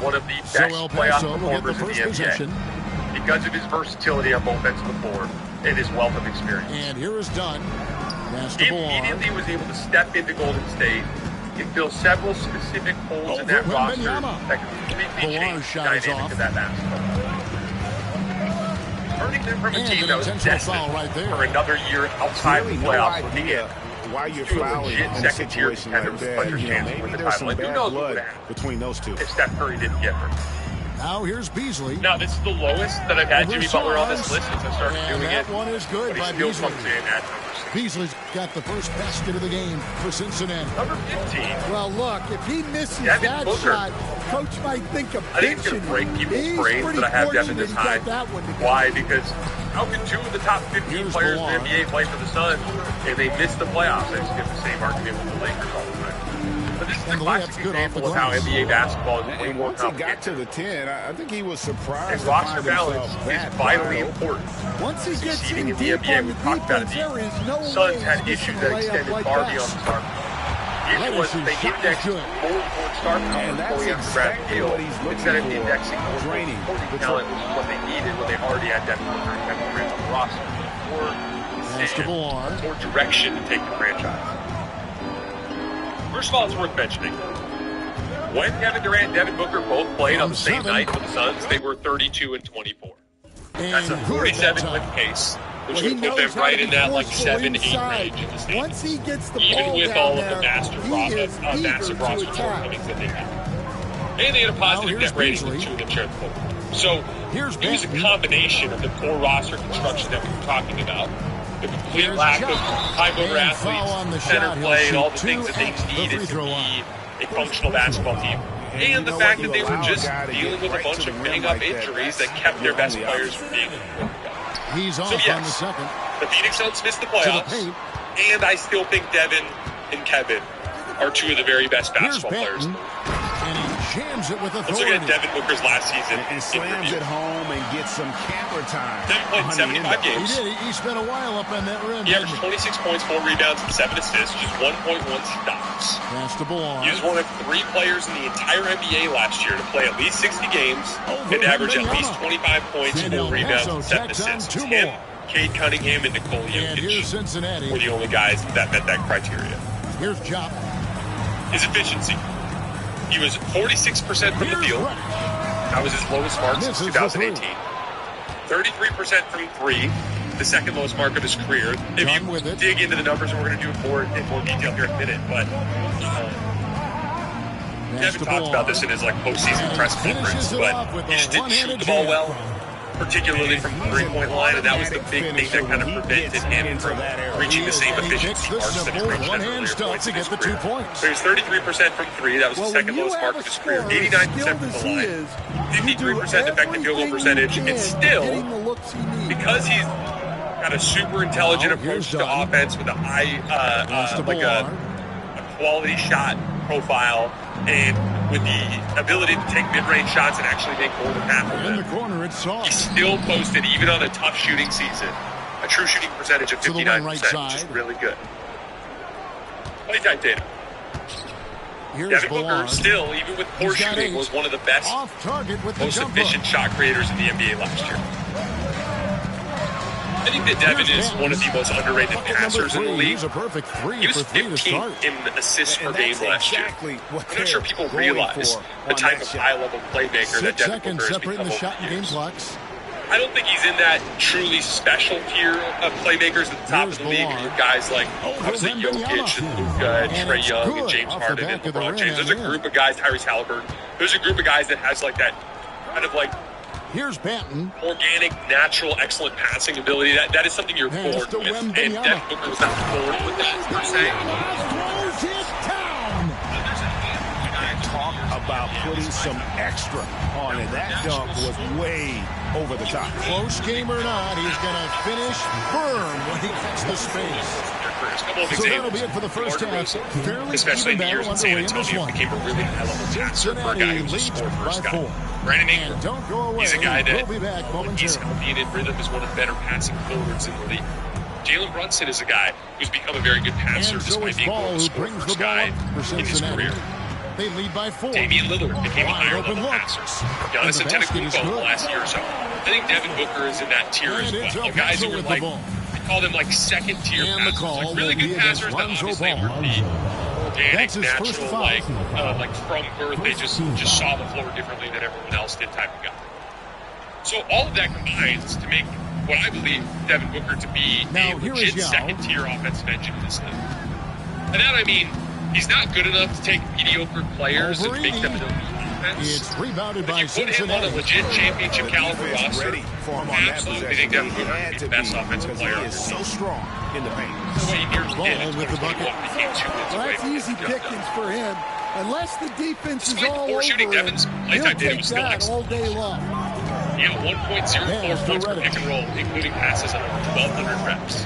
one of the best playoff performers in the NBA because of his versatility on both ends of the floor and his wealth of experience. And here is Dunn. He immediately was able to step into Golden State and fill several specific holes in that roster that completely changed the dynamic of that basketball. Turning them from a team that was destined for another year outside the playoffs with the end. Why you're fouling in a situation like that, maybe there's some bad blood between those two. If Steph Curry didn't get hurt. Now here's Beasley. Now this is the lowest that I've had Jimmy Butler on this list since I started doing it. That one is good by still Beasley. comes in at number 6. Beasley's got the first basket of the game for Cincinnati. Number 15. Well, look, if he misses Devin that Booker. shot, Coach might think of I think it's going to break people's brains that I have Devin this high. Why? Because how can 2 of the top 15 players in the NBA play for the Suns and they miss the playoffs? I just give the same argument with the Lakers all the time. But this is a classic example of how NBA basketball is way more complicated. Once he got to the 10, I think he was surprised. And roster balance is vitally important. Once he gets Succeeding in the NBA, we've talked about it. Suns had issues that extended far beyond the star. The issue was that they indexed forward star power before he got to Brad Beal instead of indexing supporting talent, which is what they needed when they already had Devin Booker and Kevin Durant on the roster. More direction to take the franchise. First of all, it's worth mentioning. When Kevin Durant and Devin Booker both played on the same night for the Suns, they were 32 and 24. That's a 47-win pace, which would put them right in that like 7-8 range in the standings. Once he gets the even ball with down all of there, the massive roster shortcomings that they had. And they had a positive net rating with 2 of them shared the floor. So it was a combination of the poor roster construction that we were talking about, the complete lack of high-motor athletes, center play, and all the things that they needed to be a functional basketball team. And the fact that they were just dealing with a bunch of bang-up injuries that kept their best players from being able to go. So yes, the Phoenix Suns missed the playoffs, and I still think Devin and Kevin are 2 of the very best basketball players. And he jams it with authority. Let's look at Devin Booker's last season. And slams it home and gets some camera time. Devin played 75 games. He did. He spent a while up on that rim. He averaged 26 points, 4 rebounds, and 7 assists, just 1.1 stops. He was one of 3 players in the entire NBA last year to play at least 60 games and average at least 25 points, 4 rebounds, and 7 assists. Him, Cade Cunningham, and Nikola Jokic were the only guys that met that criteria. Here's Job. His efficiency. He was 46% from the field. That was his lowest mark since 2018. 33% from 3, the second lowest mark of his career. If you dig into the numbers, and we're going to do it in more detail here in a minute, but Devin talked about this in his postseason press conference, but he just didn't shoot the ball well, particularly from the 3-point line, and that was the big thing that kind of prevented him from reaching the same efficiency marks that he's reached at earlier points in his career. So he was 33% from 3, that was the second lowest mark of his career, 89% from the line, 53% effective field goal percentage, and still, because he's got a super intelligent approach to offense with a high, a quality shot profile, and with the ability to take mid-range shots and actually make more than half of them, he still posted, even on a tough shooting season, a true shooting percentage of 59%, which is really good. Play tight data. Devin Booker still, even with poor shooting, was one of the best, most efficient shot creators in the NBA last year. I think that Devin is one of the most underrated passers in the league. He was 15th in assists per game last year. I'm not sure people realize the type of high-level playmaker that Devin Booker has become over the years. I don't think he's in that truly special tier of playmakers at the top of the league. And guys like, obviously, Jokic and Luka and Trae Young and James Harden and LeBron James. There's a group of guys, Tyrese Halliburton. There's a group of guys that has that kind of here's Banton. Organic, natural, excellent passing ability. That is something you're born with. And Devin Booker was not born with that, per se. Talk about putting some extra on it. That dunk was way over the top. Close game or not, he's going to finish firm when he gets the space. So that'll be it for the first half. Especially in the years in San Antonio, became a really high-level passer for a guy who's a score-first guy. Brandon Ingram, he's a guy that, when he's healthy and in rhythm, is one of the better passing forwards in the league. Jalen Brunson is a guy who's become a very good passer despite being a score-first guy in his career. They lead by 4. Damian Lillard became a higher Wide-open level look. passer. And Giannis the basket is Antetokounmpo in the good. last year or so. I think Devin Booker is in that tier as And it's well. El Guys Paso who were with the like, ball. I call them like second tier And the passers. call Like really will be good against passers that Lonzo obviously Ball. were the organic, That's his first natural, foul. like from birth, they just saw the floor differently than everyone else did type of guy. So all of that combines to make what I believe Devin Booker to be Now, a here legit is Yao. second-tier offensive engine in this league. And that, I mean, he's not good enough to take mediocre players and make them an elite defense. It's rebounded But by you put him on a Cincinnati. legit championship caliber Defense roster, ready for him on that absolutely possession. think Devin He Booker had is to the best be offensive because player. he is so strong in the paint. The way he nearly Ball did in with the bucket. 2021 became 2 minutes Well, away that's from easy getting the job pickings done. for him. Unless the defense is Despite all poor over shooting, him, Devin's he'll lifetime data take was still that excellent. all day long. He had 1.04 Pass to points per Redick. pick and roll, including passes on over 1,200 reps.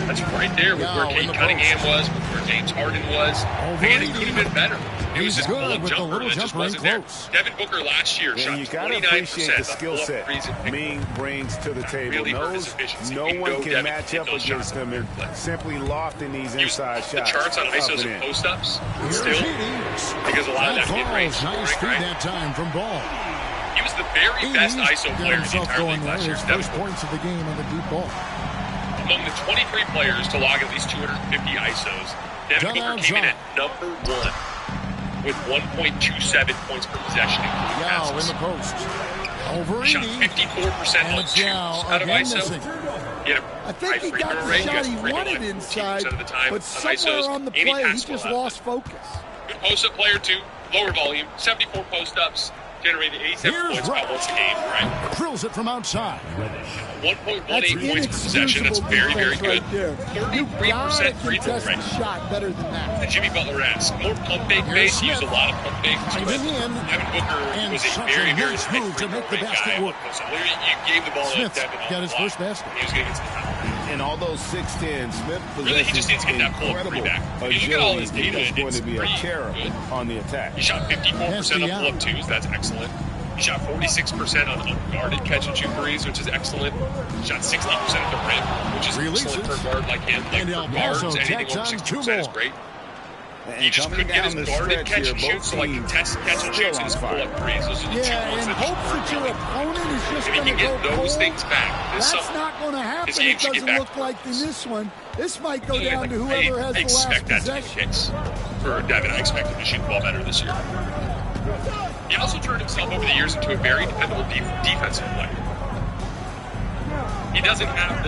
That's right there with where Yao in Kate the Cunningham post. was, with where James Harden was, Over and it 80. could have been better. It was He's just good pull-up with the jumper little that just jumper in wasn't there. close. Devin Booker last year And shot you got to 29% appreciate the of skill pull-up set threes and pick and roll. Ming brings to the table. really hurt his Knows efficiency. no Even one though can Devin match hit up those shots against him and play. simply lofting these He was inside the shots. charts on up ISOs and and in. post-ups, Here's still, Edey. because a lot of That that's mid-range falls. Nice feed scoring, right? that time from Ball. He was the very best Edey ISO got player in the himself entire going league there. last year. His Devin first Booker. points of the game on the deep ball. Among the 23 players to log at least 250 ISOs, Devin Booker came in at number 1 with 1.27 points per possession, including Yao in passes. the post. Over He shot 80. 54% And on it's twos Yao out of again ISO. missing. He had I a think high he free got throw the rate. He shot got he free throw wanted line inside, 14% of the time but on somewhere ISOs, on the and he play, he passed just a lot. lost focus. Good post-up player, too. Lower volume, 74 post-ups, generated 87 Here's points about Redick. once a game, right? Drills it from outside. 1.18 That's points per possession. That's inexcusable very, very defense good. right there. You gotta 33% free throw contest rate. the shot better than that. The Jimmy Butler-esque. More pump fake Here's base. He used a Smith. lot of pump fakes. But Driving in. Devin Booker And was a such very, a very nice high move free to throw make the rate basket guy. work. So literally, you gave the ball to Smith Devin on got his the block, first basket. and he was going to get to the foul. And although 6'10", Smith Really, he just needs possesses to get that pull-up incredible three back. If you look at all his agility. data, He's going it's to be a pretty terror good. on the attack. He shot 54% on Yao. pull-up twos. That's excellent. He shot 46% on unguarded catch-and-shoot threes, which is excellent. He shot 60% at the rim, which is Releases. excellent for a guard like him. Like And for El guards, Paso anything tacks over on 60% is two great. And He just coming couldn't get down his the guarded stretch catch here, and shoot, both so like teams catch and still shoots and on his fire. pull-up threes. Those are the two Yeah, ones in that hopes that your opponent is just if he going to can go get those cold, things back this that's summer, not going to happen. his game It should get doesn't back look to like in close. this one. This might go Yeah, down to whoever has I the last expect that to be the possession. case for Devin. I expect him to shoot the ball better this year. He also turned himself over the years into a very dependable defensive player. He doesn't have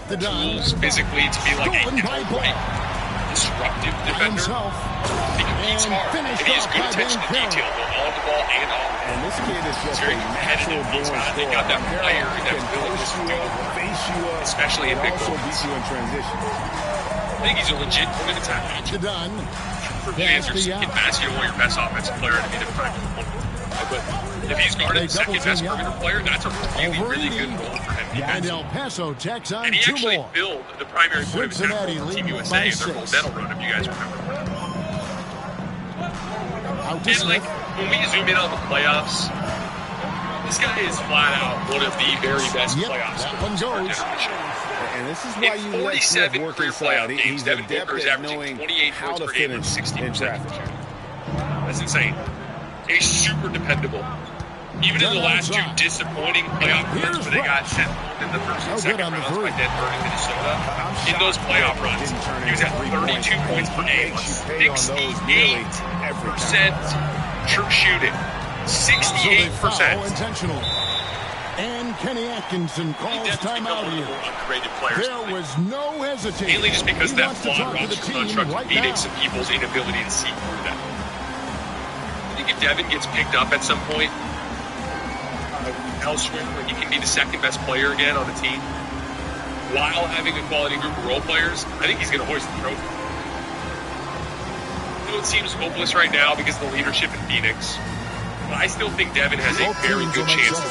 the tools physically to be like a disruptive defender. He competes hard, and he has good attention to detail, both on the ball and off. And this kid is just very a competitive. natural He's born got- they scorer. got that fire and that Can willingness push to you do up, face you up, especially in and big also moments. beat you in transition. I think he's a legit point attack match. To done. For me, Pass as your to second Yao. best, you don't want your best offensive player to be the primary one. But if he's guarded They the second double best team Yao. perimeter player, that's a really, Over really 80. good goal for him. And defensively. El Paso tacks on And he two actually more. filled the primary point of attack Cincinnati for Team leading USA by in their gold 6. medal run, if you guys remember. Out to And like, Smith. when we zoom in on the playoffs, this guy is flat out one of the very best Yep, playoff that scorers one of our goes. generation. And this is why In you let Smith 47 work career inside. playoff games, He's Devin adept Booker is at averaging knowing 28 how points to per game finish with in 60% traffic. shooting. That's insane. And he's super dependable. Even in the last two disappointing playoff runs where they got sent in the first and second on the rounds by three. Denver and Minnesota, in those playoff runs, he was at 32 points per game on 68% true shooting. So they 68%. foul intentionally. And Kenny Atkinson calls Dev's become timeout one of the here. more underrated players. There was no hesitation. Mainly just because He that wants to flawed talk to the roster team construct of right Phoenix now. and people's inability to see through that. I think if Devin gets picked up at some point elsewhere, where he can be the second best player again on the team, while having a quality group of role players, I think he's going to hoist the trophy. I know it seems hopeless right now because of the leadership in Phoenix, but I still think Devin has a Both very teams good will make chance to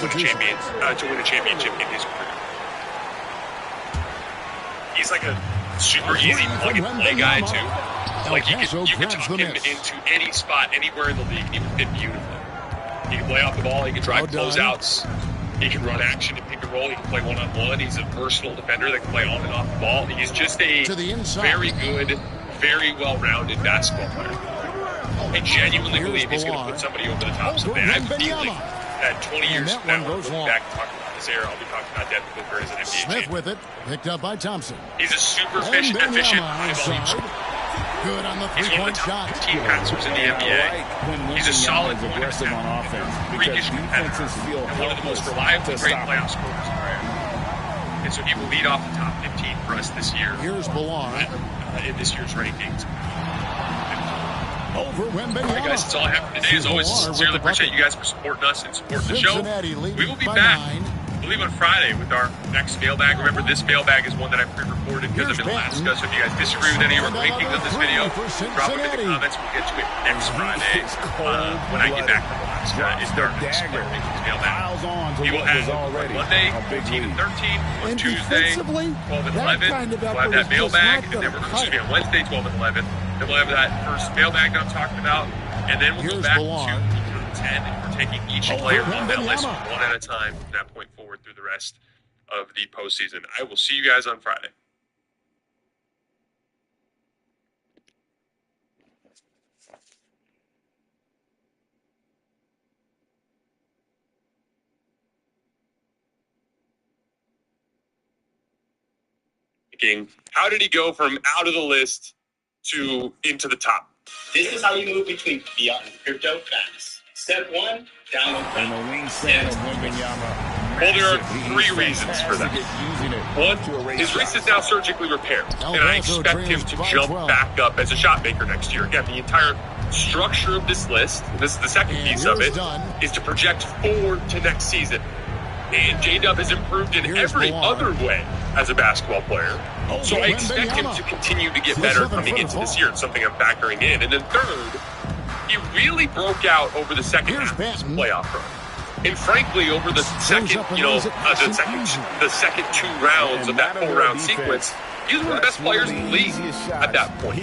win a championship in his career. He's like a super easy plug-and-play guy too. Like you could tuck him into any spot, anywhere in the league, and he would fit beautifully. He can play off the ball. He can drive closeouts. He can run action and pick and roll. He can play one-on-one. He's a versatile defender that can play on and off the ball. He's just a very good, very well-rounded basketball player. I genuinely believe he's going to put somebody over the top someday. I have a feeling that 20 years from now, we'll go back and talk about this era. I'll be talking about Devin Booker as an NBA Smith champion. with it, picked up by Thompson. He's a super efficient high-volume. Good on the He's one of three-point the top shot. 15 passers in the NBA. He's a solid point aggressive on offense freakish because competitor, defenses feel and one of the most helpless reliable to great stop playoff scorers in our era. And so he will lead off the top 15 for us this year Here's Bilal. in this year's rankings. Over All right, guys, that's all I have for today. As always, sincerely appreciate you guys for supporting us and supporting the show. We will be back, I believe, on Friday with our next mailbag. Remember, this mailbag is one that I pre-recorded because I'm in Alaska. So if you guys disagree with any of our rankings of this video, drop them in the comments. We'll get to it next Friday when I get back from Alaska. It's darkness. Rankings mailbag. We will have on Monday 14 and 13, on Tuesday 12 and 11. We'll have that mailbag, and then we're going to be on Wednesday 12 and 11. Then we'll have that first mailbag that I'm talking about, and then we'll go back to 10, and we're taking each player on that list one at a time from that point forward through the rest of the postseason. I will see you guys on Friday. How did he go from out of the list to into the top? This is how you move between fiat and crypto fast. Step 1, download And the wingspan of Wembanyama. Well, there are 3 reasons for that. One, his wrist is now surgically repaired, and I expect him to jump back up as a shot maker next year. Again, the entire structure of this list, this is the second piece of it, is to project forward to next season. And J-Dub has improved in every other way as a basketball player. So I expect him to continue to get better coming into this year. It's something I'm factoring in. And then third, he really broke out over the second half of this playoff run. And frankly, over the second, the second 2 rounds of that 4-round sequence, he was one of the best players in the league at that point.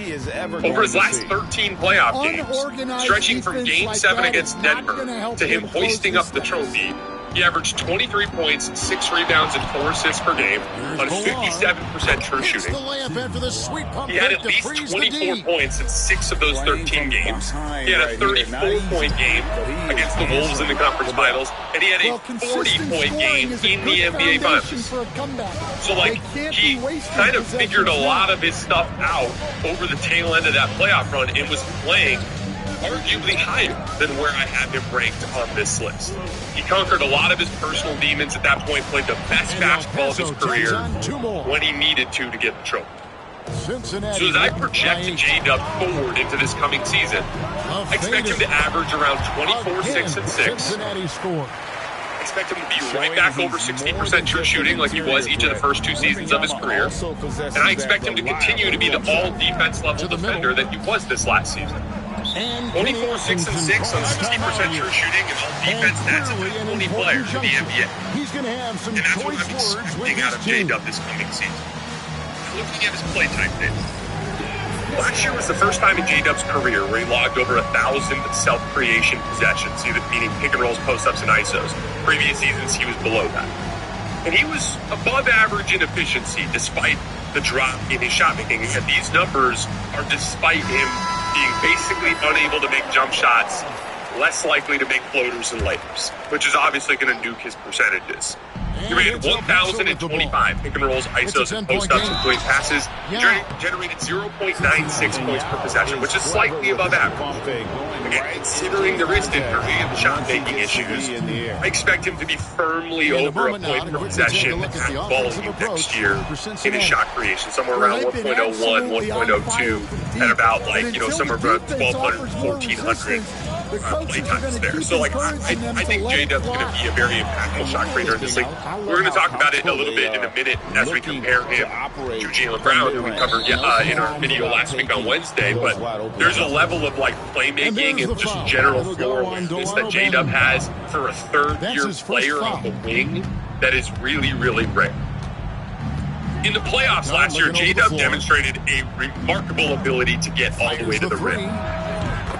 Over his last 13 playoff games, stretching from Game 7 against Denver to him hoisting up the trophy, he averaged 23 points, 6 rebounds, and 4 assists per game on 57% true shooting. He had at least 24 points in 6 of those 13 games. He had a 34-point game against the Wolves in the conference finals, and he had a 40-point game in the NBA Finals. So, he kind of figured a lot of his stuff out over the tail end of that playoff run and was playing arguably higher than where I have him ranked on this list. He conquered a lot of his personal demons at that point, played the best basketball of his career when he needed to get the trophy. So as I project J-Dub forward into this coming season, I expect him to average around 24, 6, and 6. I expect him to be right back over 60% true shooting like he was each of the first 2 seasons of his career. And I expect him to continue to be the all-defense level defender that he was this last season. 24, 6, and 6 on 60% true shooting and all defense stats of the only player in the NBA. And that's what I'm expecting out of J-Dub this coming season. Looking at his play type data. Last year was the first time in J-Dub's career where he logged over 1,000 self-creation possessions, meaning pick and rolls, post-ups, and ISOs. Previous seasons, he was below that. And he was above average in efficiency despite the drop in his shot making. And these numbers are despite him being basically unable to make jump shots, less likely to make floaters and layups, which is obviously going to nuke his percentages. He ran 1,025 pick and rolls, ISOs, and post-ups, including passes. He generated 0.96 points per possession, which is slightly above average. Again, considering the wrist injury and the shot-making issues, I expect him to be firmly over a point per possession at volume next year in his shot creation, somewhere around 1.01, 1.02, and about somewhere around 1,200, 1,400. Play times there. So, I think J-Dub's going to be a very impactful shot creator in this league. We're going to talk about it a little bit in a minute as we compare him to Jaylen Brown, who we covered in our video last week on Wednesday. But there's a level of playmaking and just general floor awareness that J-Dub has for a third-year player on the wing that is really, really rare. In the playoffs last year, J-Dub demonstrated a remarkable ability to get all the way to the rim.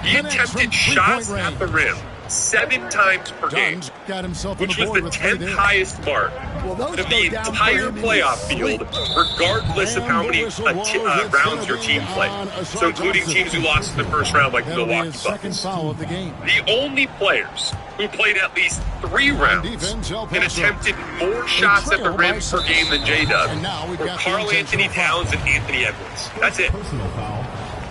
He attempted shots at the rim 7 times per game, got himself on which the was board the with 3 10th there. highest mark Well, of the entire playoff field, regardless of how many rounds your team played. So including teams who lost in the first round, like the Milwaukee Bucks. Foul of the game. The only players who played at least 3 rounds and attempted more shots at the rim per game than J-Dub were Karl Anthony Towns and Anthony Edwards. That's it.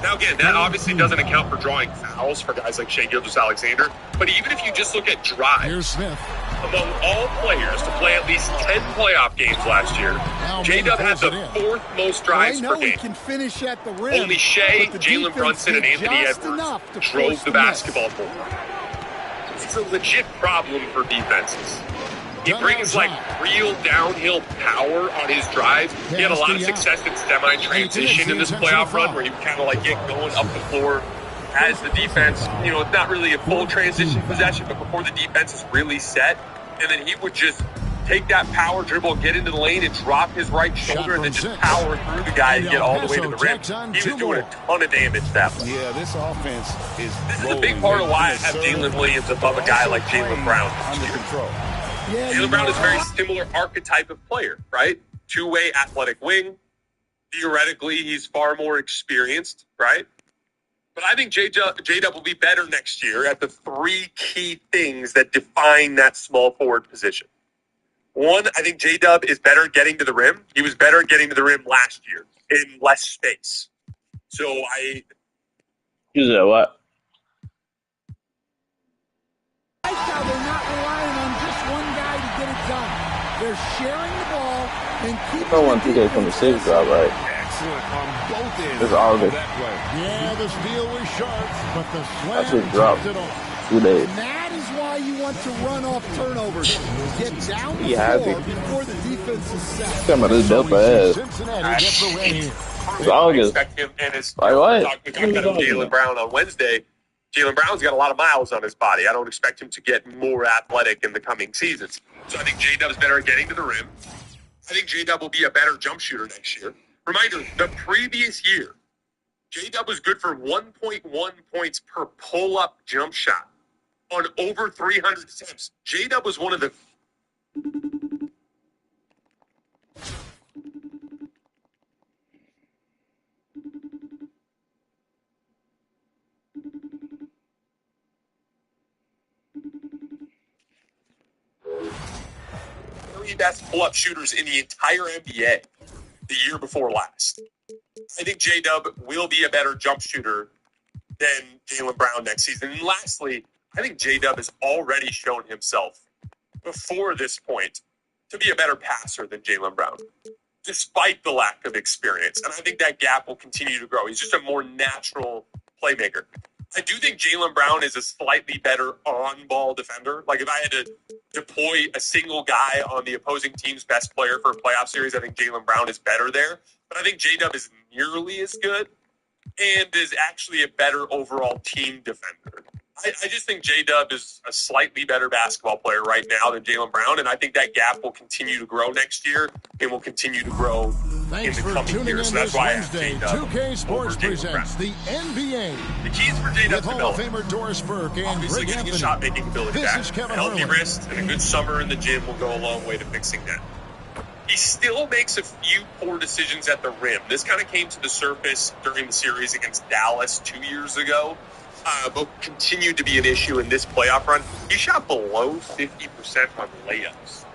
Now, again, that obviously doesn't account for drawing fouls for guys like Shai Gilgeous-Alexander, but even if you just look at drives, among all players to play at least 10 playoff games last year, J-Dub had the 4th most drives per game. Can finish at the rim, only Shai, Jalen Brunson, and Anthony Edwards drove the basketball forward. It's a legit problem for defenses. He brings like real downhill power on his drives. He had a lot of success in semi-transition in this playoff run where he kind of like get going up the floor as the defense, you know, it's not really a full transition possession, but before the defense is really set. And then he would just take that power dribble, get into the lane, and drop his right shoulder, and then just power through the guy and get all the way to the rim. He was doing a ton of damage that way. Yeah, this offense is. This is a big part of why I have Jalen Williams above a guy like Jaylen Brown. Under control. Jaylen Brown is a very similar archetype of player, right? 2-way athletic wing. Theoretically, he's far more experienced, right? But I think J-Dub will be better next year at the 3 key things that define that small forward position. 1, I think J-Dub is better at getting to the rim. He was better at getting to the rim last year in less space. So You said what? Right now, they're not relying on just one guy to get it done. They're sharing the ball and keeping No one 2K26 drop, right? Excellent on both ends. It's August. Yeah, the steal was sharp, but the I slam should drop kept it off. 2 days. And that is why you want to run off turnovers. Get down the He has floor it. before the defense is set. Talking about this delta ass. Cincinnati gets the win here. It's August. expect him and his Like what? talking about Jaylen Brown on Wednesday. Jaylen Brown's got a lot of miles on his body. I don't expect him to get more athletic in the coming seasons. So I think J-Dub's better at getting to the rim. I think J-Dub will be a better jump shooter next year. Reminder, the previous year, J-Dub was good for 1.1 points per pull-up jump shot on over 300 attempts. J-Dub was one of the best pull-up shooters in the entire NBA the year before last. I think J-Dub will be a better jump shooter than Jaylen Brown next season. And lastly, I think J-Dub has already shown himself before this point to be a better passer than Jaylen Brown, despite the lack of experience. And I think that gap will continue to grow. He's just a more natural playmaker. I do think Jaylen Brown is a slightly better on-ball defender. Like, if I had to deploy a single guy on the opposing team's best player for a playoff series, I think Jaylen Brown is better there. But I think J-Dub is nearly as good and is actually a better overall team defender. I just think J-Dub is a slightly better basketball player right now than Jaylen Brown, and I think that gap will continue to grow next year and will continue to grow Thanks in the for coming tuning years. in So that's this why I have Wednesday. J-Dub 2K Sports over Jaylen presents Brown. the NBA The keys for J-Dub's with Hall of development. Famer Doris Burke and Obviously, Greg getting his Anthony. shot-making ability This back. is Kevin A healthy Harlan. wrist and a good summer in the gym will go a long way to fixing that. He still makes a few poor decisions at the rim. This kind of came to the surface during the series against Dallas 2 years ago, but continued to be an issue in this playoff run. He shot below 50% on layups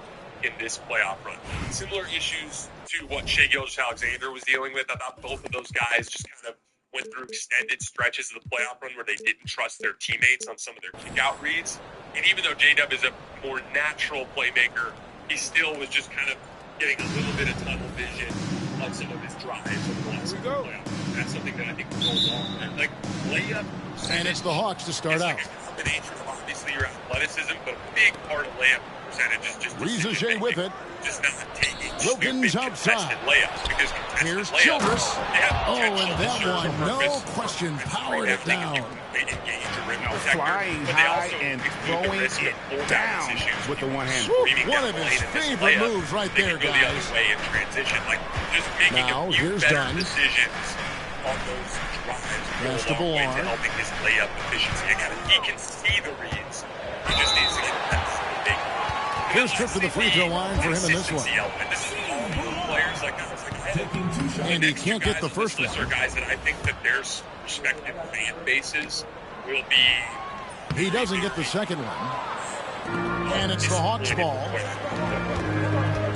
in this playoff run. Similar issues to what Shai Gilgeous-Alexander was dealing with. I thought both of those guys just kind of went through extended stretches of the playoff run where they didn't trust their teammates on some of their kick-out reads. And even though J-Dub is a more natural playmaker, he still was just kind of getting a little bit of tunnel vision on some of his drives over the last couple of playoffs. That's something that I think will go along. And like layup, And it's the Hawks to start it's out. like a combination of obviously your athleticism, but a big part of layup percentage is just Reza Shea with it. just not taking Wilkins stupid outside. contested layups, because contested Here's layups, Childress. they have Oh, potential and to that serve a one, no purpose. question, That's powered great. it They can down. engage a rim protector, Flying but they high also and include the throwing risk of it floor down balance issues. with the one hand. Screaming One down of the his lane in this favorite layup. moves right They there, can go the guys. other way in transition. Like, just making Now, a few here's better Dunn. decisions on those drives That's go a long way DeBoer. to helping his layup efficiency. Again, he can see the reads. He just needs to get that big. First trip to the free throw line for him in this one. Element. This is all little players like guys like And he can't get the first one. These are guys that I think that their respective fan bases will be. He doesn't get the second one. And it's the Hawks ball.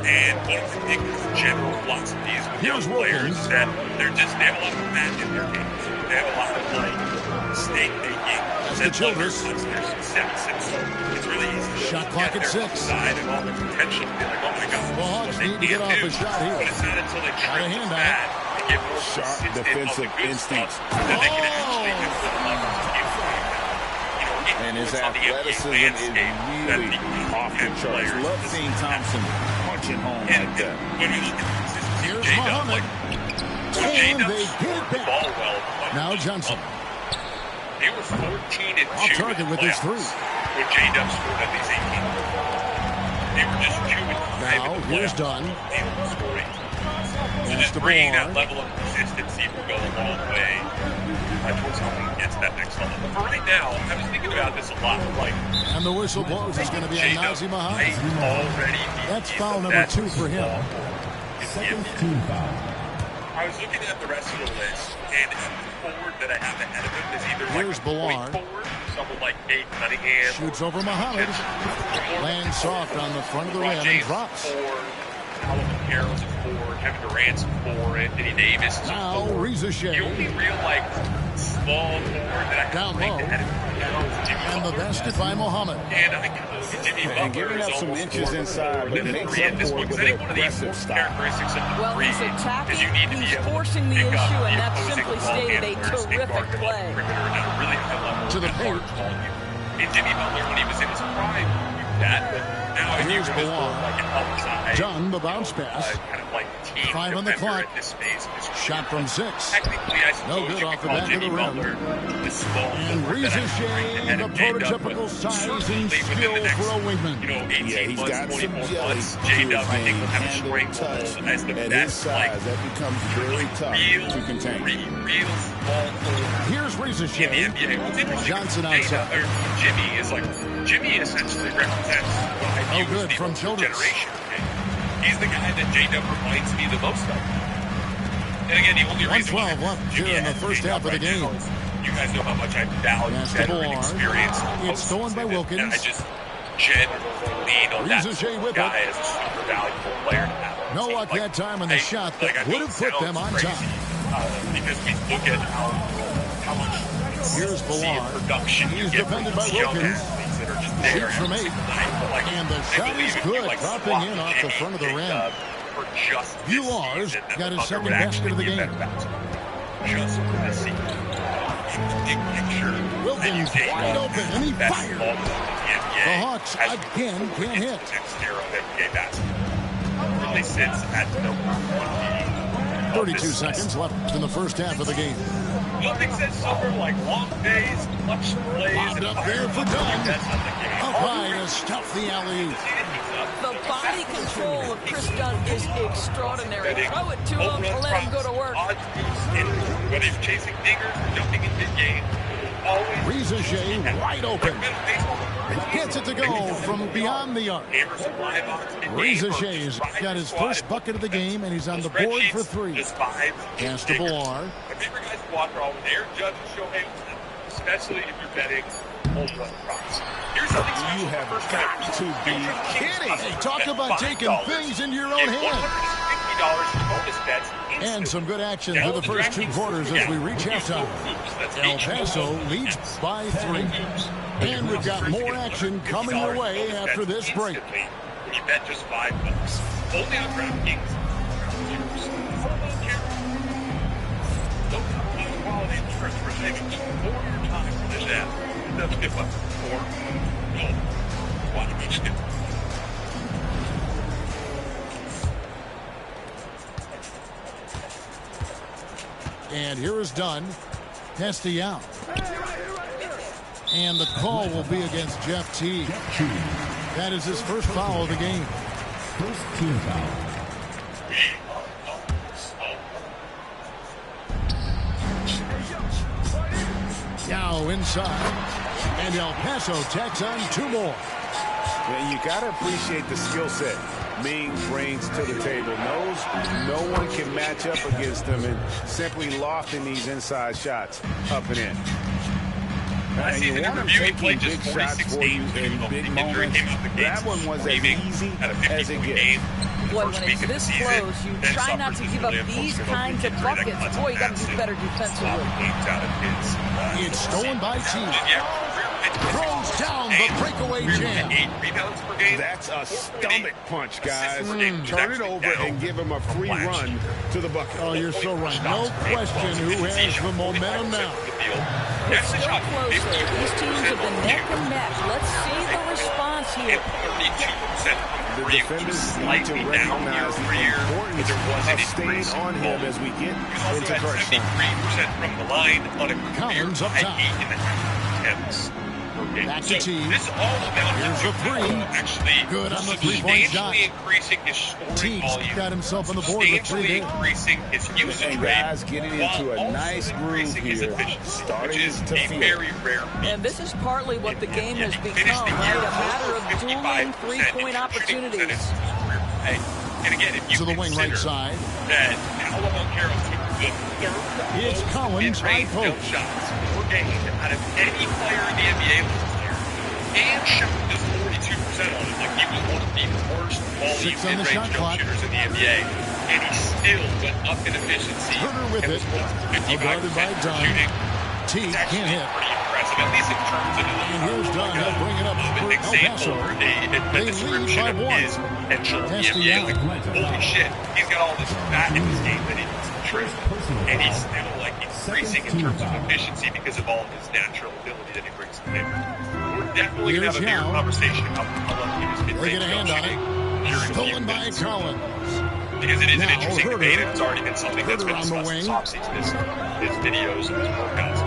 And one of the big general philosophies with young players is that they have a lot of magic in their games. They have a lot of mistake making that Childress. undercuts their success. And so it's really easy to Shot clock at 6. Side and all the potential to be like, oh my God. The Hawks need to get off a shot here. But it's not until they try to handout. bad and get more Sharp consistent defensive on the good instincts. stuff that they can actually get to the level to keep playing. And his athleticism is really off the charts. Love seeing Thompson punching home like that. When we look at the consistency of Here's J-Dub, Muhammad. when And J-Dub they get it scored the back. ball well, Now Johnson. they were 14-2 Off target with his three. When J-Dub scored at these 18. They were just 2-5. Now here's Dunn. So just bringing that level of consistency will go a long way towards helping get to that next level. But for right now, I was thinking about this a lot. Like, And the whistle blows. It's going to be on J-Dub Nazr Mohammed. might already be That's the foul number best 2 for him. Second team foul. I was looking at the rest of the list, and the forward that I have ahead of him is either Here's like a point Ballard. forward, someone like Nate Cunningham, Shoots over Muhammad. Lands soft on the front of the rim and James drops. 4, Alvin Harrell's a 4, Kevin Durant's a 4, Anthony Davis is a Now 4. Reza The Shea. only real like small forward that I have Down ranked low. ahead of him right now is Jimmy And the Butler. basket by Muhammad. And I can look at Jimmy Butler giving is up some almost inches more inside, forward but than a makes 3 up at this for it point. Because with I think one of the aggressive important style. characteristics of the Well, 3 he's attacking, is you need to be he's able forcing the to pick up issue, and the that's opposing simply ball stated a handlers and terrific guard them play. on the perimeter at a really high level To the with paint. hard volume. And Jimmy Butler, when he was in his prime, he did that. But now if Here's you're going to Ballard. like an outside, Dunn, the bounce pass. kind of like team 5 on the defender clock. at this space. Shot from 6. Technically, I suppose No good you off could the call back of Jimmy the rim. Butler the small And forward Reza that I Shea, ranked ahead the of J-Dub, prototypical but size certainly and within skill the next, for a wingman. 18 Yeah, he's months, got 24 some jelly months, to J-Dub, his I think, game. will have a Handle, strength touch. as the At his best, like, size, that becomes very tough real, to contain. real small forward Here's Reza in the Shea. NBA. What's interesting Johnson with J-Dub, outside. or Jimmy is like, Jimmy essentially represents what I view good as the from older Childress. generation. Okay? He's the guy that J-Dub reminds me the most of. And again, the only reason 1:12 left here in the first half of the game. You guys know how much I value That's veteran DeBoer. experience. It's stolen by Wilkins. And I just generally lean on that Reza Shea with guy it. as a super valuable player to have. No luck that time on the shot that I know would have put it them on sounds top. crazy, because we look at how much Here's Ballard. production you He's get defended from by these young Wilkins. athletes that are just there Shoots from every 8. single night. But, like, And the I shot believe is if you, good, like, dropping swap in off the Jimmy front of the and rim. J-Dub for just this Vilars season, then got the his Thunder second would basket actually of the be a game. better basketball. Just for this season. Big picture. Wilkins wide open, and he fired. The Hawks as again can't hit. the next era of NBA basketball really sits at number 1. 32 seconds left in the first half of the game. Nothing says summer like long days, much plays, Lobbed and up there for Dunn. That's not the game. Up high to stuff the alley-oop. The body control of Chris Dunn is extraordinary. Throw it to him and let him go to work. Whether you're chasing dingers or jumping in mid-game, always Reza Shea wide open. Gets it to go from beyond the arc. Reza Shea's got his first bucket of the game, and he's on the board for 3. Pass to Ballard. My favorite guys to watch are always Aaron Judge and Shohei Ohtani, especially if you're betting home run props. Here's something special. You have got to be kidding. Hey, talk about taking things into your own hands. $150 in bonus bets. And some good action through the first 2 quarters as we reach halftime. El Paso leads by 3. And we've got more action coming your way after this break. When you bet just $5. Only on DraftKings. Don't quality insurance for saving more of your time for this app. That's good one. Or no. Watch me skip. And here is Dunn. Testy out. And the call will be against Jeff Teague. That is his first foul of the game. First team foul. Now inside. And El Paso tacks on 2 more. And you got to appreciate the skill set Ming brings to the table. Knows no one can match up against him and simply lofting these inside shots up and in. Last season in review, he played just 46 games due to big injury. Came out the gates that one was as easy at a 50-point game. Boy, when it's this close, you try not to give up these kinds of buckets. Boy, you got to do better defensively. It's stolen by T. Throws down the breakaway jam. 8 rebounds per game. That's a stomach punch, guys. Turn it over and give him a free run to the bucket. Oh, you're so right. No question who has the momentum now. It's still closer. These teams have been neck and neck. Let's see the response here. 32%. The defenders need to recognize the importance of staying on him as we get into crunch time. 73% from the line on a Collins up top. 8.5 attempts. Back to T. This is all about Here's a 3. Actually, Good on the 3-point shot. substantially increasing his scoring T's volume. got himself on the board with 3 Substantially there. increasing his usage And rate. guys getting into a nice groove here, starting which is to a feel very rare feat. And this is partly what the game has become, right? A matter of dueling 3-point opportunities. And again, if you To the wing right consider side. that Paolo Banchero took the third It's Collins high mid-range jump post. shots per game out of any player in the NBA last year, and shot just 42% on it. Like, he was one of the worst volume 6 on the mid-range shot jump clock. shooters in the NBA, and he still went up in efficiency. Herder with and it. was close to 55% Guarded by Dunn. shooting. T It's can't actually hit. pretty impressive, at least in terms of And here's Dunn. He'll bring it up an for El example, Paso. a They description lead of by 1. his potential in the That's the NBA. out. Like, holy shit, he's got all this fat in his game that he needs to trim. And he's still like increasing in terms of efficiency because of all of his natural ability that he brings to the table. We're definitely going to have a bigger conversation about how lucky he was They get a hand on it. Stolen by Collins. Because it is an Now, interesting Herder. debate, and it's already been something that's been Herder on the discussed wing. this offseason, his videos and his workouts.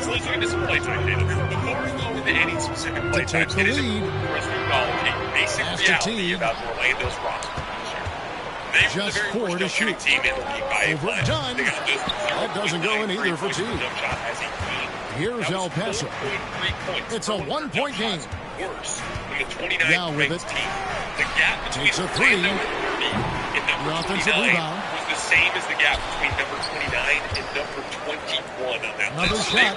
So let's look at some playtime data. Before we go into any specific To playtime, take the it is lead. important for us to acknowledge a basic Pass to reality T. about Orlando's roster this year. They were the Just very 4 worst to jump shooting shoot. team in the league by a Over pledge. Dunn. They got just That doesn't go in either for T. jump shot as a team. Here's That was El Paso. 4.3 points It's a per 1-point game. jump shots worse than the 29th Now with ranked it. team. The gap between Takes a 3. Orlando and 30 and The number offensive 29 rebound. was the same as the gap between number 29 and number 21 on that Another list. shot.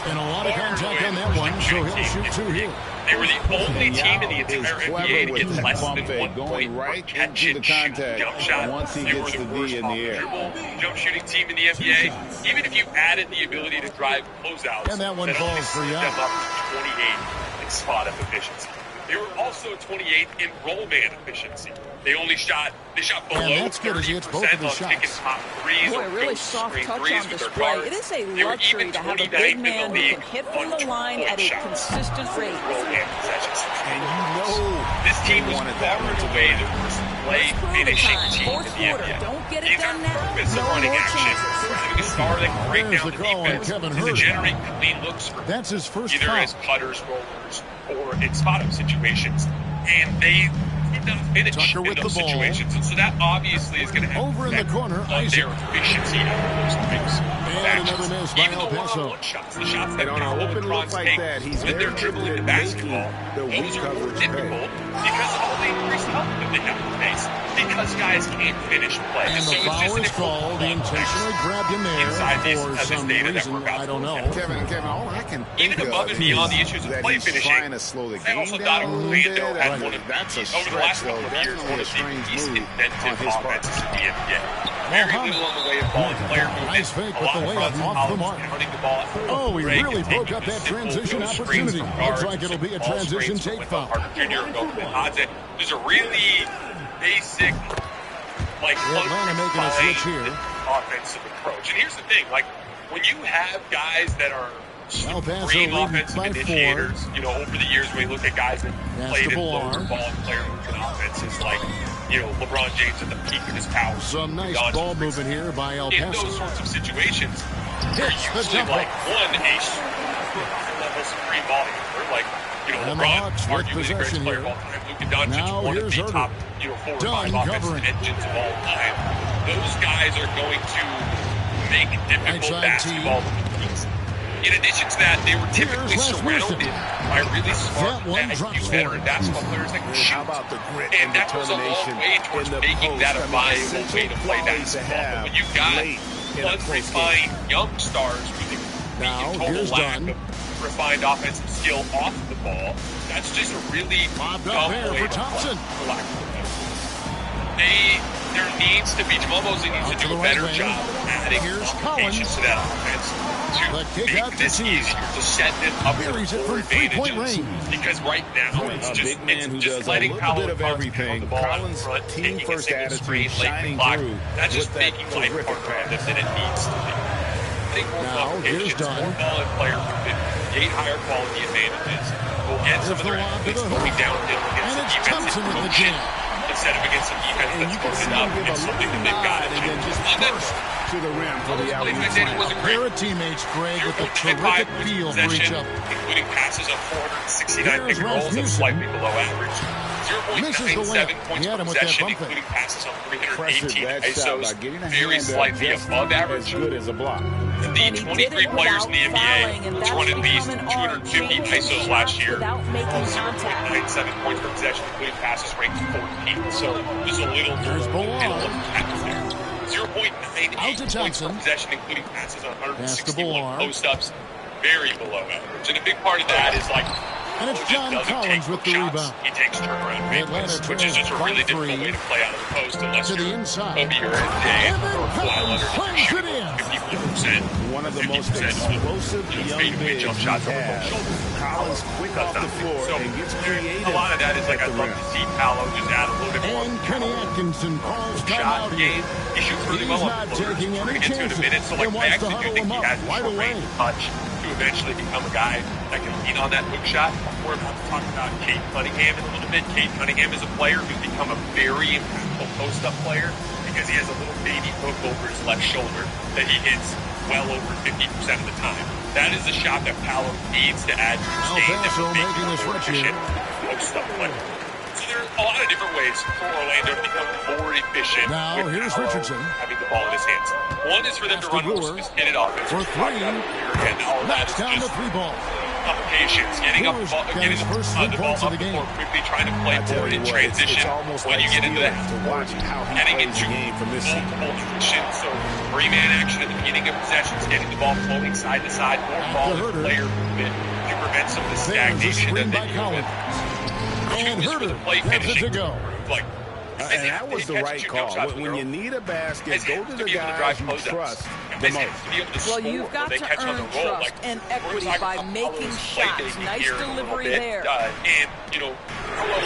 And a lot of contact on that one, so he'll shoot 2 here. They were the only team in the entire Is NBA to clever get with less that than bump 1 fake, point going per right catch into and the shoot contact jump shot. once he They gets were the worst D in the air. off-dribble jump shooting team in the NBA. Even if you added the ability to drive closeouts, And that one only falls for set Young. them up to 28 in spot-up efficiency. They were also 28 in roll man efficiency. They shot below And that's good as he 30% hits both of his on taking shots. top threes. Boy, or really ghost soft screen touch threes on with their display. guards. It is a They were luxury even to have a 29th big in the man who league can hit from on the line at a two-point shots. consistent rate. Roll man possessions. And you know This team was wanted far that one and to away the worst play Let's prove it finishing time. team Fourth in the quarter. NBA. Don't get it The done entire now. purpose of No running more action, chances. having a star that can break There's down the the call on defense, Kevin is to Herter. generate clean looks for That's his first either foul. as cutters, rollers, or in spot-up situations. And they did not finish Tucker in with those the ball. situations. And so that obviously is going to have Over in the effect corner, on Isaac. their efficiency out of those picks. And another miss by Even El the Paso. one-on-one shots, the shots that And on an Paolo open and look Franz like take that, he's when they're very dribbling the good at basketball, making the those weak are more coverage pay. difficult because of all the increased help that they have to face. Because guys can't finish play. And So the it's just foul an is called. He intentionally grabbed him there inside this- for of this some data that reason. we're about I to don't look know. at. Kevin, all I can think Even above and beyond the issues of that play he's finishing, trying to slow the I game also down thought a little bit. Orlando had one of That's a over the last stretch, couple though. of years, one Definitely a of the strange least move inventive on his part. offenses in the NBA. Very Mohammed. little on the way of ball and player movement. Nice fake A with lot the of layup fronts off the columns mark. counting the ball. Oh, he Break really and broke taking up the that simple transition ghost screens opportunity. from Looks guards, like it'll be a ball transition screens from take Wendell foul. Carter Jr. and go for the odds. And there's a really basic, like, Atlanta making a switch here. offensive approach. And here's the thing, like, when you have guys that are El Paso supreme leading offensive by 4. initiators, you know, over the years when you look at guys that played in Basketball lower arm. ball and player movement offenses, like, you know, LeBron James at the peak of his powers. Some nice DeAndre ball Jordan. movement here by El In Paso. those sorts of situations, they're Hits the usually jumper. like a super high-level supreme ball handler, like, you know, And the LeBron, Hawks with arguably the greatest possession player here. of all time. Luka Doncic, Now one of here's the Herder. top, you know, 4 or 5 Dunn offensive covering. engines of all time. Those guys are going to make difficult Right side basketball In addition to that, they were typically surrounded by really smart, veteran basketball players that can shoot. How about the grit and that goes a long way towards making that a viable way to play basketball. But when you've got unrefined young stars with a total lack of refined offensive skill off the ball, that's just a really dumb way to play. There needs to be, Jamal Mosley needs to do a better job adding complications to that offense to make this easier, to set them up for advantages. Because right now, it's just letting Paolo get the ball out front, taking a single screen late in the clock. That's just making life harder on them than it needs to be. I think more complications, more ball-in players can create higher quality advantages, will get some of their athletes going downhill against the defensive motion, instead of against a defense that's loaded up. It's something that they've got to do. To the rim for the alley. Pair of teammates, Greg, with a terrific feel for each other. Including passes on 469 pick and rolls, that's slightly below average. 0.97 points per possession, including passes on 318 ISOs, very slightly above average. Good as a block. The 23 players in the NBA which won at least 250 ISOs last year, 0.97 points per possession, including passes ranked 14th. So there's a little there. 0.98 points per possession, including passes on 161 post-ups, very below average. And a big part of that is like, and it's John Collins with the rebound. He takes turnaround favors, which is just a really difficult way to play out of the post unless you're Kobe or MJ or Kawhi Leonard shooting 54%. One of the most explosive young bigs jump shots over both shoulders. Collins quick off the floor and gets creative. A lot of that is like I'd love to see Paolo just add a little bit more. And Kenny Atkinson calls shot game. He shoots really well on the floor. We're going to get to it in a minute. So like I actually do think he has the short range touch to eventually become a guy that can lean on that hook shot. We're about to talk about Cade Cunningham in a little bit. Cade Cunningham is a player who's become a very impactful post-up player because he has a little baby hook over his left shoulder that he hits well over 50% of the time. That is a shot that Paolo needs to add to his game that will make him a more efficient post-up player. So there are a lot of different ways for Orlando to become more efficient. Now here's Richardson having the ball in his hands. One is for them to run more sophisticated offense. For three, knocks down the three ball. Complications, getting up, getting the ball up the floor quickly, trying to play forward in transition. When you get into that, getting into multiple positions, so three-man action at the beginning of possessions, getting the ball floating side to side, more ball player movement to prevent some of the stagnation that they do with. And Herder gets it to go. And that was the right call. When you need a basket, go to the guys you trust the most. Well, you've got to earn trust and equity by making shots. Nice delivery there. And, you know,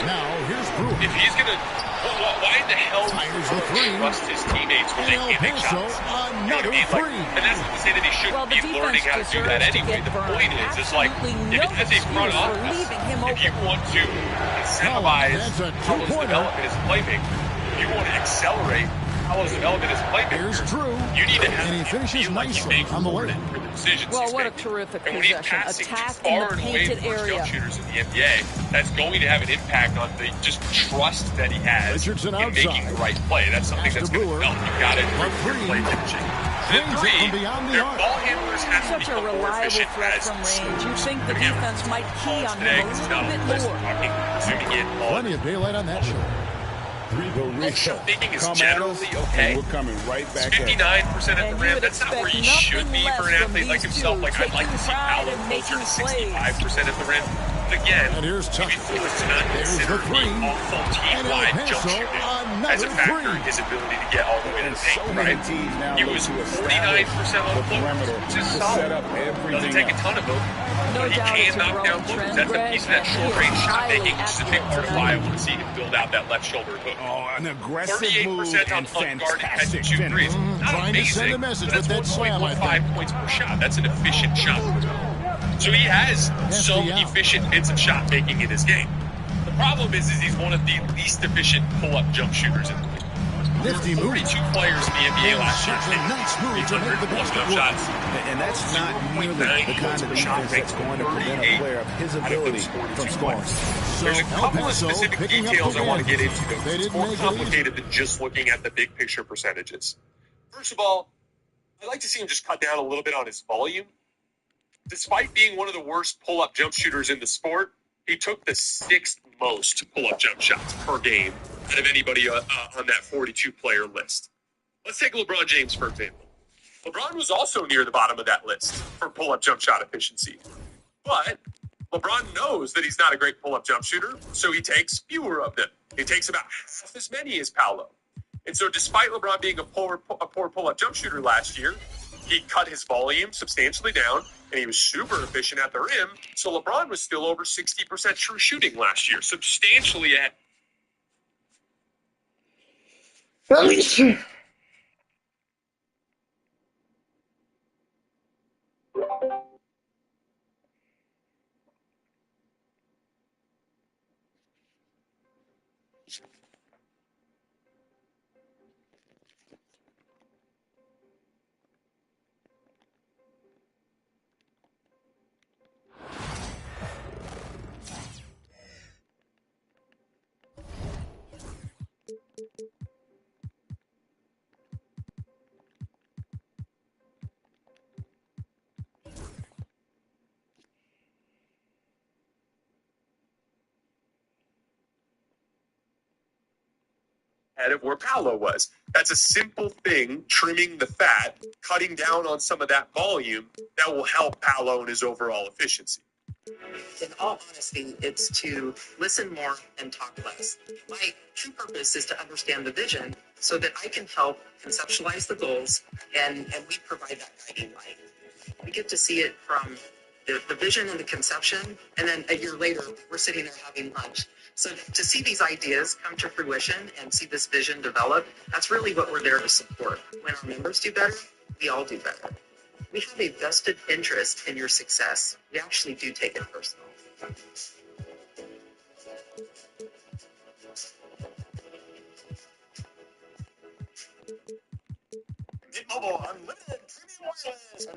now here's Brewer. If he's going to, why in the hell does he trust his teammates when they can't make shots? You know what I mean? Like, and that's not to say that he shouldn't be learning how to do that anyway. The point is like, if it has a front office, if you want to incentivize Paolo's development as a playmaker, if you want to accelerate Paolo's development as a playmaker, you need to have him feel like he makes rewarded for the decisions well, he's what making. a terrific And when he's possession. passing Attack far in the and away painted from area. jump shooters in the NBA, that's going to have an impact on the just trust that he has Richardson in making the right play. That's something that's going to develop. You've got to improve your play finishing. And then three, their ball handlers have to Such a become more reliable efficient threat as from scoring. range. You think the defense might key on him Today, a he's little not bit less more. talking, zooming in on Plenty of daylight on that show. shot making is generally okay. We're coming right back 59% at the rim. That's not where he should be for an athlete like himself. Like I'd like to see Paolo closer to 65% at the rim. But again, And here's Tucker. maybe let's not consider the awful team-wide jump shooting as a factor in his ability to get all the way to the paint, right? He was 49% on the floor, which is solid. Doesn't take a ton of them, but he can knock down loopers. That's a piece of that short-range shot making, which is a big part of why I want to see him build out that left shoulder hook. Oh, an aggressive move 38% on and unguarded catching fantastic 2 threes. finish. Not Trying to send amazing, a message but that's with that slam, I think. 1.15 points per shot. That's an efficient shot. So he has some efficient bits of shot making in his game. The problem is he's one of the least efficient pull-up jump shooters in the league. Nifty move. 42 players in the NBA last year Such a nice move to make the 300 basket pull-up work. shots. And that's not nearly the kind of defense that's going to prevent a player of his ability from scoring. There's a couple of specific picking up details the I want to get win. into, though. They It's didn't more make it complicated than just looking at the big picture percentages. First of all, I'd like to see him just cut down a little bit on his volume. Despite being one of the worst pull-up jump shooters in the sport, he took the 6th most pull-up jump shots per game out of anybody on that 42-player list. Let's take LeBron James, for example. LeBron was also near the bottom of that list for pull-up jump shot efficiency. But LeBron knows that he's not a great pull-up jump shooter, so he takes fewer of them. He takes about half as many as Paolo. And so despite LeBron being a poor pull-up jump shooter last year, he cut his volume substantially down, and he was super efficient at the rim. So LeBron was still over 60% true shooting last year, substantially ahead. Of where Paolo was. That's a simple thing, trimming the fat, cutting down on some of that volume that will help Paolo in his overall efficiency. In all honesty, it's to listen more and talk less. My true purpose is to understand the vision so that I can help conceptualize the goals and we provide that guiding light. We get to see it from the vision and the conception, and then a year later, we're sitting there having lunch. So to see these ideas come to fruition and see this vision develop, that's really what we're there to support. When our members do better, we all do better. We have a vested interest in your success. We actually do take it personal. Mobile Unlimited Premium Wireless.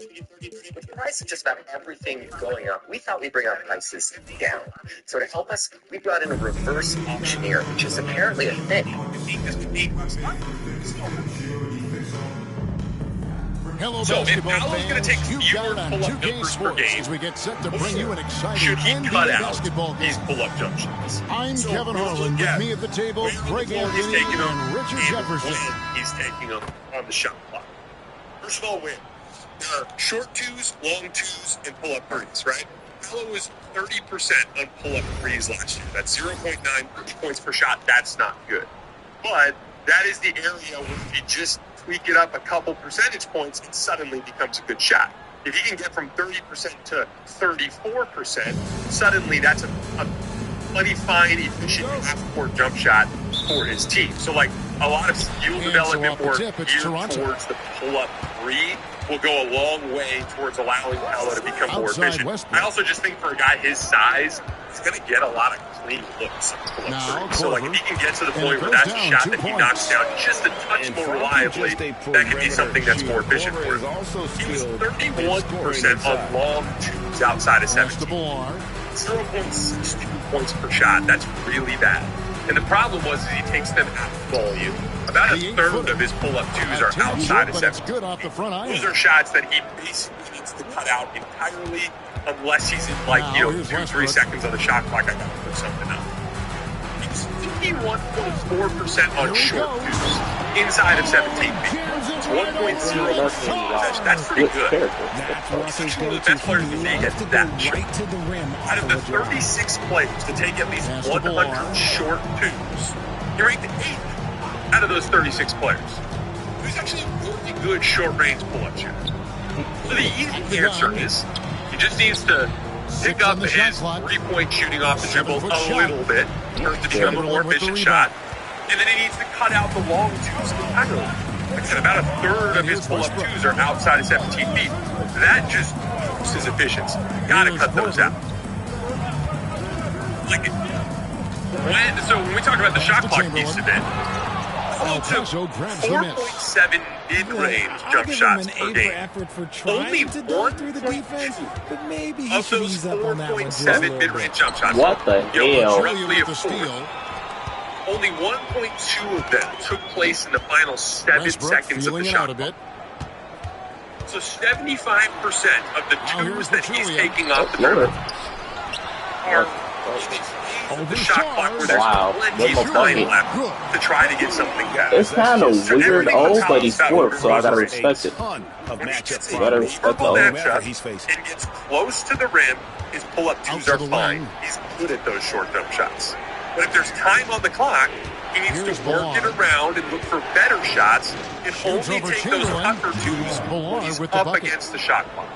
With the price of just about everything going up, we thought we'd bring our prices down. So to help us, we brought in a reverse auctioneer, which is apparently a thing. Hello, so if basketball Paolo's going to take fans. fewer pull-up jumpers per game, as we get set to bring you an exciting should he NBA cut out basketball these game. pull-up jump shots? I'm Kevin Harlan. With me at the table, Greg Anthony and Richard Jefferson. He's taking on the shot clock. First of all, when there are short twos, long twos, and pull-up threes, right? Paolo was 30% on pull-up threes last year. That's 0.9 points per shot. That's not good. But that is the area where if you just tweak it up a couple percentage points, it suddenly becomes a good shot. If he can get from 30% to 34%, suddenly that's a plenty fine, efficient half-court jump shot for his team. So, like, a lot of skill development work geared towards the pull-up three will go a long way towards allowing Paolo to become more efficient. I also just think for a guy his size, he's going to get a lot of clean looks on pull-up three. So, like, if he can get to the point where that's a shot that he knocks down just a touch more reliably, that can be something that's more efficient for him. He was 31% on long twos outside of 17. 0.62 points per shot. That's really bad. And the problem was he takes them at volume. About a third of his pull-up twos are outside of 17. Those are shots that he basically needs to cut out entirely unless he's in, like, 2-3 seconds on the shot clock. I got to put something up. He's 51.4% on short twos inside of 17 feet. It's 1.0. That's pretty good. He's one of the best players in the league at that shot. Out of the 36 players to take at least 100 short twos, he ranked 8th out of those 36 players. He's actually a really good short-range pull-up shooter. So the easy answer is he just needs to pick up his three-point shooting off the dribble a little bit in order to become a more efficient shot. And then he needs to cut out the long twos entirely. Like I said, about a third of his pull-up twos are outside of 17 feet. That just boosts his efficiency. Gotta cut those out. Like, when we talk about the shot clock piece of it, took 4.7 mid-range jump shots per game. Only 1.2 of those 4.7 mid-range jump shots. What the hell? Roughly a fourth. Only 1.2 of them took place in the final 7 seconds of the shot clock. So 75% of the twos that he's taking off the rim are the shot clock where there's plenty of time left to try to get something back. It's kind of weird, but he's fourth, so I gotta respect it. You gotta respect the and gets close to the rim, his pull-up twos are fine. He's good at those short dump shots. But if there's time on the clock, he needs to work it around and look for better shots and only take those tougher twos when he's up against the shot clock.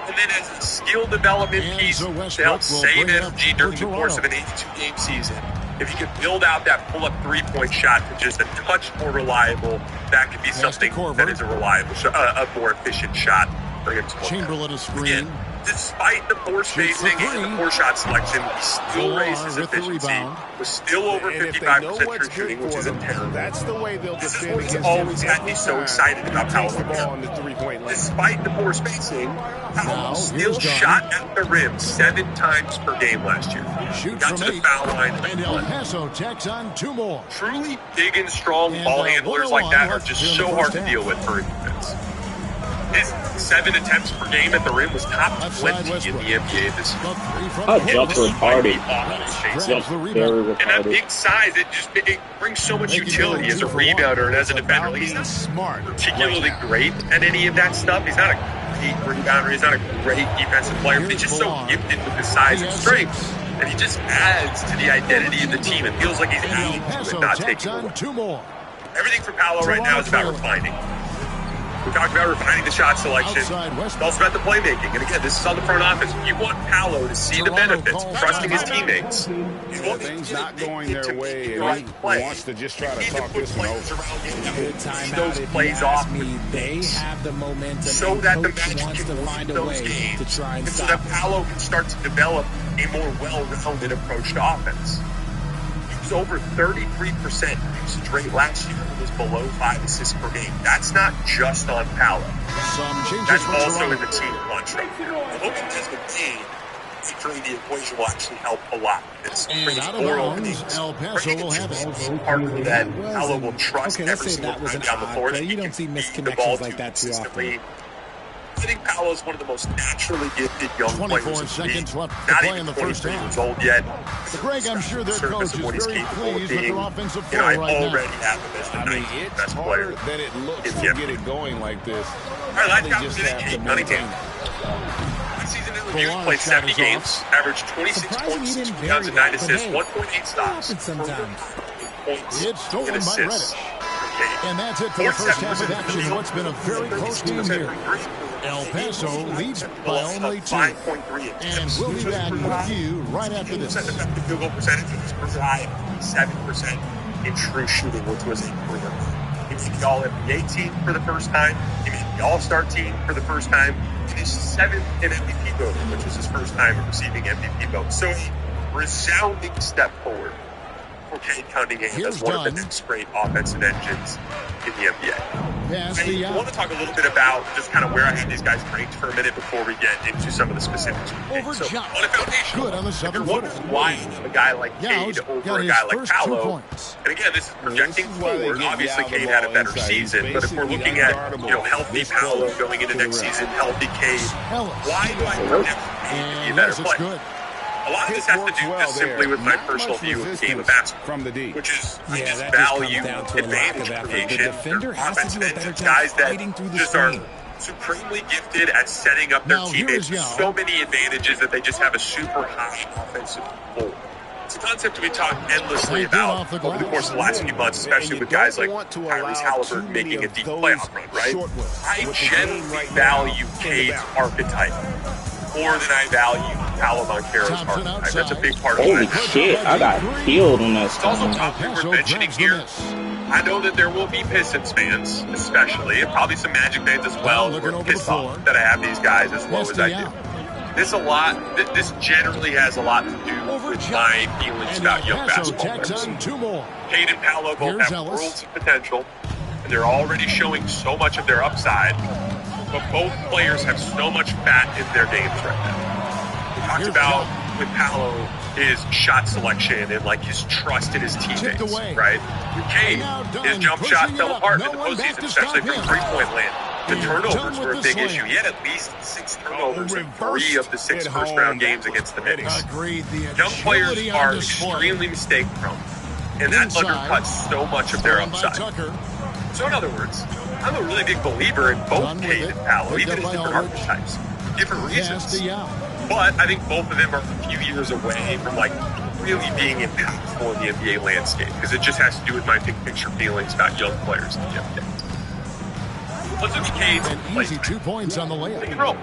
And then as a skill development piece to help save FG during the course of an 82-game season, if you can build out that pull-up three-point shot to just a touch more reliable, that could be something that is a reliable, a more efficient shot for him to Chamberlain is screen. Again, despite the poor spacing and the poor shot selection, he still raised his efficiency. Was still over 55% true shooting, which is a terrible. That's the way they'll This is defend what's against always had me so excited about Paolo. on the three-point line. Despite the poor spacing, Paolo still shot at the rim 7 times per game last year. Shoot Got from to the 8, foul line. and El Paso tacks on 2 more. Truly big and strong ball handlers like that are just so hard to deal with for a defense. His 7 attempts per game at the rim was top 20 in the NBA this year. That jump's retarded. Grabs the rebound. Very And that retarded. big size, it brings so much utility as a rebounder and as a defender. Like, he's not particularly great at any of that stuff. He's not a great rebounder. He's not a great defensive player. But he's just so gifted with his size and strength. And he just adds to the identity of the team. It feels like he's adding to it, not taking away. 2 more. Everything for Paolo right now is about refining. We talked about refining the shot selection. It's also about the playmaking. And again, this is on the front office. You want Paolo to see the benefits of trusting his teammates. You want Things not going their way, the and right he play. wants to just try You to need to talk put this one players over. around you. Good See timeout those if plays you off. ask me. They have the momentum, So and that the coach Magic wants can to win find a those way games. to try and And so stop that Paolo can start to develop a more well-rounded approach to offense. He was over 33% usage rate last year and was below 5 assists per game. That's not just on Paolo. Some changes That's for also in Toronto. the team construct. The motion has been made. Entering the equation will actually help a lot. It's And bringing out of more bounds, openings. El Paso will have it. Partner that Paolo will trust Okay, let's every say single that was time an down the odd floor. play. That You he don't can see feed the misconnections ball like to that too often. consistently. I think Paolo's one of the most naturally gifted young 24 players in the league. seconds left to Not play even in the first 23 half. years old yet. But Greg, I'm sure their Surface coach of is what he's very capable of pleased with being. their offensive You know, flow I right already now. have him as the I mean, 19th it's best harder player. than it looks in to the get NBA. it going like this. All right, last They guy was just in have to Cunningham. maintain. Last season in the Full league, on played shot 70 is games, averaged 26 Surprising points, he 6 didn't rebounds, and bury 9 that, but assists, hey, 1.8 stops. happens sometimes. It's stolen by assists. Reddish. And that's it for the first half of action in what's been a very close game here. El Paso leads by only 2. 5.3. And we'll be back with you right after this. Effective field goal percentage was pretty high, 7% in true shooting, which was a career. He made the All-NBA team for the first time. He made the All-Star team for the first time. And his 7th in MVP voting, which was his first time receiving MVP vote. So a resounding step forward for Cade Cunningham as one of the next great offensive engines in the NBA. I want to talk a little bit about just kind of where I had these guys ranked for a minute before we get into some of the specifics. Over So, John. on a foundation, Good on the if you're 7-footer. wondering why you have a guy like Cade Yao over got a his guy like first 2 Paolo, points. and again, this is projecting This is why they forward. give Obviously, Yao the Cade had a ball better inside. He's season, but if we're basically looking at unguardable. healthy This Paolo close going into to the next rim. season, healthy Cade, Ellis. why do I project Cade to be a And better yes, it's player? good. A lot of this has to do just simply with my personal view of the game of basketball, from the D. which is I Yeah, just that just value comes down to a lack advantage of effort. The creation, defender has to offensive do a better engines, job guys that fighting through the just are screen. supremely gifted at setting up their Now, here teammates is with Yao. so many advantages that they just have a super high offensive floor. It's a concept we talked endlessly They get about off the over the glass. course of the last few months, especially with guys like Tyrese Halliburton making a deep playoff run, right? I generally value Cade's archetype more than I value Paolo Banchero's Thompson archetype. That's a outside. big part of Holy it. shit, I got killed on that It's also stuff. topic Paso we're mentioning grabs the here. miss. I know that there will be Pistons fans, especially, and probably some Magic fans as well, who looking are over the pissed floor. off that I have these guys as low as I do. This generally has a lot to do with my feelings And about young El Paso basketball tacks players. on 2 more. Cade and Paolo both Here's have Ellis. worlds of potential, and they're already showing so much of their upside, but both players have so much fat in their games right now. We talked Here's about John. with Paolo his shot selection and like his trust in his Tipped teammates, away. right? With Cade, And now Dunn his jump pushing shot it fell up. apart No in the one back postseason, to especially stop from him. three-point land. The turnovers were a big issue. He had at least 6 turnovers in 3 of the 6 first-round games against the Knicks. Young players are extremely mistake-prone, and that undercuts so much of their upside. So in other words, I'm a really big believer in both Cade and Paolo, even in different archetypes, different reasons. But I think both of them are a few years away from really being impactful in the NBA landscape, because it just has to do with my big picture feelings about young players in the NBA. Let's look at Cade's easy 2 points on the layup. Pick and roll.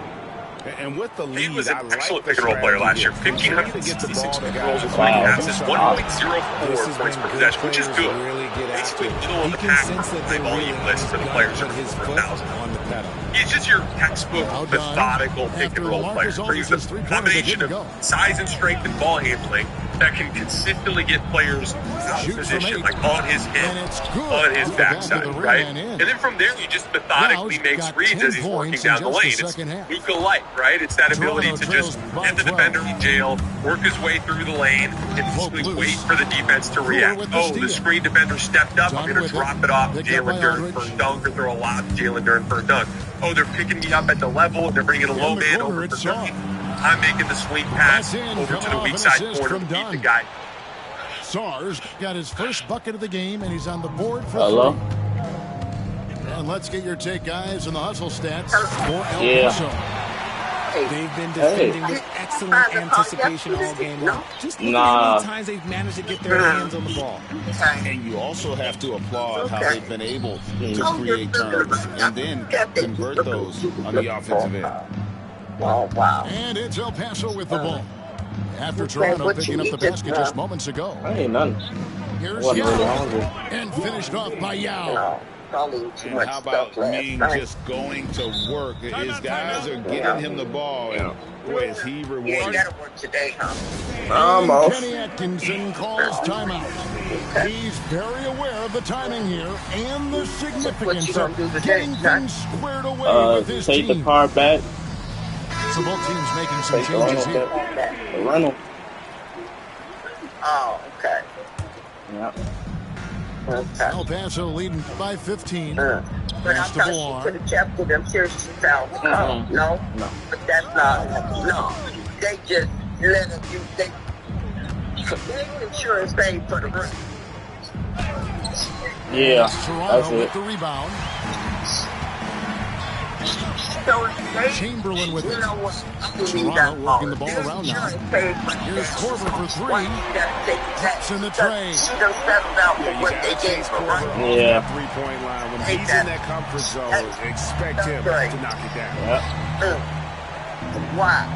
And with the lead, Cade was an excellent pick and roll player last year. 1,566 pick and rolls and 3 passes, 1.04 points per possession, which is good. Basically middle of the pack high volume list for the players who are for 1,000. He's just your textbook methodical pick and roll player. He uses a combination of size and strength and ball handling that can consistently get players out of position, on his hip, on his backside, right? And then from there, he just methodically makes reads as he's working down the lane. It's Luka-like, right? It's that ability to just get the defender in jail, work his way through the lane, and simply wait for the defense to react. Oh, the screen defender stepped up. I'm going to drop it off to Jalen Duren for a dunk, or throw a lob to Jalen Duren for a dunk. Oh, they're picking me up at the level. They're bringing a low man over for dunk. I'm making the swing pass over to the weak side corner to beat the guy. Sars got his first bucket of the game, and he's on the board for 3. And let's get your take, guys, on the hustle stats for El Paso. They've been defending with excellent anticipation all game long. Just look at how many times they've managed to get their hands on the ball. And you also have to applaud how they've been able to create turnovers and then convert those on the offensive end. Wow. And it's El Paso with the ball. After Toronto picking up the basket just moments ago. Ain't none. Here's Yao. And finished off by Yao. And how about Ming just going to work? His guys are getting him the ball, and boy, is he rewarded. You gotta work today, huh? Kenny Atkinson calls timeout. He's very aware of the timing here and the significance of getting things squared away with his team. Take the car back. So both teams making some changes here. Rental. Oh, okay. Yeah. Okay. El Paso leading by 15. But I thought she could have kept with them till she found the call. No? But that's not. No. They just let them use. They insurance paid for the room. Yeah. Toronto with the rebound. So Chamberlain with it. Toronto working the ball around now. Here's Korver for 3. Taps in the tray. Yeah. 3-point line. When he's in that comfort zone, expect him to knock it down. Wow.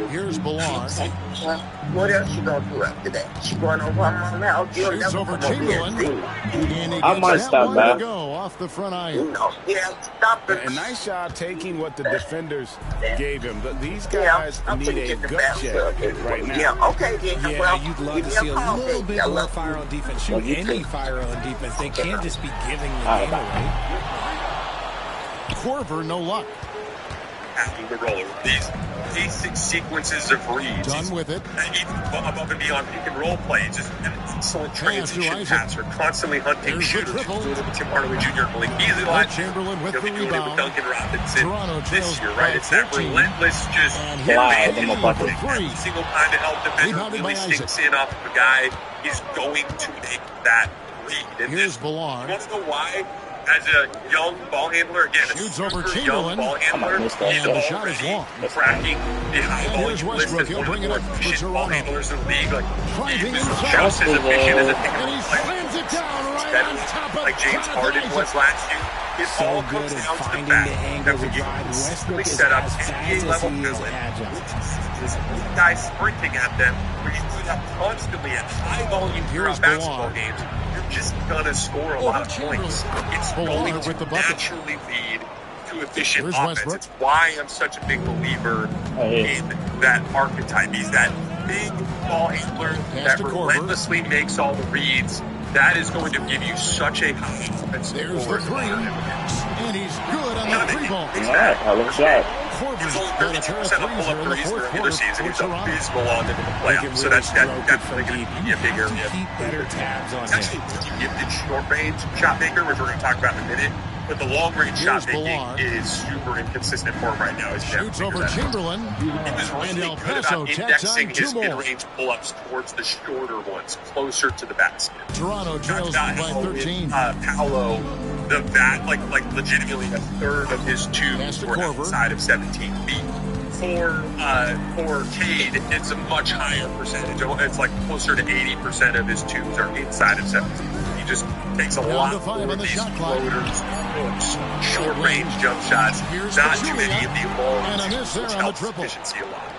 Here's Ballard. What else you gonna do after that? She going over her house. Shoots over Chamberlain. I might stop back. Go off the front iron. Yeah, stop it. A nice job taking what the defenders gave him. But these guys need a gut check right now. Yeah, okay. Yeah, well, you'd love to see a little bit more fire on defense. Shoot any fire on defense. They can't just be giving the game away. Korver, no luck. After the roller, these basic sequences of reads. Done with it. Above and beyond pick and roll plays. Just an excellent transition passer. Constantly hunting shooters. Doing it with Tim Hardaway Jr. and Malik Beasley. Chamberlain with the doing it with rebound. Duncan Robinson this year, by right? It's that 14. relentless just every single time to help defender really sinks in off of a guy. He's going to make that read. And here's Ballard. You want to know why? As a young ball handler, again, a super young ball handler, he's already cracking the high volume list as one of the more efficient ball handlers in the league. He's just as efficient as a pick and roll player. He's better like James Harden was last year. It all comes down to the fact that when you consistently set up NBA-level talent, this guy sprinting at them, where you do that constantly at high volume throughout basketball games, you're just gonna score a lot of points. It's going to naturally lead to efficient offense. It's why I'm such a big believer in that archetype. He's that big ball handler that relentlessly makes all the reads. That is going to give you such a high offensive score. And he's good on the three ball. Yeah, I love shot. He's only 32% of pull-up threes in the regular season. He's abysmal on into the playoffs. So that's definitely going to be a big area. Keep better tabs on him. He's actually a gifted short-range shot maker, which we're going to talk about in a minute. But the long-range shot making is super inconsistent for him right now. Shoots over Chamberlain. He was really good about indexing his mid-range pull-ups towards the shorter ones, closer to the basket. Toronto trails by 13. Paolo, like legitimately a third of his twos were outside of 17 feet. For Cade, it's a much higher percentage. It's like closer to 80% of his twos are inside of 17. He just takes a lot more of these floaters, hooks, short-range jump shots, not too many of the longs, which helps efficiency a lot.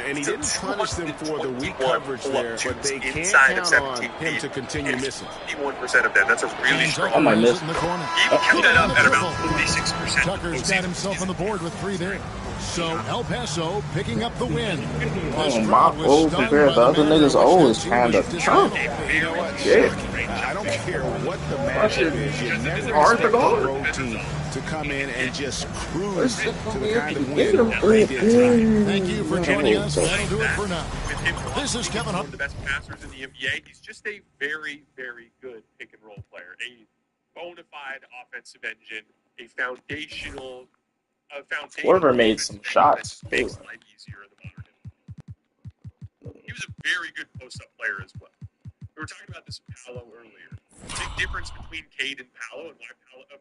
And he didn't punish them for the weak coverage there, but they can't count on him to continue missing. 51% of them. That's a really strong. I might miss. He kept it up at about 46%. Tucker's got himself on the board with 3 there. So El Paso picking up the win. My old compared to other niggas' old is kind of chunk. Yeah. I don't care what the matchup is. You never expect a road team to come in and just cruise to the kind of win they did tonight. Thank you for joining us. That'll do it for now. This is Kevin Hart. One of the best passers in the NBA. He's just a very, very good pick-and-roll player. A bona fide offensive engine. A foundational... Korver made some shots. Makes life easier in the modern. He was a very good post-up player as well. We were talking about this with Paolo earlier. Big difference between Cade and Paolo, and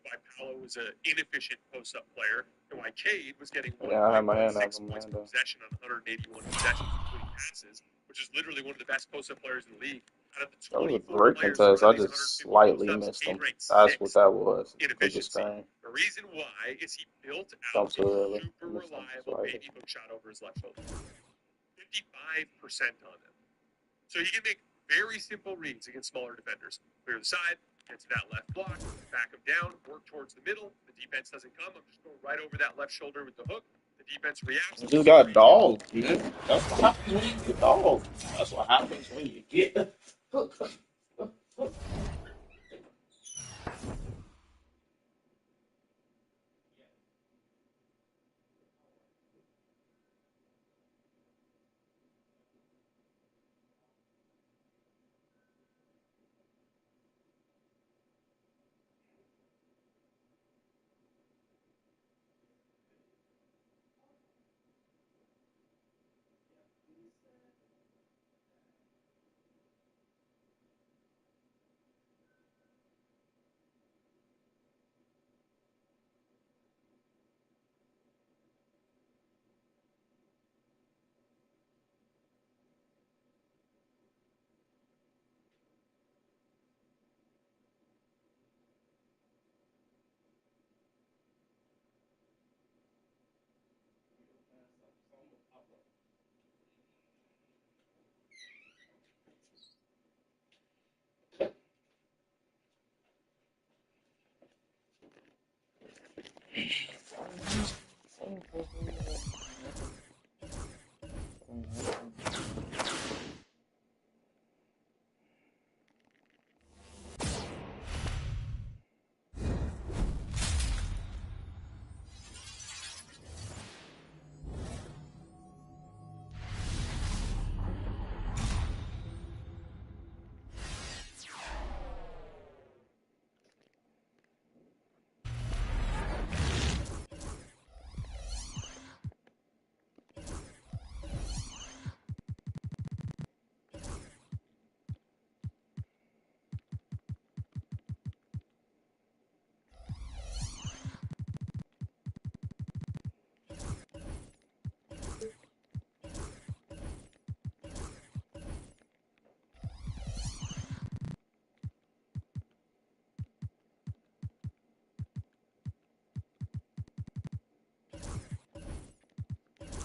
why Paolo was an inefficient post-up player, and why Cade was getting 1.6 points per possession on 181 possessions, including passes, which is literally one of the best post-up players in the league. Out of the 24 players, I just slightly missed him. That's what that was. Inefficiency. The reason why is he built out a super reliable baby hook shot over his left shoulder. 55% on him. So he can make very simple reads against smaller defenders. Clear the side, get to that left block, back him down, work towards the middle. The defense doesn't come. I'm just going right over that left shoulder with the hook. The defense reacts. You just got dogged, man. That's what happens when you get dogged. That's what happens when you get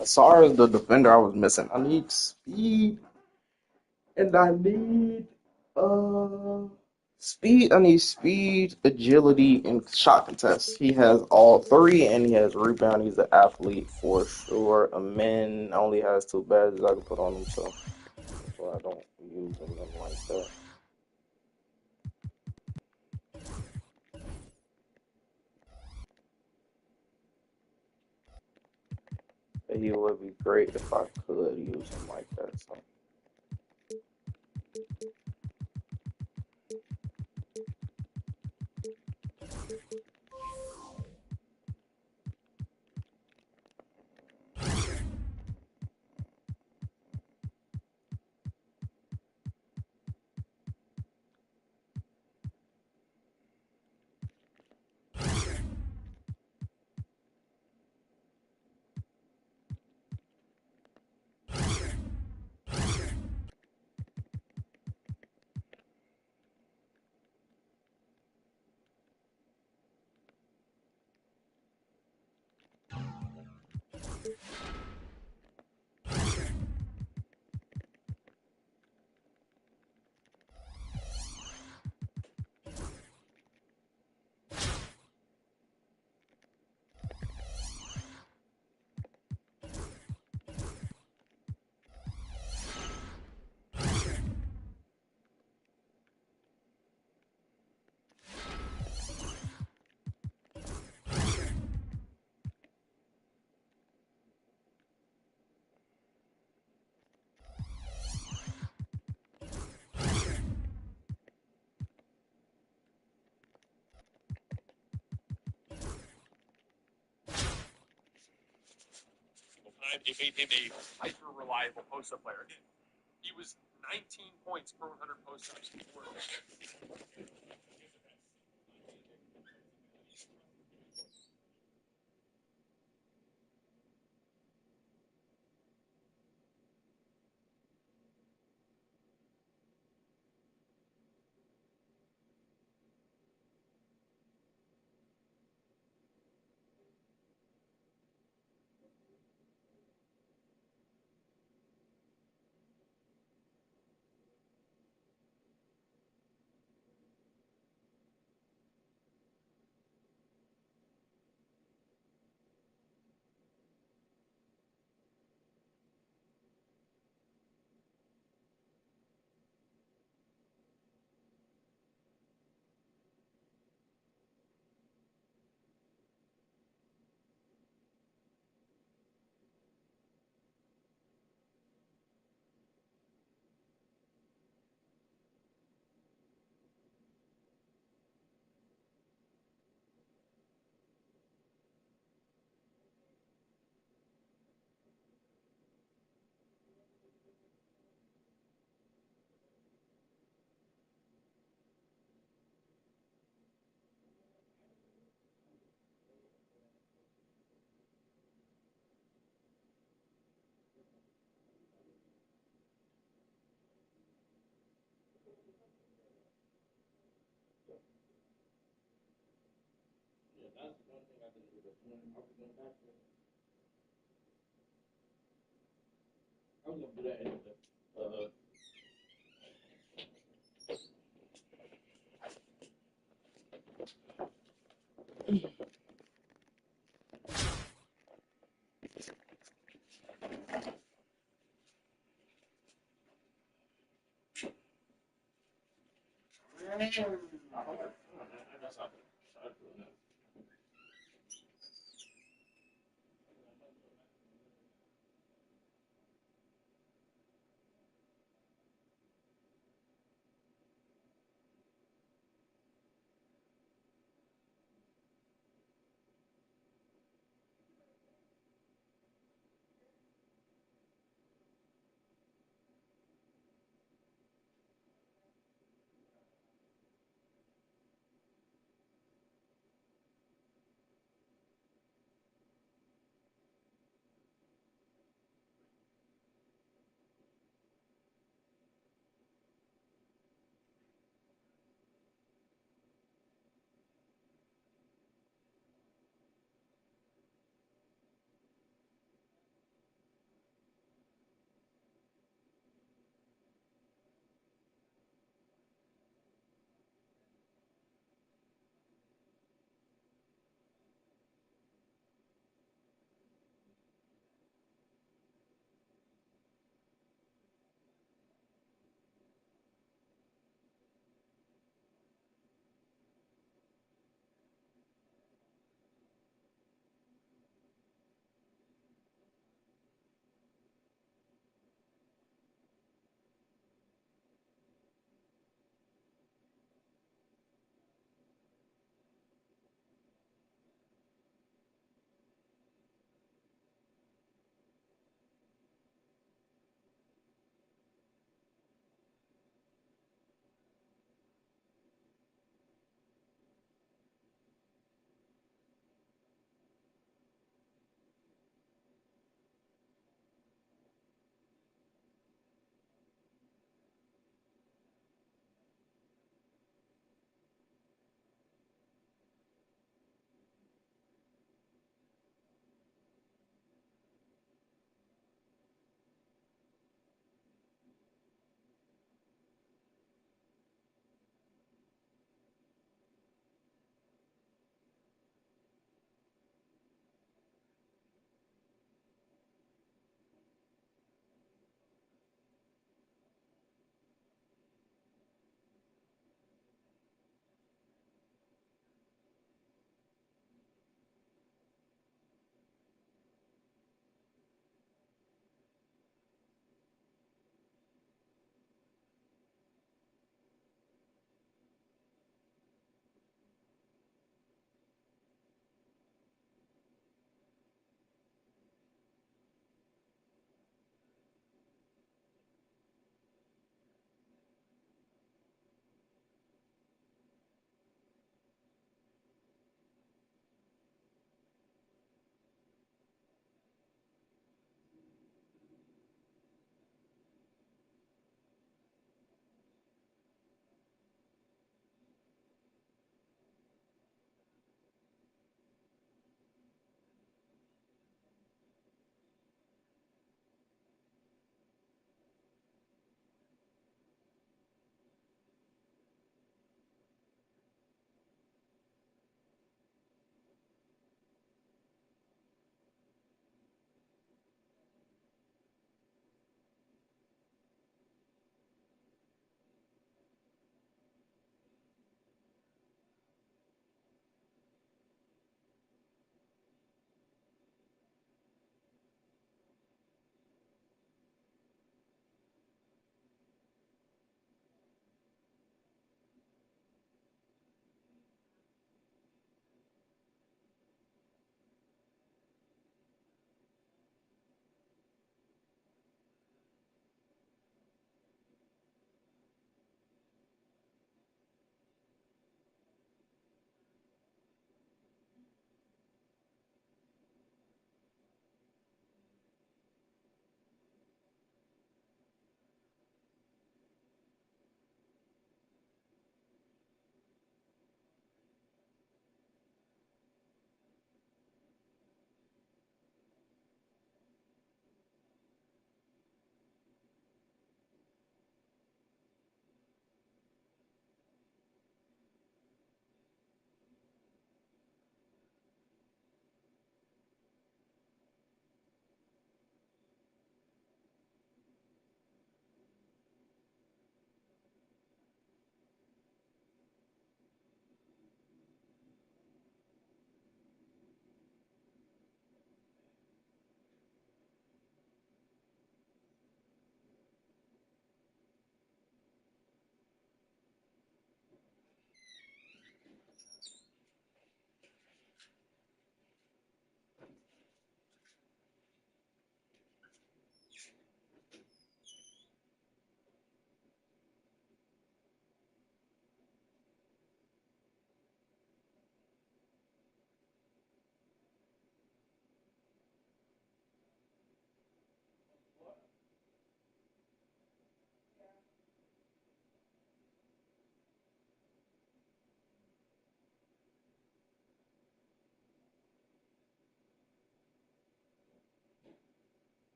As far as the defender I was missing, I need speed, and I need speed. I need speed, agility, and shot contest. He has all 3, and he has rebound. He's an athlete for sure. A man only has 2 badges I can put on him, so I don't use him like that. He would be great if I could use him like that. So. It made him a hyper-reliable post-up player. He was 19 points per 100 post-ups before. I was gonna do that anyway.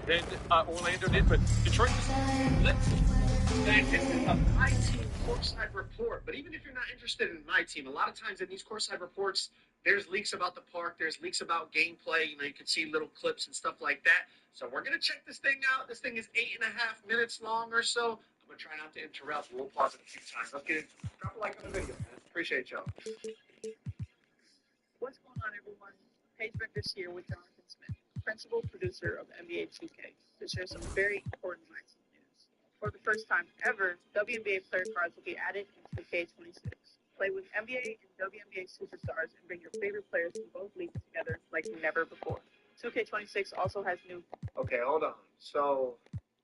than Orlando did, but Detroit was This is a My Team courtside report, but even if you're not interested in My Team, a lot of times in these courtside reports, there's leaks about the park, there's leaks about gameplay. You can see little clips and stuff like that. So we're going to check this thing out. This thing is 8.5 minutes long or so. I'm going to try not to interrupt. We'll pause it a few times. Let's get it. Drop a like on the video, man. Appreciate y'all. What's going on, everyone? Paige Beckers here with Jonathan Smith, principal producer of NBA 2K, to share some very important My Team news. For the first time ever, WNBA player cards will be added into 2K26. Play with NBA and WNBA superstars and bring your favorite players from both leagues together like never before. 2K26 also has new... Okay, hold on. So,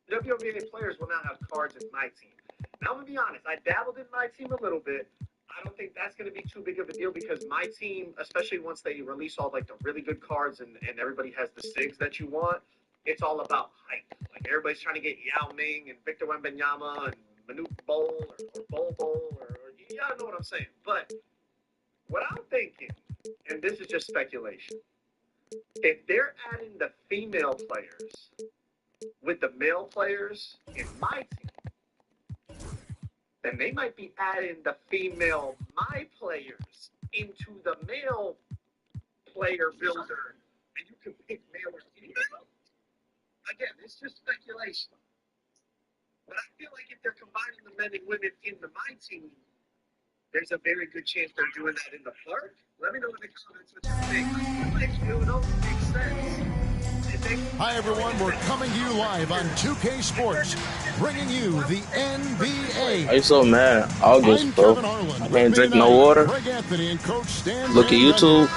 WNBA players will now have cards in My Team. Now, I'm going to be honest. I dabbled in My Team a little bit. I don't think that's going to be too big of a deal because My Team, especially once they release all like the really good cards and everybody has the SIGs that you want, it's all about hype. Like everybody's trying to get Yao Ming and Victor Wembanyama and Manute Bol or Bol or y'all know what I'm saying. But what I'm thinking, and this is just speculation, if they're adding the female players with the male players in My Team, then they might be adding the female My players into the male player builder, and you can pick male or female. Again, it's just speculation. But I feel like if they're combining the men and women in the My Team, there's a very good chance they're doing that in the park. Let me know in the comments what you think. I feel like it would only make sense. Hi, everyone. We're coming to you live on 2K Sports, bringing you the NBA. Why you so mad? August, bro. I can't drink no water. Look at YouTube.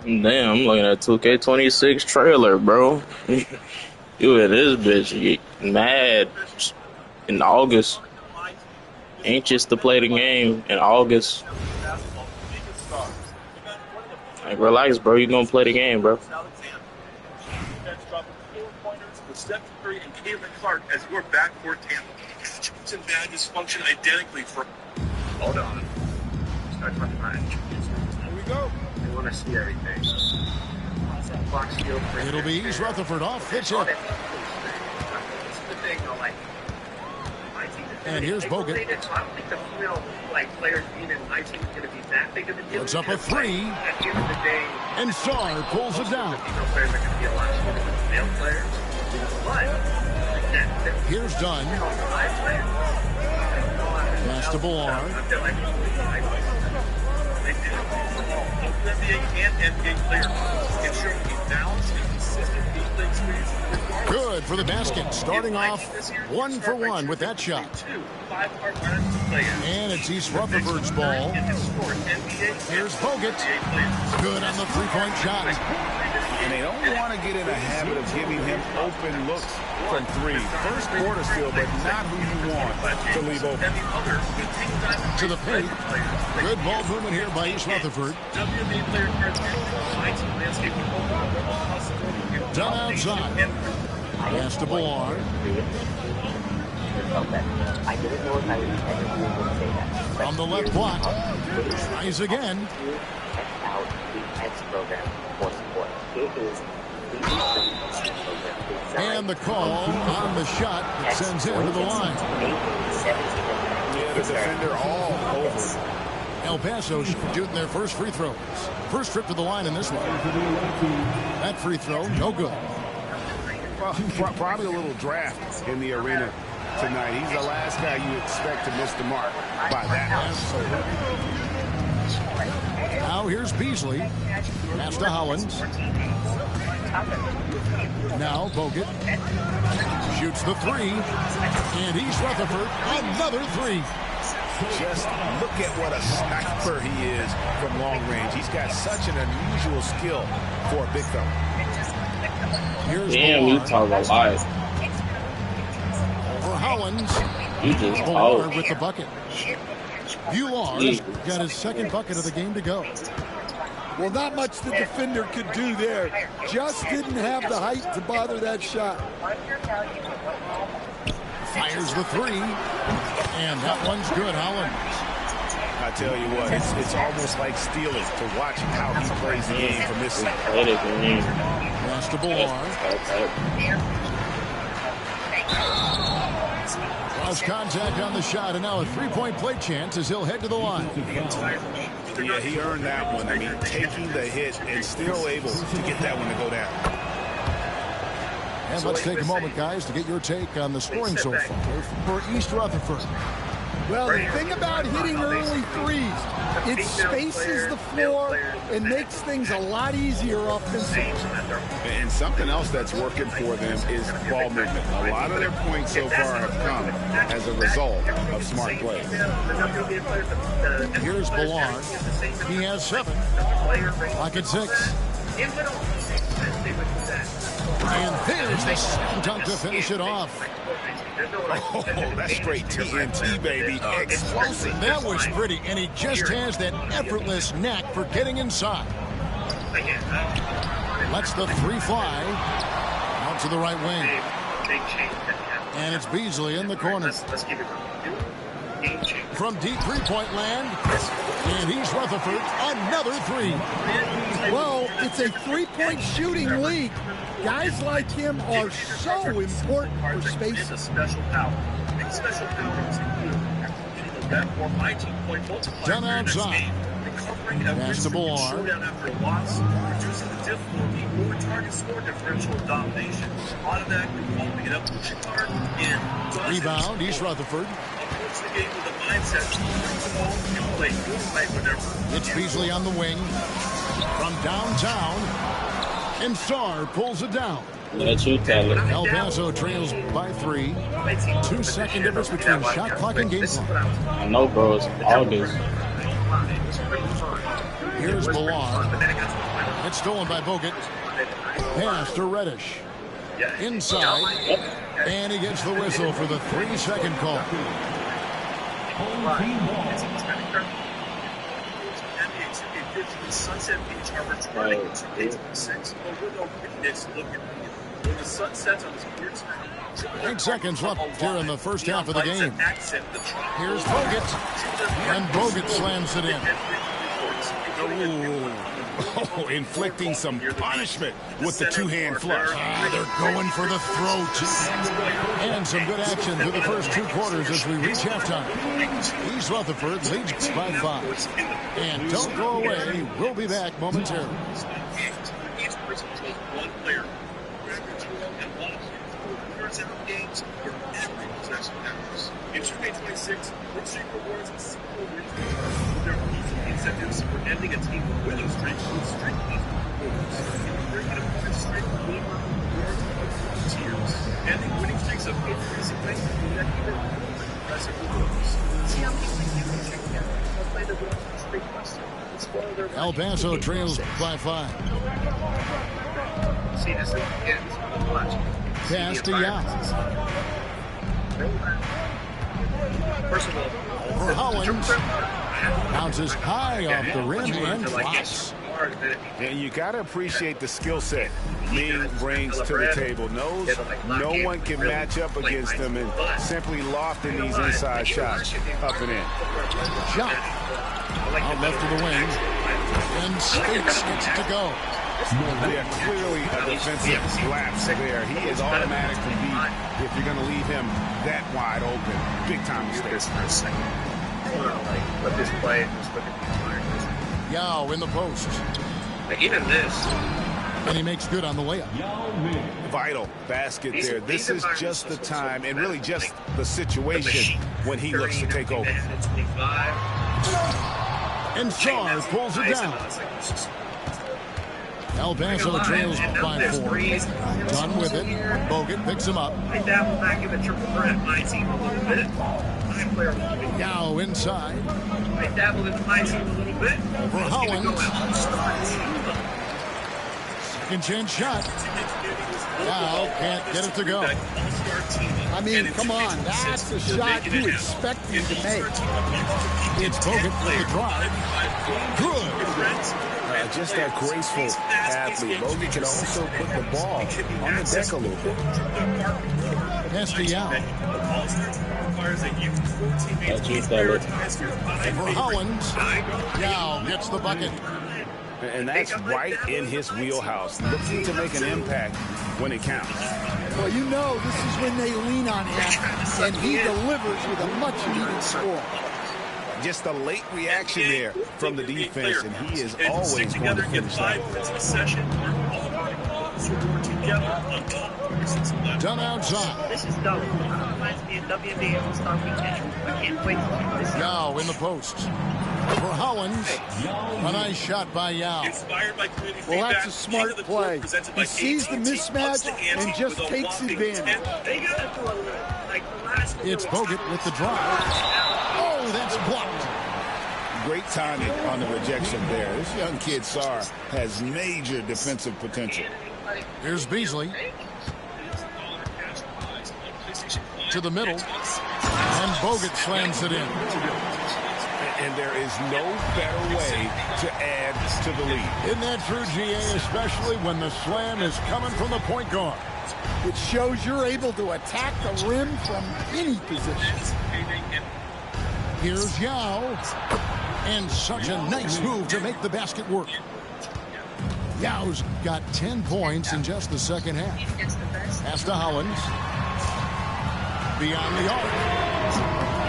Damn, I'm looking at 2K26 trailer, bro. You at this bitch, you mad in August. Anxious to play the game in August. Like, relax, bro. You gonna play the game, bro. Steph Curry and Caitlin Clark as your backcourt tandem. Johnson bad dysfunction identically for. Hold on. Start talking about it. Here we go. I want to see everything. It'll be East Rutherford off the chip. And here's Bogut. I don't think the female players being in My Team is going to be that big of a deal. Puts up a three. At the end of the day, and Sarr pulls it down. The female players are going to be a lot stronger than the male players. But here's Dunn. Pass to Ballard. NBA and NBA players ensure to be balanced and consistent gameplay experience. Good for the basket. Starting off 1 for 1 with that shot. And it's East Rutherford's ball. Here's Bogut. Good on the three-point shot. And they don't want to get in a habit of giving him open looks from three. First quarter still, but not who you want to leave open. To the paint. Good ball movement here by East Rutherford. Done outside. Pass to Ballard. From the left block. Tries again. And the call on the shot that sends him to the line. Yeah, the defender all over. El Paso shooting their first free throws. First trip to the line in this one. That free throw, no good. Well, probably a little draft in the arena tonight. He's the last guy you expect to miss the mark by that much. Now here's Beasley. Pass to Hollins. Now Bogut shoots the three. And East Rutherford, another three. Just look at what a sniper he is from long range. He's got such an unusual skill for a big fella. Damn, you talk a lot. For Hollins, you just Ballard with the bucket. Bular got his second bucket of the game to go. Well, not much the defender could do there. Just didn't have the height to bother that shot. Fires the three. And that one's good, Hollins. I tell you what, it's almost like stealing to watch how he plays the game from this side. Pass to Ballard. Cross contact on the shot, and now a three-point play chance as he'll head to the line. Yeah, he earned that one. I mean, taking the hit and still able to get that one to go down. And let's take a moment, guys, to get your take on the scoring so far for East Rutherford. Well, the thing about hitting early threes, it spaces the floor and makes things a lot easier offensively. And something else that's working for them is ball movement. A lot of their points so far have come as a result of smart play. Here's Ballard. He has 7. Clock at 6. And there's the slam dunk to finish it off. Oh, that's straight TNT, baby. Explosive. That was pretty, and he just has that effortless knack for getting inside. Lets the 3 fly. Out to the right wing. And it's Beasley in the corner. From deep three-point land, and he's Rutherford, another 3. Well, it's a three-point shooting league. Guys like him are so important for space. It's a special power. Special powers include that for my 2-point multiplier. Done outside. Pass to Ballard. Showdown after a loss, reducing the difficulty or target score differential of domination. Automatically following it up, pushing hard, and rebound, East Rutherford. Approach the game with a mindset to bring the ball and play your way whenever. It's Beasley on the wing. From downtown. And Sarr pulls it down. El Paso trails by 3. 2-second difference between shot clock and game clock. I know, bro. It's August. Here's Ballard. It's stolen by Bogut. Pass to Reddish. Inside. And he gets the whistle for the 3-second call. Sunset Beach Harbor running 2-8-6. When the sun sets on this weird sky. 8 seconds left here in the first half of the game. Here's Bogut. And Bogut slams it in. Oh, inflicting some punishment with the 2-hand flush. They're going for the throat. And some good action through the first 2 quarters as we reach halftime. East Rutherford leads by 5. And don't go away. We'll be back momentarily. Each person chose one player. And one games where every possession matters. In 2K26, Win Streak rewards and simple wins with their easy incentives for ending a team winning streak with streak rewards. Breaking a point streak with Wilbur rewards with tiers. Ending winning streaks of increasing length with even impressive rewards. See how easily you can check out. Let's play the Win Streak Buster. El Paso trails by 5. See this again. Watch. Pass to Yao. For Hollins. Bounces high off the rim and drops. And you got to appreciate the skill set Ming brings to the table. Knows no one can match up against him and simply lofting these inside shots up and in. Shot. Out left to the wing. And States gets to go. Yeah, clearly a defensive lapse there. He is automatically beat if you're going to leave him that wide open. Big time mistake. Let this play. Yao in the post. Like even this. And he makes good on the layup. Vital basket there. This is just the time and really just the situation when he looks to take over. And Sarr pulls it down. El Paso trails by 4. Done with it. Bogut picks him up. I dabble back in the triple threat. My team a little bit. Yao inside. I dabbled into my team a little bit. For Hollins. Intense shot. Now can't get it to go. I mean, come on. That's a shot you expect him to make. It's Bogut with the drive. Good. Just that graceful athlete. Bogut can also put the ball on the deck a little bit. Pass to Yao. For Hollins. Yao gets the bucket. And that's right in his wheelhouse. Looking to make an impact when it counts. Well, you know this is when they lean on him, and he delivers with a much-needed score. Just a late reaction there from the defense, and he is always going to finish that. Done outside. This is dope. Reminds me of WNBA All-Star Weekend. I can't wait to see this. Yao in the post. For Hollins. A nice shot by Yao. Well, that's a smart play. He sees the mismatch and just takes advantage. It's Bogut with the drive. Oh, that's blocked. Great timing on the rejection there. This young kid, Sarr, has major defensive potential. Here's Beasley. To the middle. And Bogut slams it in. And there is no better way to add to the lead. Isn't that true, GA, especially when the slam is coming from the point guard? It shows you're able to attack the rim from any position. Here's Yao. And such a nice move to make the basket work. Yao's got 10 points in just the second half. Pass to Hollins. Beyond the arc.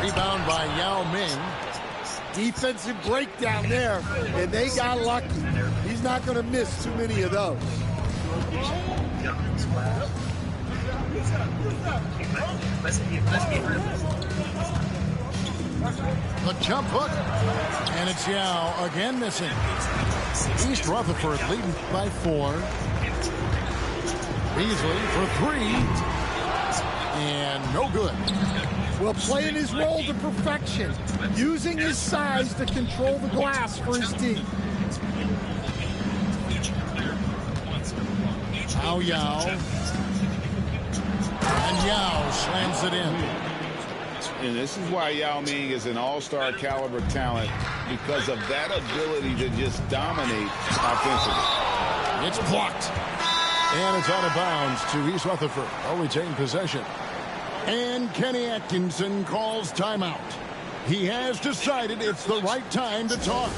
Rebound by Yao Ming. Defensive breakdown there, and they got lucky. He's not going to miss too many of those. The jump hook, and it's Yao again missing. East Rutherford leading by 4. Beasley for 3, and no good. Well, playing his role to perfection, using his size to control the glass for his team. Now Yao. And Yao slams it in. And this is why Yao Ming is an all-star caliber talent, because of that ability to just dominate offensively. It's blocked. And it's out of bounds to East Rutherford. They'll retain possession. And Kenny Atkinson calls timeout. He has decided it's the right time to talk.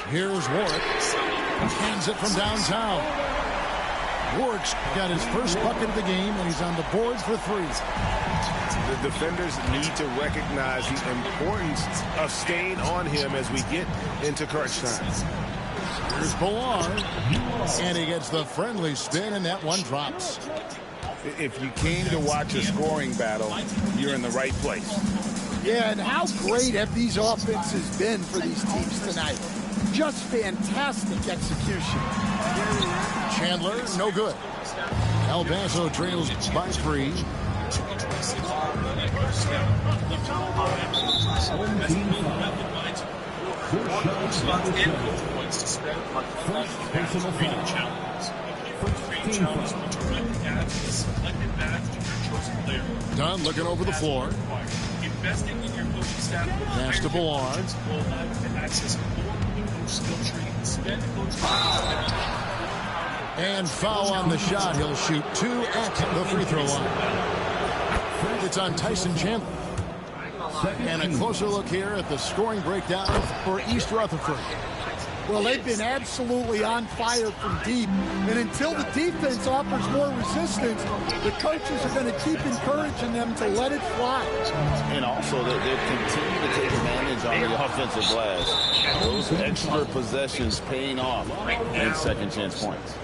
Here's Warwick. Hands it from downtown. Warwick's got his first bucket of the game, and he's on the board for 3. The defenders need to recognize the importance of staying on him as we get into crunch time. Here's Ballard, and he gets the friendly spin, and that one drops. If you came to watch a scoring battle, you're in the right place. Yeah, and how great have these offenses been for these teams tonight? Just fantastic execution. Chandler, no good. El Paso trails by 3. Dunn looking over the floor. Pass to Ballard. And foul on the shot. He'll shoot 2 at the free throw line. It's on Tyson Chandler. And a closer look here at the scoring breakdown for East Rutherford. Well, they've been absolutely on fire from deep. And until the defense offers more resistance, the coaches are going to keep encouraging them to let it fly. And also, they'll continue to take advantage on the offensive glass. Those extra possessions paying off in second chance points.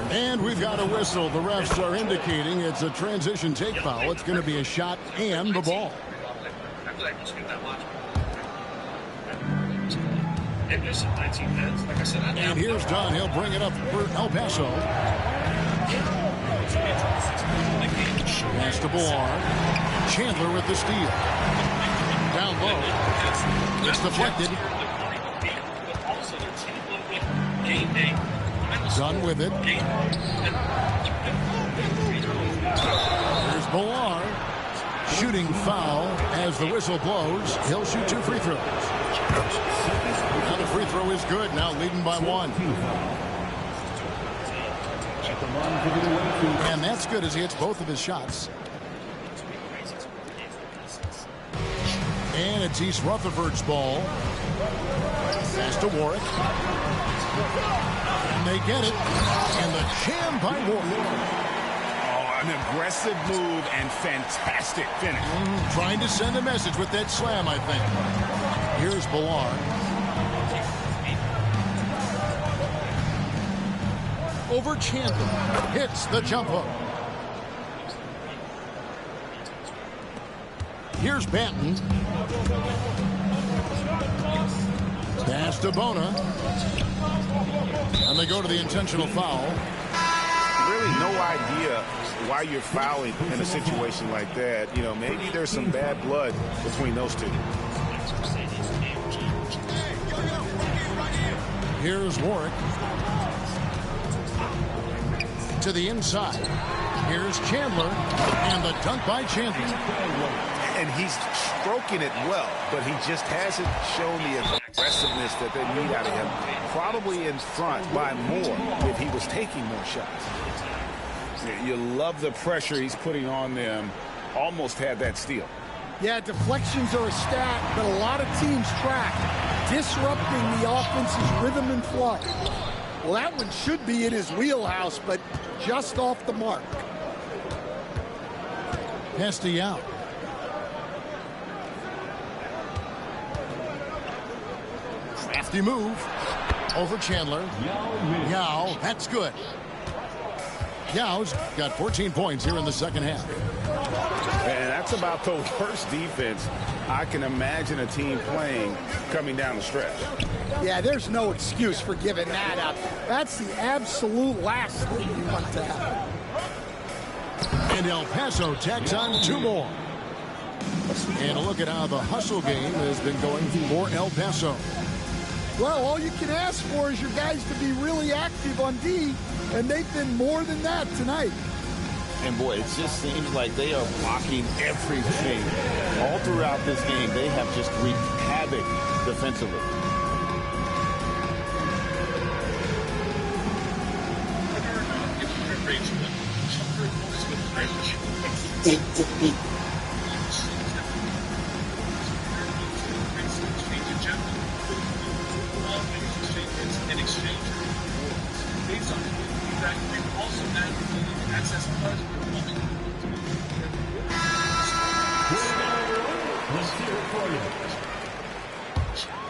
And we've got a whistle. The refs are indicating it's a transition take foul. It's going to be a shot and the ball. And here's Dunn. He'll bring it up for El Paso. Pass to Bullar. Chandler with the steal. Down low. It's deflected. Dunn with it. Here's Bullar. Shooting foul as the whistle blows. He'll shoot 2 free throws. And the free throw is good. Now leading by 1. And that's good as he hits both of his shots. And it's East Rutherford's ball. Pass to Warwick. And they get it. And the jam by Warwick. An aggressive move and fantastic finish. Trying to send a message with that slam, I think. Here's Bullar. Over Chandler. Hits the jump hook. Here's Banton. Pass to Bona. And they go to the intentional foul. Really no idea why you're fouling in a situation like that. You know, maybe there's some bad blood between those two. Here's Warwick. To the inside. Here's Chandler. And the dunk by Chandler. And he's stroking it well, but he just hasn't shown the aggressiveness that they need out of him. Probably in front by more if he was taking more shots. You love the pressure he's putting on them. Almost had that steal. Yeah, deflections are a stat, but a lot of teams track, disrupting the offense's rhythm and flow. Well, that one should be in his wheelhouse, but just off the mark. Hesty out. Crafty move. Over Chandler. Yao, that's good. Yao's got 14 points here in the second half. And that's about the worst defense I can imagine a team playing coming down the stretch. Yeah, there's no excuse for giving that up. That's the absolute last thing you want to have. And El Paso tacks on 2 more. And a look at how the hustle game has been going for El Paso. Well, all you can ask for is your guys to be really active on D, and they've been more than that tonight. And boy, it just seems like they are blocking everything. All throughout this game, they have just wreaked havoc defensively.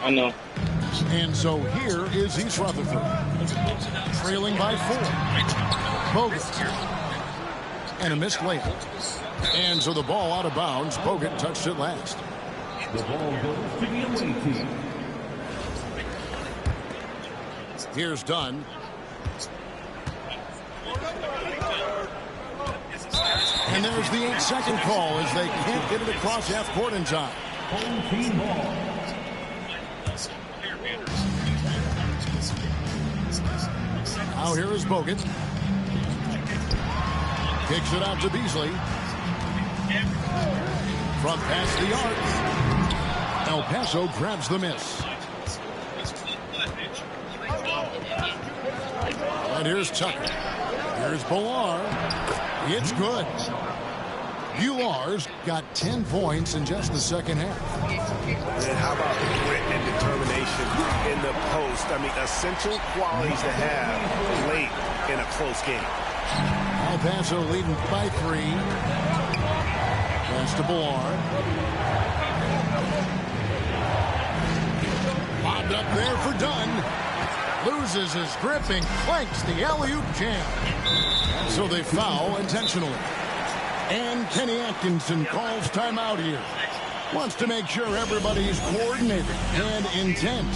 I know. And so here is East Rutherford, trailing by 4. Bogut. And a missed layup. And so the ball out of bounds. Bogut touched it last. The ball goes to the away team. Here's Dunn. And there's the 8-second call as they can't get it across half court in time. Home team ball. Now here is Bogut. Kicks it out to Beasley. From past the arc. El Paso grabs the miss. And here's Tucker. Here's Bullar. It's good. Ular's got 10 points in just the second half. And how about grit and determination in the post? I mean, essential qualities to have late in a close game. El Paso leading by 3. Pass to Ballard. Bobbed up there for Dunn. Loses his grip and clanks the alley-oop jam. So they foul intentionally. And Kenny Atkinson calls timeout here. Wants to make sure everybody's coordinated and intent.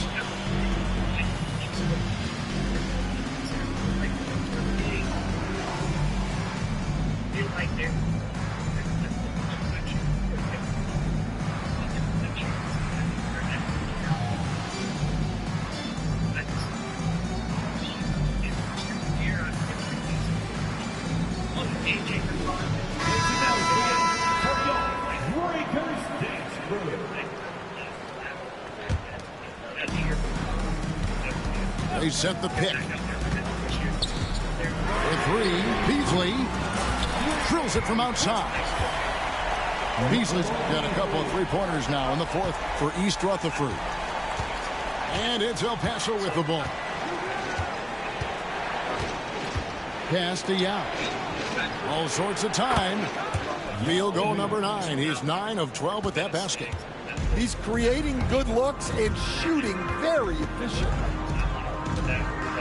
They set the pick. For 3, Beasley drills it from outside. Beasley's got a couple of three-pointers now in the fourth for East Rutherford. And it's El Paso with the ball. Pass to Yao. All sorts of time. Field goal number 9. He's 9 of 12 at that basket. He's creating good looks and shooting very efficient.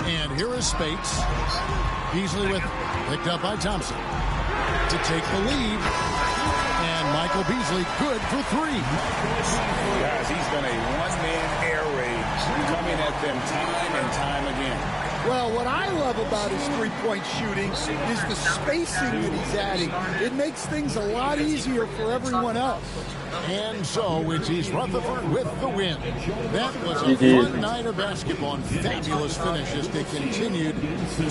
And here is Spates. Beasley with picked up by Thompson to take the lead. And Michael Beasley good for 3. Guys, he's been a one-man air raid coming at them time and time again. Well, what I love about his three-point shooting is the spacing that he's adding. It makes things a lot easier for everyone else. And so it's East Rutherford with the win. That was a fun night of basketball and fabulous finish as they continued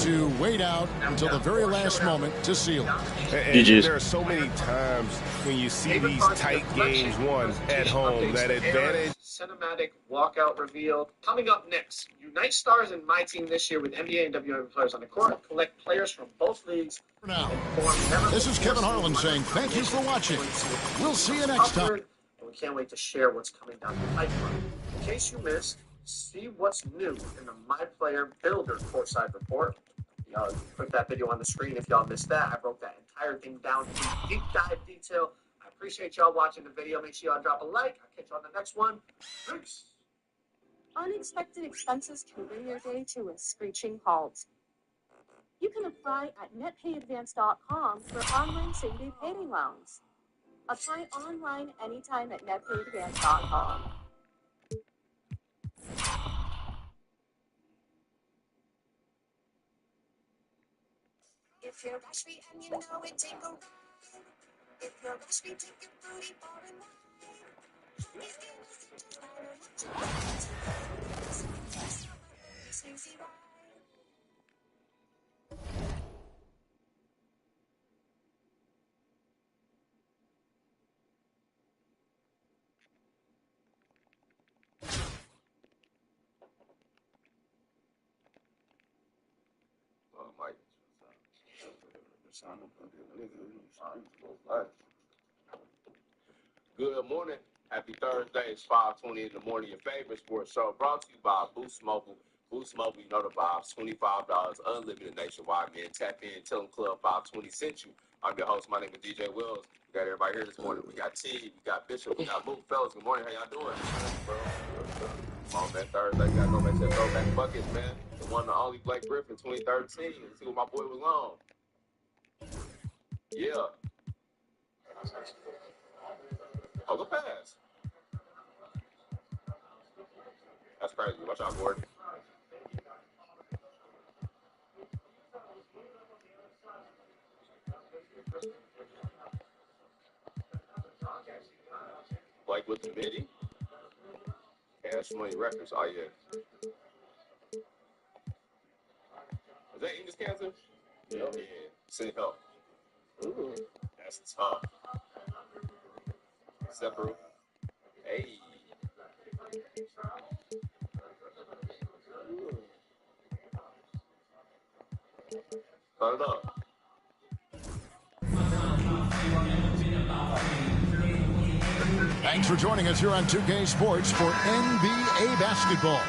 to wait out until the very last moment to seal it. And there are so many times when you see these tight games won at home, that advantage. Cinematic walkout reveal. Coming up next, unite stars in my team this year with NBA and WNBA players on the court. Collect players from both leagues. For now, this is Kevin Harlan saying thank you for watching. We'll see you next time. And we can't wait to share what's coming down the pipeline. In case you missed, see what's new in the My Player Builder courtside report. Y'all put that video on the screen if y'all missed that. I broke that entire thing down in deep dive detail. I appreciate y'all watching the video. Make sure y'all drop a like. I'll catch you on the next one. Peace. Unexpected expenses can bring your day to a screeching halt. You can apply at netpayadvance.com for online same-day payday loans. Apply online anytime at netpayadvance.com. If you're Rashby and you know it, take a ride. If you're Rashby, take your booty for a ride. Good morning. Happy Thursday. It's 5:20 in the morning. Your favorite sports show brought to you by Boost Mobile. Boost Mobile, you know the vibes. $25 unlimited nationwide. Man, tap in. Tell them Club 520 sent you. I'm your host. My name is DJ Wills. We got everybody here this morning. We got T. We got Bishop. We got Luke. Fellas, good morning. How y'all doing? Come on, man. Thursday. We got to go back to the throwback buckets, man. The one and only Blake Griffin, 2013. Let's see what my boy was on. Yeah. Oh, the pass. That's crazy. Watch out, Gordon. Blake with the midi. Cash Money Records. Oh, yeah. Is that English cancer? Yeah. Send help. Ooh, that's tough. Separate. Hey. Start it up. Thanks for joining us here on 2K Sports for NBA basketball.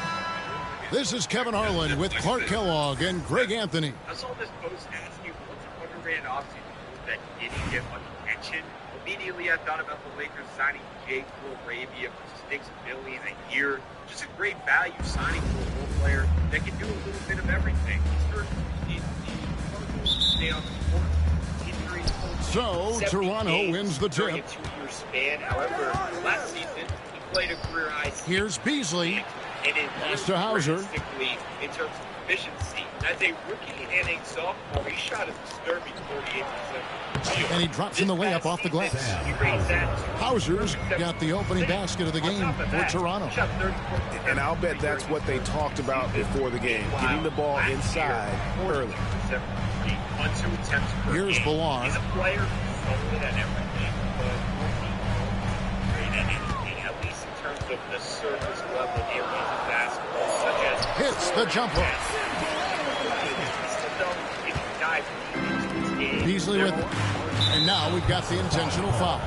This is Kevin Harlan with Clark Kellogg and Greg Anthony. I saw this post asking what's an underrated offseason move that didn't get much attention. Immediately, I thought about the Lakers signing Jake Arabia for $6 million a year. Just a great value signing for a role player that can do a little bit of everything. Stay on the court. So, Toronto wins the tip. A 2-year span. However, last season, he played a career high. Here's Beasley. And pass to Hauser. In terms of efficiency. As a rookie and a sophomore, he shot a disturbing 48%. And he drops in the layup off the glass. Hauser's got the opening basket of the game for Toronto. And I'll bet that's what they talked about before the game, getting the ball inside early. Here's Ballard. He's a player who's solid at everything, but great at anything, at least in terms of the surface level areas of basketball, such as hits the jumper. Beasley with it. And now we've got the intentional foul.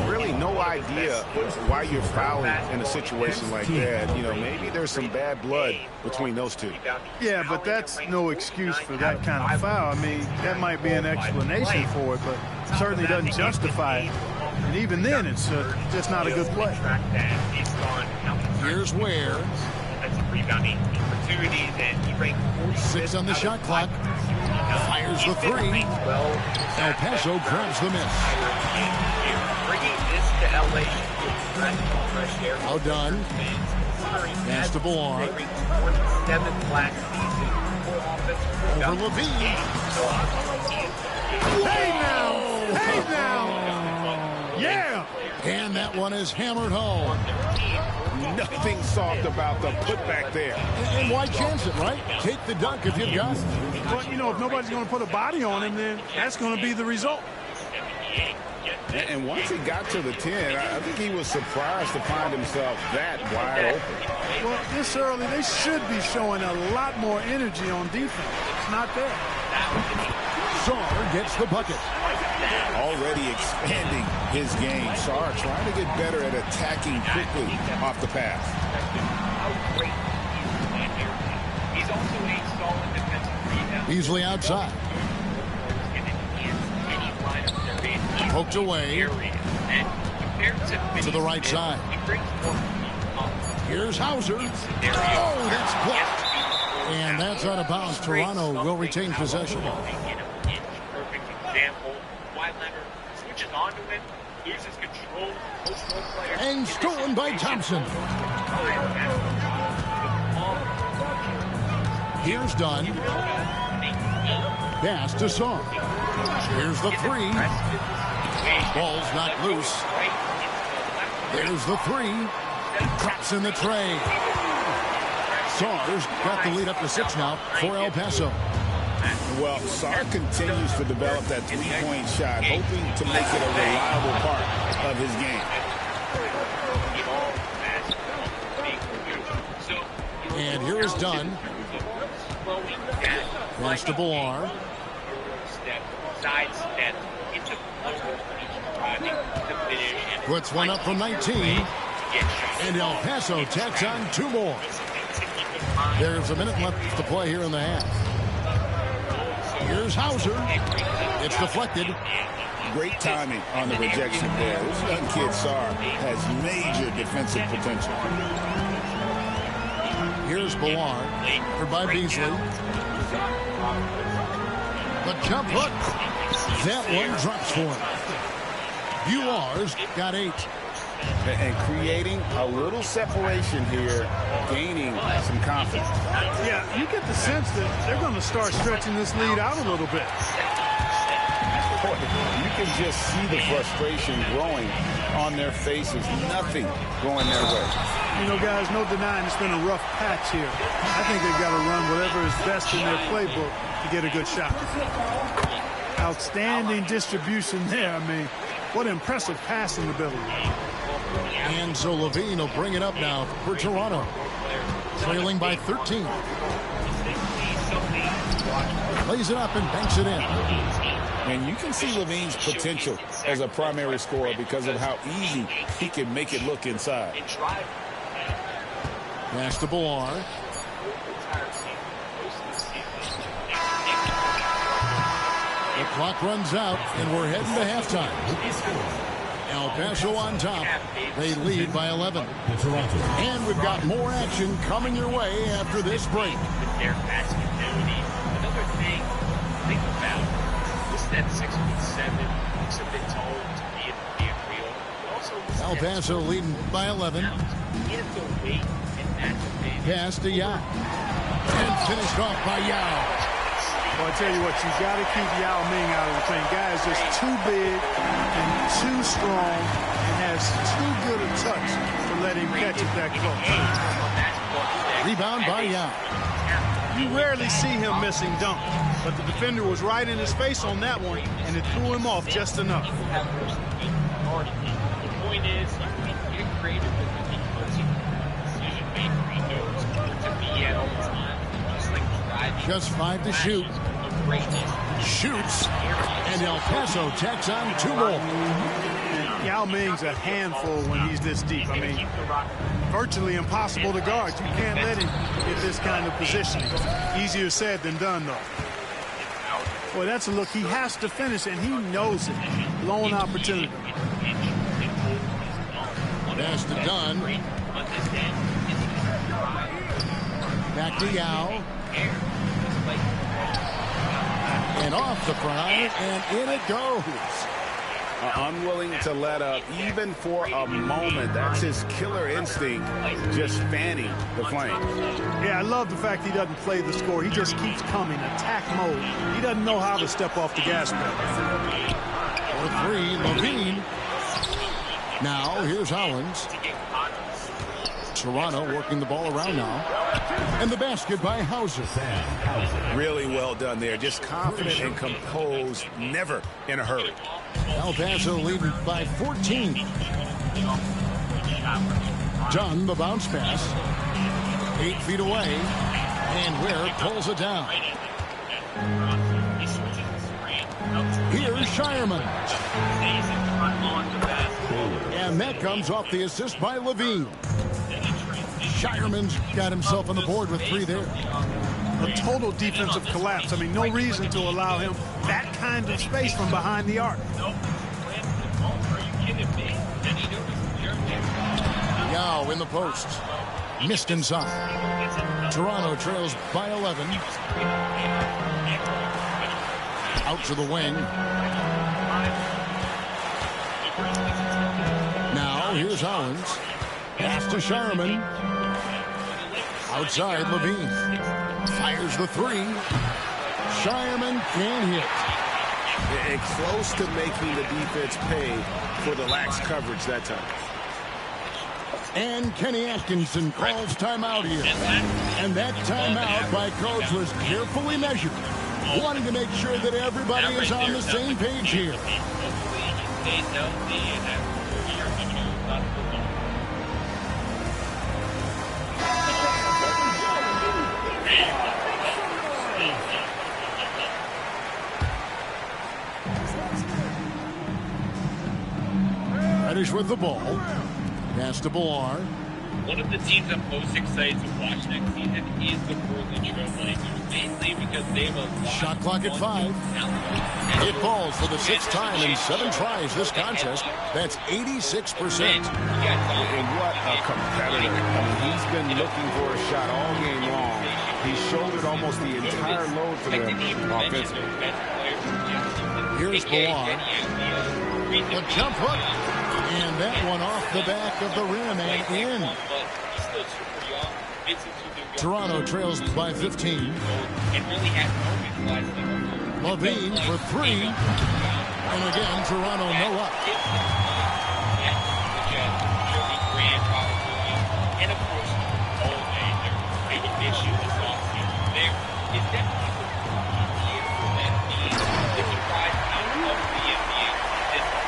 Really no idea why you're fouling in a situation like that. You know, maybe there's some bad blood between those two. Yeah, but that's no excuse for that kind of foul. I mean, that might be an explanation for it, but certainly doesn't justify it. And even then, it's just not a good play. Here's Ware. That's a rebounding opportunities, and he ranked 6 on the shot clock. Fires the 3. El Paso grabs the miss. Bringing this to LA. Now done. Pass to Ballard. Over Levine. Hey now! Hey now! Yeah! And that one is hammered home. Nothing soft about the putback there. And why chance it, right? Take the dunk if you've got it. Well, you know, if nobody's going to put a body on him, then that's going to be the result. And once he got to the 10, I think he was surprised to find himself that wide open. Well, this early, they should be showing a lot more energy on defense. It's not there. Sarr gets the bucket. Already expanding his game. Sarr trying to get better at attacking quickly off the pass. He's also a solid defensive rebound. Beasley outside. Poked away to the right side. Here's Hauser. Oh, that's blocked. And that's out of bounds. Toronto will retain possession. Perfect example. Why Leonard switches onto him, loses control. And stolen by Thompson. Here's Dunn. Pass to Sarr. Here's the 3. Ball's not loose. There's the 3. Drops in the tray. Sarr's got the lead up to 6 now for El Paso. Well, Sarr continues to develop that three-point shot, hoping to make it a reliable part of his game. And here is Dunn. Pass to Ballard. Puts one up from 19. And El Paso tacks on 2 more. There's a minute left to play here in the half. Here's Hauser. It's deflected. Great timing on the rejection there. This young kid, Sarr, has major defensive potential. Here's Ballard. Covered by Beasley. The jump hook. That one drops for him. Bular's got 8. And creating a little separation here, gaining some confidence. Yeah, you get the sense that they're going to start stretching this lead out a little bit. You can just see the frustration growing on their faces. Nothing going their way. You know, guys, no denying it's been a rough patch here. I think they've got to run whatever is best in their playbook to get a good shot. Outstanding distribution there. I mean, what impressive passing ability. And so Levine will bring it up now for Toronto. Trailing by 13. Plays it up and banks it in. And you can see LaVine's potential as a primary scorer because of how easy he can make it look inside. Pass to Billar. The clock runs out, and we're heading to halftime. El Paso on top. They lead by 11. And we've got more action coming your way after this break. Another thing, think about this. That 6'7" looks a bit tall to be real. El Paso leading by 11. Pass to Yao. And finished off by Yao. Well, I tell you what, you got to keep Yao Ming out of the thing. Guy is just too big and too strong and has too good a touch to let him catch it that close. Rebound by Yao. You rarely see him missing dunks, but the defender was right in his face on that one, and it threw him off just enough. The point is, you get creative with the decision maker. He knows to be at all the time. Just like driving. Just 5 to shoot. Shoots. And El Paso tacks on 2 more. Yao Ming's a handful when he's this deep. I mean, virtually impossible to guard. You can't let him get this kind of positioning. Easier said than done, though. Boy, that's a look. He has to finish, and he knows it. Lone opportunity. Pass to Dunn. Back to Yao. And off the prime, and in it goes. Unwilling to let up even for a moment. That's his killer instinct, just fanning the flame. Yeah, I love the fact he doesn't play the score. He just keeps coming, attack mode. He doesn't know how to step off the gas pedal. For 3, LaVine. Now, here's Hollins. Toronto working the ball around now. And the basket by Hauser. Really well done there. Just confident and composed, never in a hurry. El Paso leading by 14. Dunn, the bounce pass. 8 feet away. And Ware pulls it down. Here's Shireman. And that comes off the assist by LaVine. Shireman's got himself on the board with 3 there. A total defensive collapse. I mean, no reason to allow him that kind of space from behind the arc. Yao in the post. Missed inside. Toronto trails by 11. Out to the wing. Now here's Hollins. Pass to Shireman. Outside LaVine. Fires the 3. Shireman can hit. Close to making the defense pay for the lax coverage that time. And Kenny Atkinson calls timeout here. And that timeout by coach was carefully measured, wanting to make sure that everybody is on the same page here. Reddish with the ball. Pass to Billar. One of the teams I'm most excited to watch next season is the Portland Trailblazers, mainly because they have a lot. Shot clock at 5. It falls for the 6th time in 7 tries this contest. That's 86%. And what a competitor. I mean, he's been looking for a shot all game long. He shouldered almost the entire load for them offensively. Here's Billar. The jump hook. And that one off the back of the rim and in. Toronto trails by 15. LaVine for 3. And again, Toronto no up. And of course, all day, their biggest issue this offseason there is definitely for them being the surprise out of the NBA.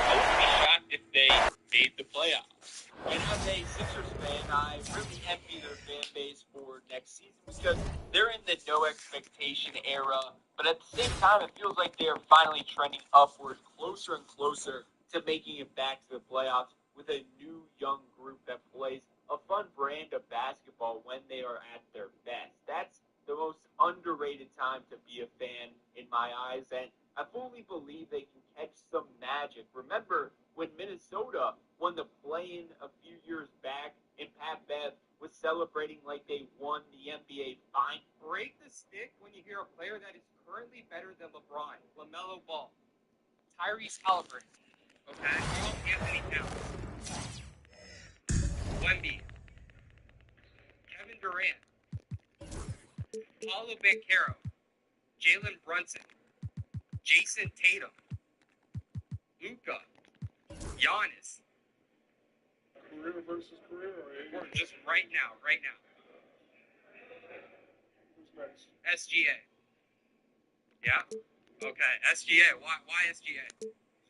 I would be shocked if they made the playoffs. And as a Sixers fan, I really envy their fan base for next season because they're in the no expectations hesitation era. But at the same time, it feels like they are finally trending upward, closer and closer to making it back to the playoffs with a new young group that plays a fun brand of basketball when they are at their best. That's the most underrated time to be a fan in my eyes, and I fully believe they can catch some magic. Remember when Minnesota won the play-in a few years back and Pat Bev was celebrating like they won the NBA Finals? Break the stick when you hear a player that is currently better than LeBron, LaMelo Ball, Tyrese Halliburton, okay? Anthony Towns, Wemby, Kevin Durant, Paolo Banchero, Jalen Brunson, Jason Tatum, Luka, Giannis. Career versus career, or just right now. Who's next? SGA. Yeah? Okay, SGA. Why SGA?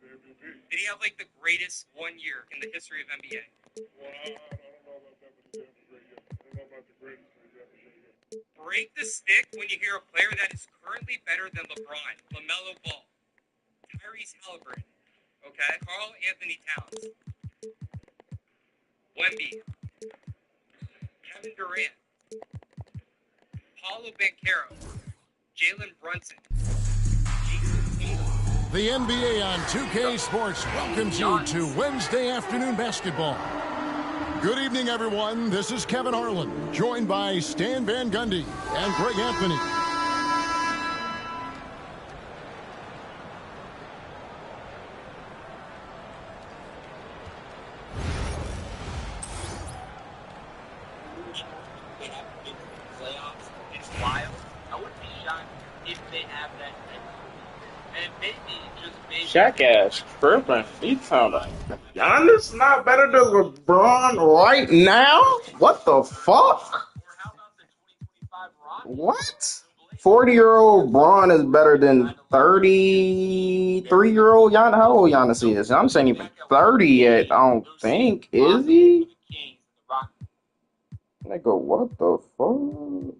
MVP. Did he have like the greatest 1 year in the history of NBA? Well, I don't know about that, but he's having a great year. I don't know about the greatest, but he's having a great year. Break the stick when you hear a player that is currently better than LeBron, LaMelo Ball, Tyrese Halliburton, okay? Karl Anthony Towns, Wemby, Kevin Durant, Paolo Banchero, Jalen Brunson, Jason Tatum. The NBA on 2K Sports welcomes you to Wednesday afternoon basketball. Good evening, everyone. This is Kevin Harlan, joined by Stan Van Gundy and Greg Anthony. Jackass tripping. He telling us Giannis not better than LeBron right now? What the fuck? What? 40-year-old Bron is better than 33-year-old Giannis. How old Giannis is? I'm saying even 30 yet. I don't think. Is he? Nigga, what the fuck?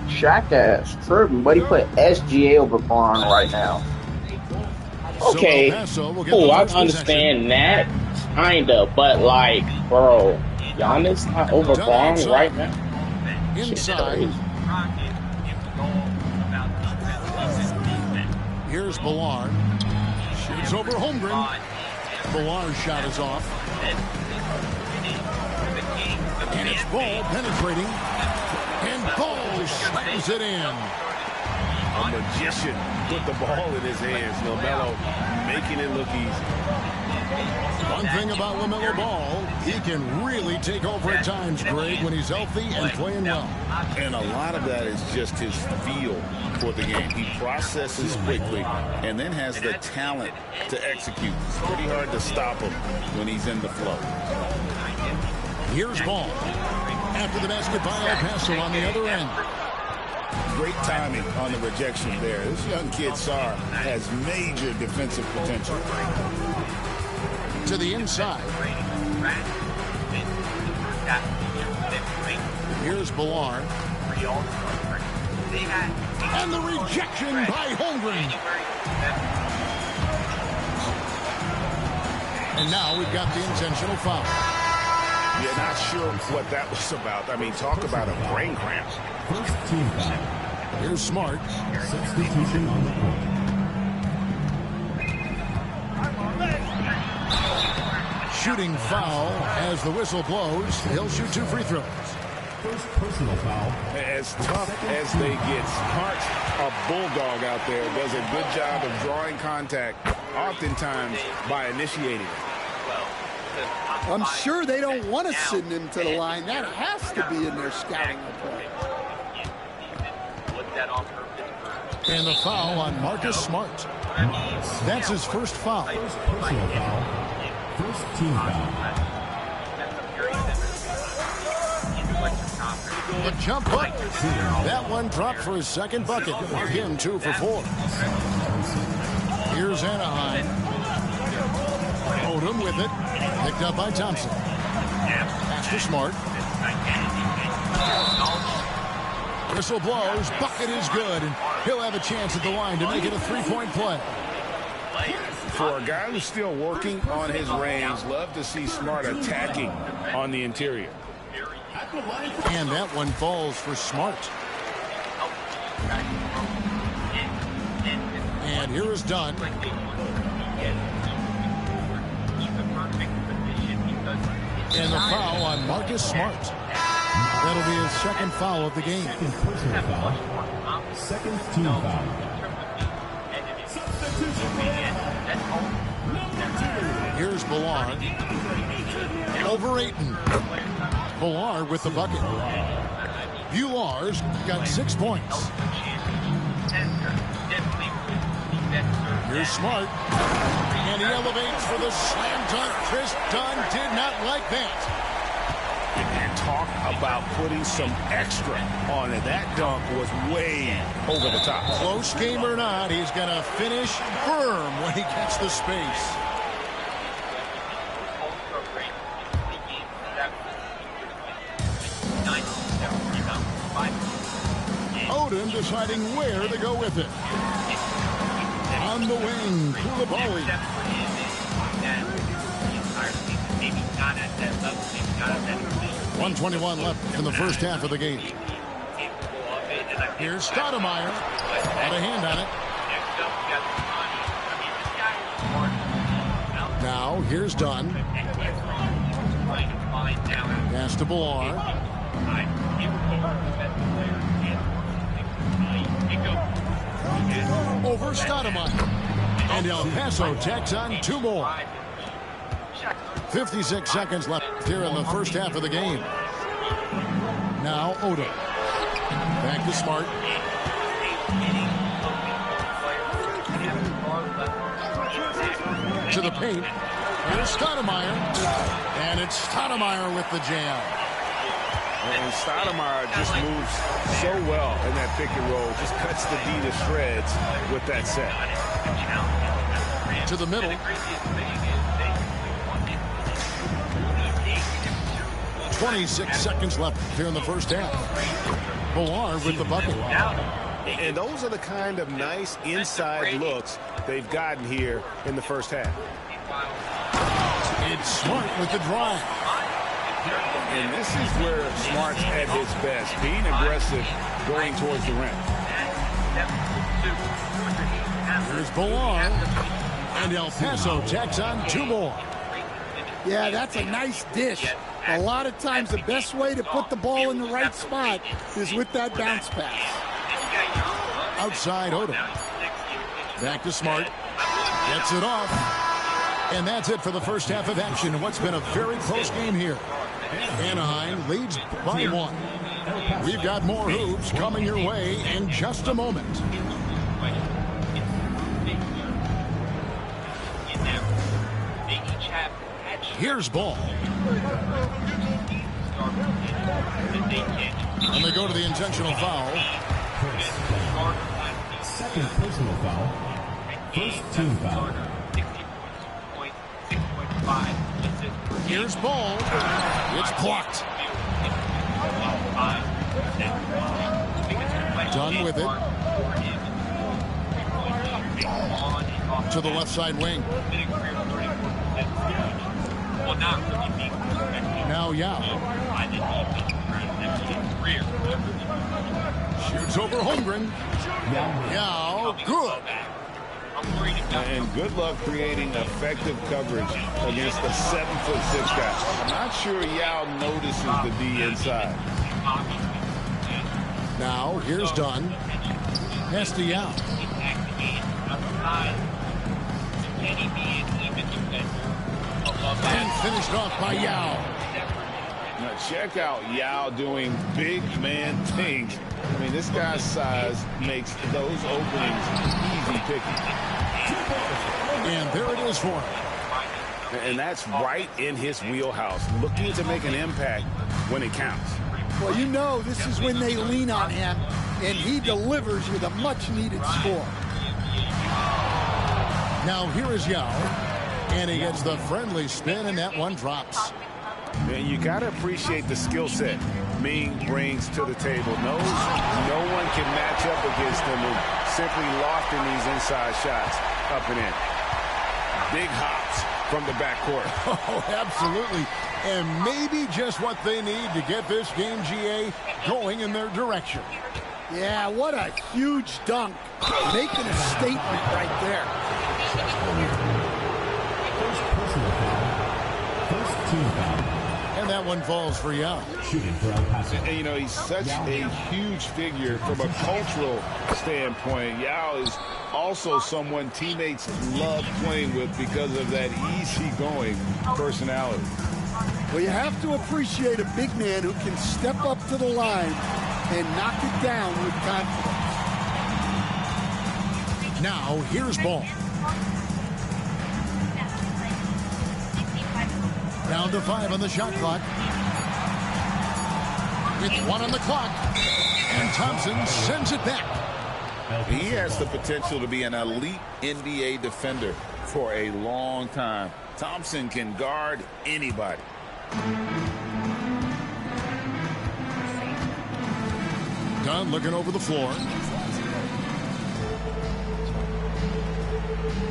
Jackass tripping, but he put SGA over Bron right now. Okay, cool, I understand that, kinda, but like, bro, Giannis not over Bron right now? Inside. Here's Ballard. Shoots over Holmgren. Ballard's shot is off. And it's Ball penetrating. And Ball slams it in. A magician put the ball in his hands. LaMelo making it look easy. One thing about LaMelo Ball, he can really take over at times, Greg, when he's healthy and playing well. And a lot of that is just his feel for the game. He processes quickly and then has the talent to execute. It's pretty hard to stop him when he's in the flow. Here's Ball. After the basket by El Paso on the other end. Great timing on the rejection there. This young kid, Sarr, has major defensive potential. To the inside. Here's Ballard. And the rejection by Holmgren. And now we've got the intentional foul. You're not sure what that was about. I mean, talk about a brain cramp. First team foul. Here's Smart. Substitution on the court. Shooting foul as the whistle blows. He'll shoot 2 free throws. First personal foul. As tough as they get, Smart, a bulldog out there, does a good job of drawing contact, oftentimes by initiating it. I'm sure they don't want to send him to the line. That has to be in their scouting report. And the foul on Marcus Smart. That's his first foul. First personal foul. First team foul. The jump hook. That one dropped for his second bucket. Again, 2 for 4. Here's Anaheim. Odom with it. Picked up by Thompson. Pass to Smart. Whistle blows. Bucket is good, and he'll have a chance at the line to make it a three-point play. For a guy who's still working on his range, love to see Smart attacking on the interior. And that one falls for Smart. And here is Dunn. And the foul on Marcus Smart. That'll be his second foul of the game. Personal foul. Second team foul. Here's Ballard. Over Ayton. Ballard with the bucket. Bular's got 6 points. Here's Smart. And he elevates for the slam dunk. Chris Dunn did not like that. And talk about putting some extra on it. That dunk was way over the top. Close game or not, he's going to finish firm when he gets the space. Odom deciding where to go with it. On the wing, Koulibaly. 1:21 left in the first half of the game. Here's Stoudemire. Got a hand on it. Now, here's Dunn. Pass to Ballard. Over Stoudemire. And El Paso tacks on 2 more. 56 seconds left here in the first half of the game. Now Odom. Back to Smart. To the paint. Here's Stoudemire. And it's Stoudemire with the jam. And Stoudemire just moves so well in that pick and roll. Just cuts the D to shreds with that set. To the middle. 26 seconds left here in the first half. Ballard with the bucket. And those are the kind of nice inside looks they've gotten here in the first half. It's Smart with the drive. And this is where Smart's at his best, being aggressive, going towards the rim. Here's Ballard. And El Paso tacks on 2 more. Yeah, that's a nice dish. A lot of times the best way to put the ball in the right spot is with that bounce pass. Outside Odom. Back to Smart. Gets it off. And that's it for the first half of action. What's been a very close game here. Anaheim leads by 1. We've got more hoops coming your way in just a moment. Here's ball. And they go to the intentional foul. Second personal foul. First team foul. Here's ball. It's blocked. Done with it. To the left side wing. Now Yao. Shoots over Holmgren. Yao, good. And good luck creating effective coverage against a 7'6" guy. I'm not sure Yao notices the D inside. Now here's Dunn. Pass to Yao. And finished off by Yao. Now check out Yao doing big man things. I mean, this guy's size makes those openings easy picking. And there it is for him. And that's right in his wheelhouse, looking to make an impact when it counts. Well, you know this is when they lean on him, and he delivers with a much-needed score. Now here is Yao. And he gets the friendly spin, and that one drops. And you got to appreciate the skill set Ming brings to the table. Knows no one can match up against him and simply lofting these inside shots up and in. Big hops from the backcourt. Oh, absolutely. And maybe just what they need to get this game, GA, going in their direction. Yeah, what a huge dunk. Making a statement right there. First personal foul. First team foul. And that one falls for Yao. Shooting for El Paso. And, you know, he's such a huge figure from a cultural standpoint. Yao is also someone teammates love playing with because of that easygoing personality. Well, you have to appreciate a big man who can step up to the line and knock it down with confidence. Now, here's Ball. Down to 5 on the shot clock. It's 1 on the clock. And Thompson sends it back. He has the potential to be an elite NBA defender for a long time. Thompson can guard anybody. Dunn looking over the floor.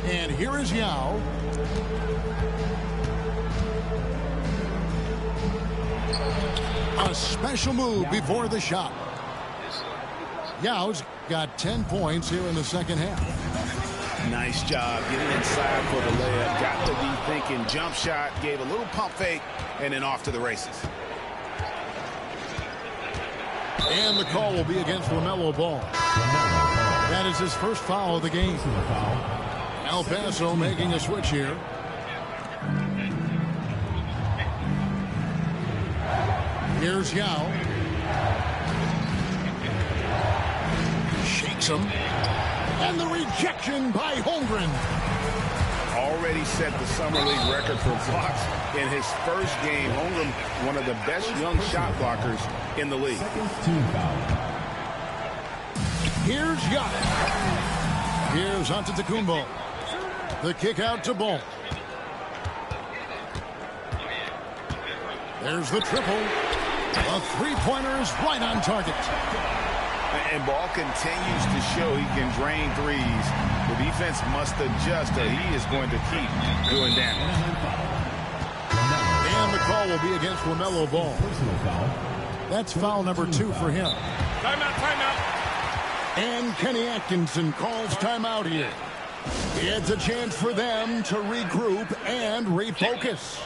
And here is Yao. A special move before the shot. Yao's got 10 points here in the second half. Nice job getting inside for the layup. Got the deep thinking jump shot, gave a little pump fake, and then off to the races. And the call will be against LaMelo Ball. That is his first foul of the game. El Paso making a switch here. Here's Yao. Shakes him. And the rejection by Holmgren. Already set the Summer League record for blocks in his first game. Holmgren, one of the best young shot blockers in the league. Here's Yao. Here's Antetokounmpo. The kick out to Ball. There's the triple. The three-pointer is right on target. And Ball continues to show he can drain threes. The defense must adjust or he is going to keep doing damage. And the call will be against LaMelo Ball. That's foul number 2 for him. Timeout, timeout. And Kenny Atkinson calls timeout here. It's a chance for them to regroup and refocus.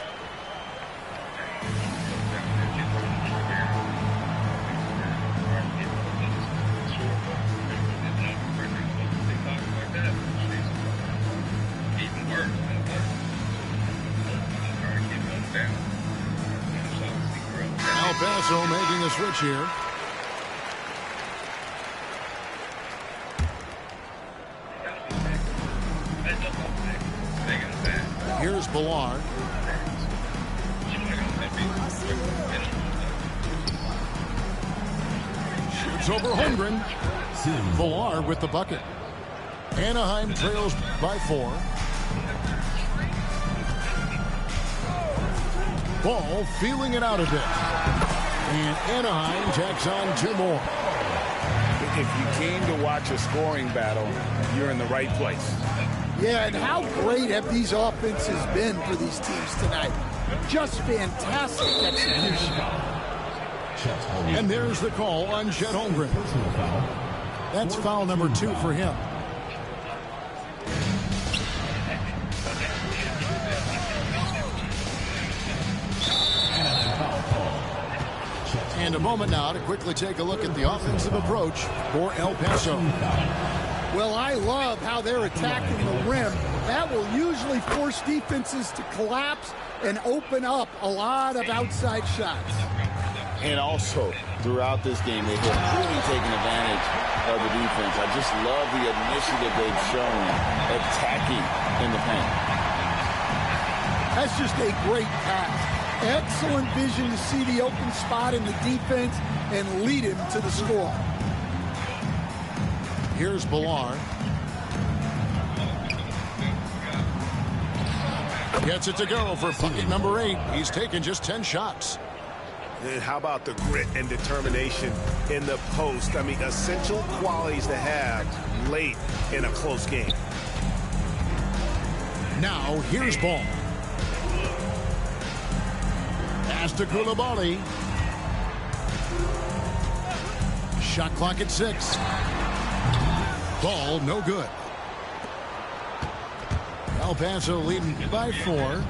El Paso making a switch here. Here's Ballard. Shoots over Holmgren. Ballard with the bucket. Anaheim trails by 4. Ball feeling it out a bit. And Anaheim tacks on 2 more. If you came to watch a scoring battle, you're in the right place. Yeah, and how great have these offenses been for these teams tonight? Just fantastic execution. And there's the call on Chet Holmgren. That's foul number 2 for him. And a moment now to quickly take a look at the offensive approach for El Paso. Well, I love how they're attacking the rim. That will usually force defenses to collapse and open up a lot of outside shots. And also, throughout this game, they have really taken advantage of the defense. I just love the initiative they've shown attacking in the paint. That's just a great pass. Excellent vision to see the open spot in the defense and lead him to the score. Here's Ballard. Gets it to go for bucket number 8. He's taken just 10 shots. And how about the grit and determination in the post? I mean, essential qualities to have late in a close game. Now, here's ball. Pass to Koulibaly. Shot clock at 6. Ball no good. El Paso leading by 4.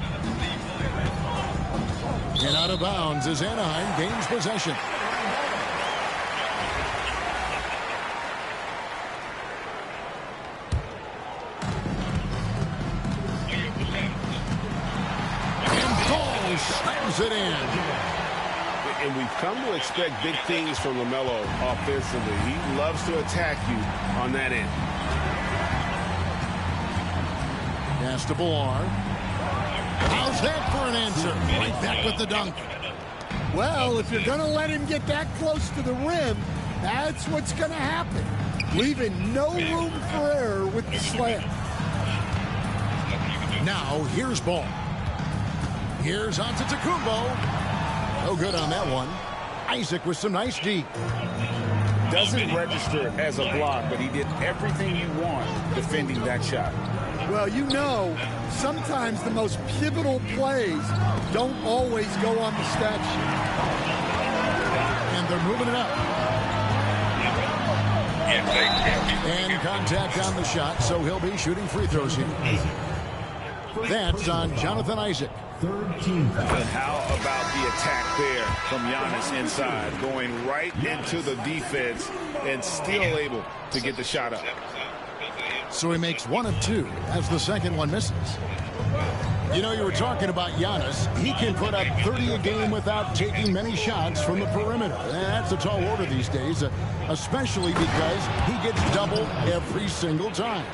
And out of bounds as Anaheim gains possession. And Ball slams it in. And we've come to expect big things from LaMelo offensively. He loves to attack you on that end. Pass to Bullar. How's that for an answer? Right back with the dunk. Well, if you're going to let him get that close to the rim, that's what's going to happen. Leaving no room for error with the slam. Now, here's ball. Here's Antetokounmpo. No good on that one. Isaac with some nice D. Doesn't register as a block, but he did everything you want defending that shot. Well, you know, sometimes the most pivotal plays don't always go on the stat sheet. And they're moving it up. And contact on the shot, so he'll be shooting free throws here. That's on Jonathan Isaac. Third team foul. But how about the attack there from Giannis inside, going right into the defense and still able to get the shot up. So he makes 1 of 2 as the second one misses. You know, you were talking about Giannis. He can put up 30 a game without taking many shots from the perimeter. And that's a tall order these days, especially because he gets double every single time.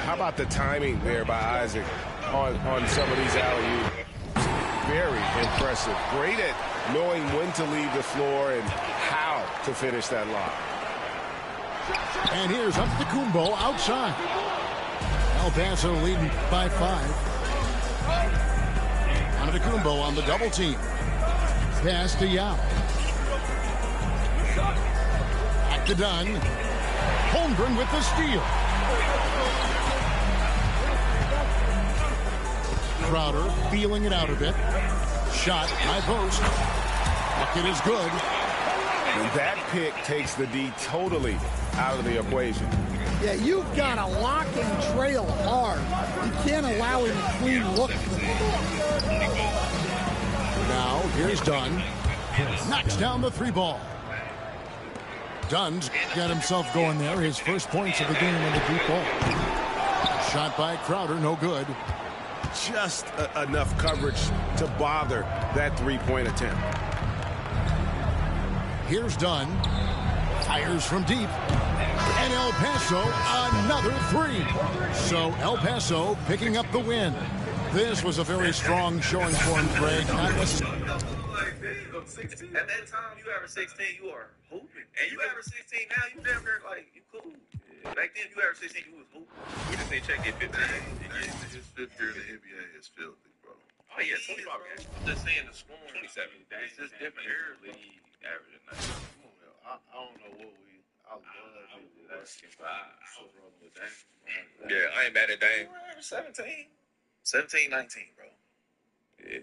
How about the timing there by Isaac on some of these alley-oops? Very impressive. Great at knowing when to leave the floor and how to finish that lob. And here's Antetokounmpo outside. El Paso leading by 5. Antetokounmpo on the double team. Pass to Yao. Back to Dunn. Holmgren with the steal. Crowder feeling it out a bit. Shot, high post. Bucket is good. And that pick takes the D totally out of the equation. Yeah, you've got to lock and trail hard. You can't allow him a clean look. Now, here's Dunn. Knocks down the 3 ball. Dunn's got himself going there. His first points of the game in the deep ball. Shot by Crowder, no good. Just enough coverage to bother that 3-point attempt. Here's Dunn. Fires from deep. And El Paso, another 3. So El Paso picking up the win. This was a very strong showing for him, Greg. At that time, you average 16, you are hooping. And you average 16 now, you damn near like, you cool. Back then, you average 16, you was hooping. We just ain't check it 15. His fifth year in the NBA is filthy, bro. Oh, yeah, 25 games. I'm just saying the scoring. 27. It's just different. League average at 9. I don't know what I love it. Yeah, I ain't mad at Dame. 17, 19, bro. Yeah,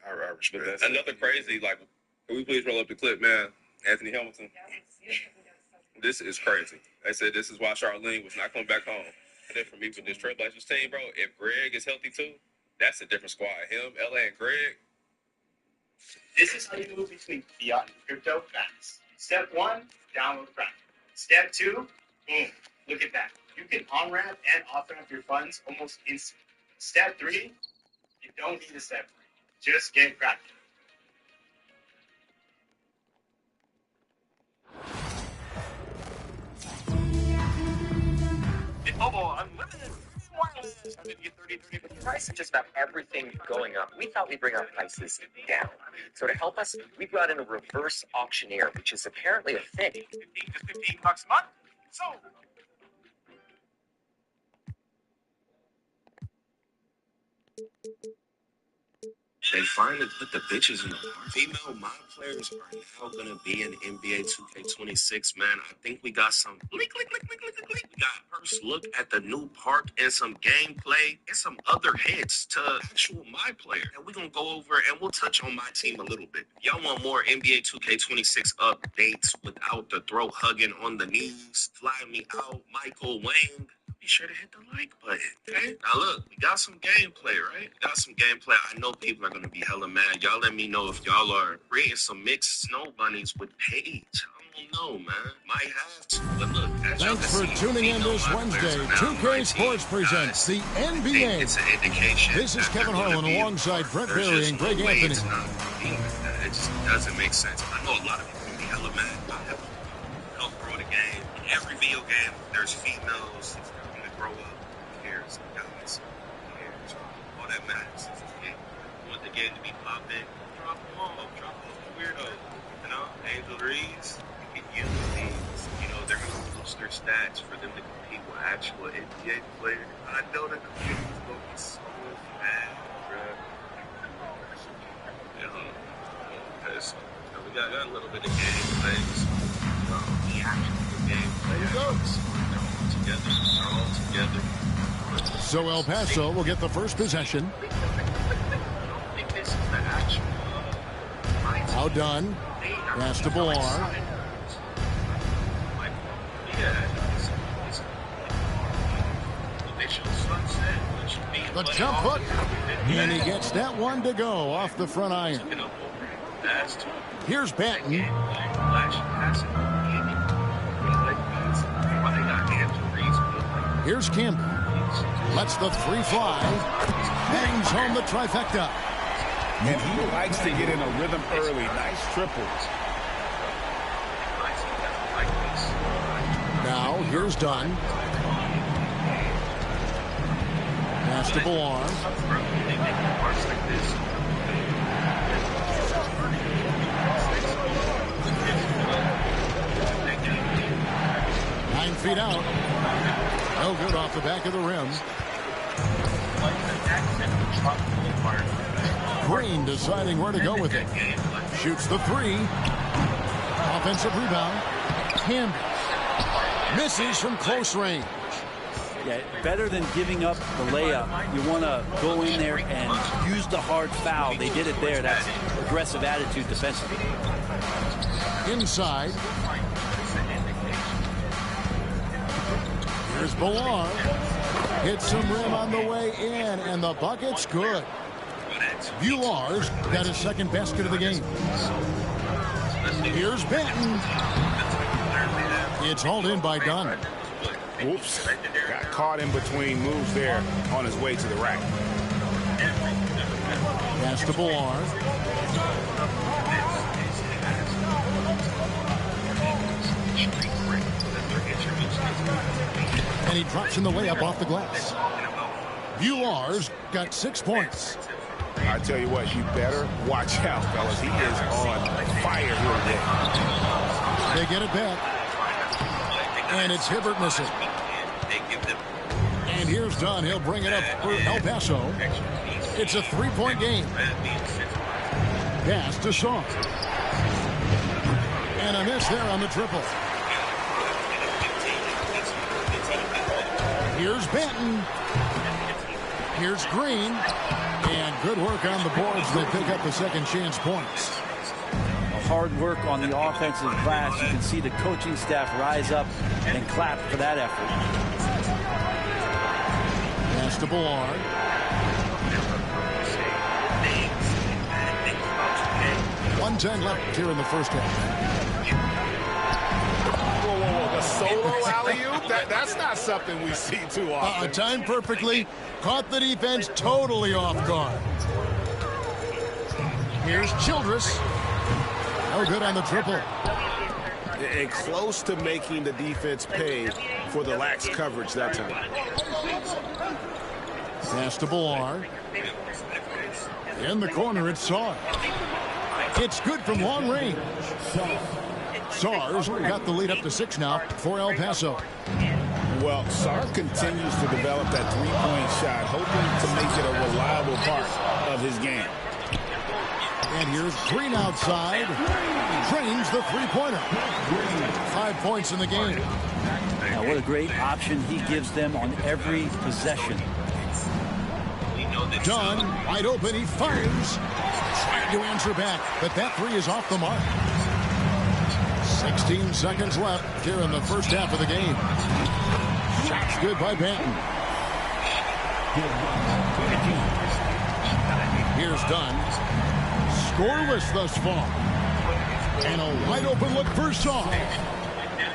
I respect that. Another crazy, like, can we please roll up the clip, man? Anthony Hamilton. This is crazy. They said this is why Charlene was not coming back home. And then for me with this Trailblazers team, bro, if Greg is healthy too, that's a different squad. Him, LA, and Greg. This is how you move between fiat and crypto fast. Step 1, download Kraken. Step 2, boom, look at that. You can on-ramp and off-ramp your funds almost instantly. Step 3, you don't need a step 3. Just get Kraken. Unlimited wireless. I didn't get 30, but the price of just about everything going up. We thought we'd bring our prices down. So to help us, we brought in a reverse auctioneer, which is apparently a thing. Just $15 a month. So. They finally put the bitches in the park. Female mod players are now going to be in NBA 2K26, man. I think we got some We got first look at the new park and some gameplay and some other heads to actual my player. And we're going to go over and we'll touch on my team a little bit. Y'all want more NBA 2K26 updates without the throat hugging on the knees? Fly me out, Michael Wang. Be sure to hit the like button, okay? Now look, we got some gameplay, right? We got some gameplay. I know people are gonna be hella mad. Y'all let me know if y'all are creating some mixed snow bunnies with Paige. I don't know, man. Might have to. But look, thanks for tuning in this Wednesday. 2K Sports presents the NBA. It's an indication. This is Kevin Harlan alongside Brent Berry and Greg Anthony. It just doesn't make sense. I know a lot of people be hella mad. I have help grow the game. In every video game, there's females. Grow up, who cares, guys, who cares, all that matters is the game. You want the game to be popping, drop them off the weirdo, you know, Angel Reeves, you can use these, you know, they're going to boost their stats for them to compete with actual NBA players. I know the community's going to be so mad, bro. You know, okay, so we got a little bit of gameplay, the actual gameplay. Here goes. So El Paso will get the first possession. Now done. Pass to Billar. The jump hook. And he gets that one to go off the front iron. Here's Banton. Here's Campbell. Lets the three fly. Bangs home the trifecta. And he likes to get in a rhythm early. Nice triple. Now, here's Dunn. Pass to Billar. Feet out. No good off the back of the rim. Green deciding where to go with it. Shoots the three. Offensive rebound. Campbell misses from close range. Yeah, better than giving up the layup. You want to go in there and use the hard foul. They did it there. That's aggressive attitude defensively. Inside. Here's Billar. Hits some rim on the way in, and the bucket's good. Villar's got his second basket of the game. Here's Banton. It's hauled in by Dunn. Oops. Got caught in between moves there on his way to the rack. Pass to Billar. And he drops in the layup off the glass. Villar's got 6 points. I tell you what, you better watch out, fellas. He is on fire here today. They get it back. And it's Hibbert missing. And here's Dunn. He'll bring it up for El Paso. It's a 3-point game. Pass to Shaw. And a miss there on the triple. Here's Banton. Here's Green. And good work on the boards. They pick up the second chance points. Hard work on the offensive glass. You can see the coaching staff rise up and clap for that effort. Pass to Billar. .110 left here in the first half. Whoa, the solo alley-oop? That's not something we see too often. Timed perfectly. Caught the defense totally off guard. Here's Childress. No good on the triple. And close to making the defense pay for the lax coverage that time. Pass to Billar. In the corner, it's Sarr. It's good from long range. Sarr's got the lead up to 6 now for El Paso. Well, Sarr continues to develop that three-point shot, hoping to make it a reliable part of his game. And here's Green outside. Drains the three-pointer. 5 points in the game. Now, what a great option he gives them on every possession. Dunn, wide open, he fires. Trying to answer back, but that three is off the mark. 16 seconds left here in the first half of the game. Shot's good by Banton. Here's Dunn. Scoreless thus far. And a wide open look for Shaw.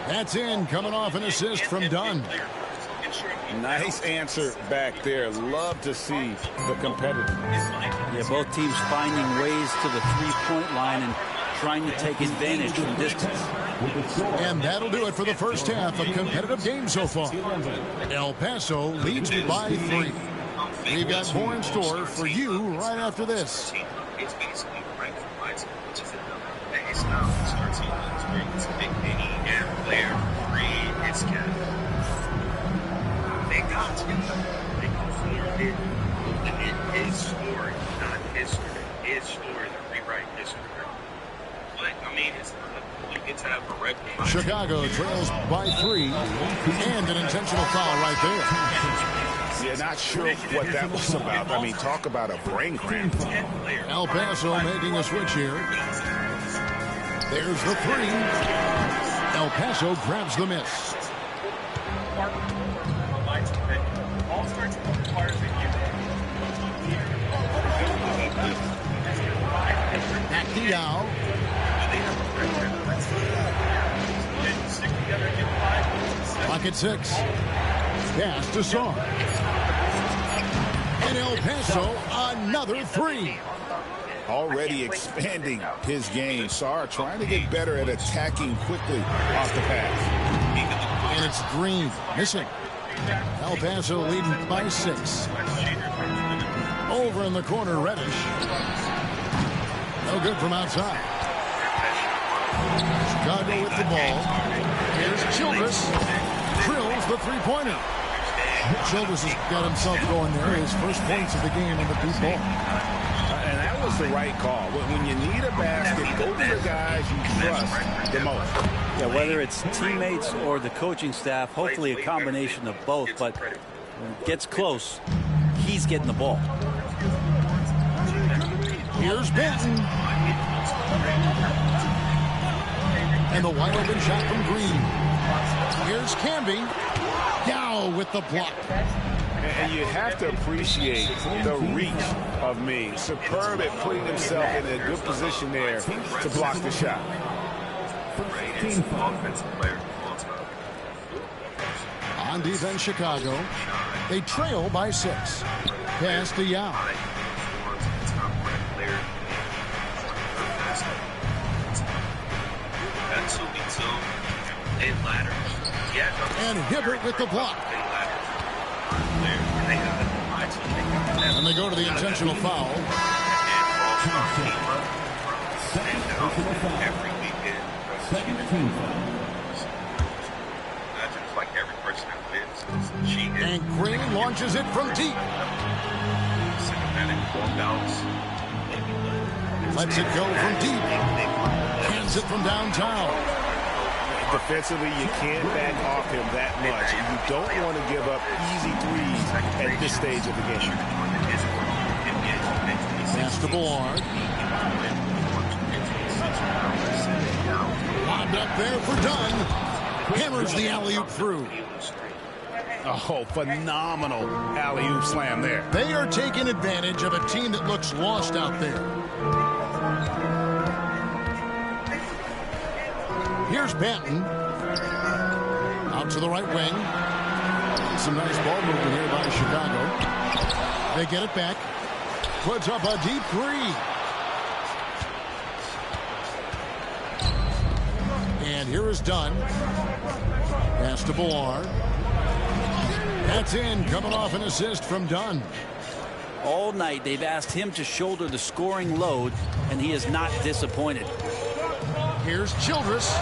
That's in, coming off an assist from Dunn. Nice answer back there. Love to see the competitiveness. Yeah, both teams finding ways to the three-point line and trying to take advantage from distance. And that'll do it for the first half. A competitive game so far. El Paso leads by 3. We've got more in store for you right after this. It's basically recognizing which is the base now starts to pick any and player free its cat. They got together. They completed it is story, not history. His story to rewrite history. But I mean, it's you get to have a record. Chicago trails by 3, and an intentional foul right there. Yeah, not sure what that was about. I mean, talk about a brain cramp. El Paso making a switch here. There's the 3. El Paso grabs the miss. Pacquiao. Pocket 6. Pass to Saw. And El Paso, another 3. Already expanding his game. Sarr trying to get better at attacking quickly off the pass. And it's Green missing. El Paso leading by 6. Over in the corner, Reddish. No good from outside. Chicago with the ball. Here's Childress. Drills the three-pointer. Childress has got himself going there. His first points of the game on the deep ball. And that was the right call. When you need a basket, go to the guys you trust the most. Yeah, whether it's teammates or the coaching staff, hopefully a combination of both. But when it gets close, he's getting the ball. Here's Banton. And the wide open shot from Green. Here's Camby. Yao with the block. And you have to appreciate the reach of Means. Superb at putting himself in a good position there to block the shot. On defense, Chicago. They trail by 6. Pass to Yao. And Hibbert with the block. And they go to the intentional foul. Every weekend, like every person that lives, and Green launches it from deep. Lets it go from deep. Hands it from downtown. Defensively, you can't back off him that much. And you don't want to give up easy threes at this stage of the game. Pass to Bullard. Lobbed up there for Dunn. Hammers the alley-oop through. Oh, phenomenal alley-oop slam there. They are taking advantage of a team that looks lost out there. Here's Banton. Out to the right wing. Some nice ball movement here by Chicago. They get it back. Puts up a deep 3. And here is Dunn. Pass to Bullard. That's in, coming off an assist from Dunn. All night they've asked him to shoulder the scoring load, and he is not disappointed. Here's Childress.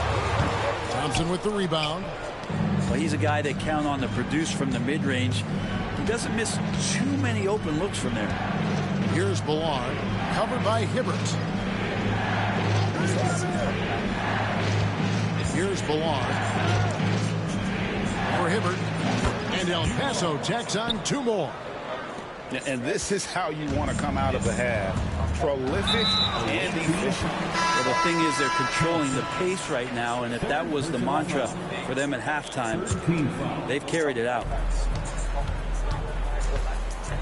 Thompson with the rebound. Well, he's a guy they count on to produce from the mid-range. He doesn't miss too many open looks from there. Here's Bullard, covered by Hibbert. Here's Ballard for Hibbert. And El Paso tacks on 2 more. And this is how you want to come out of the half. Prolific and efficient. Well, the thing is they're controlling the pace right now, and if that was the mantra for them at halftime, they've carried it out.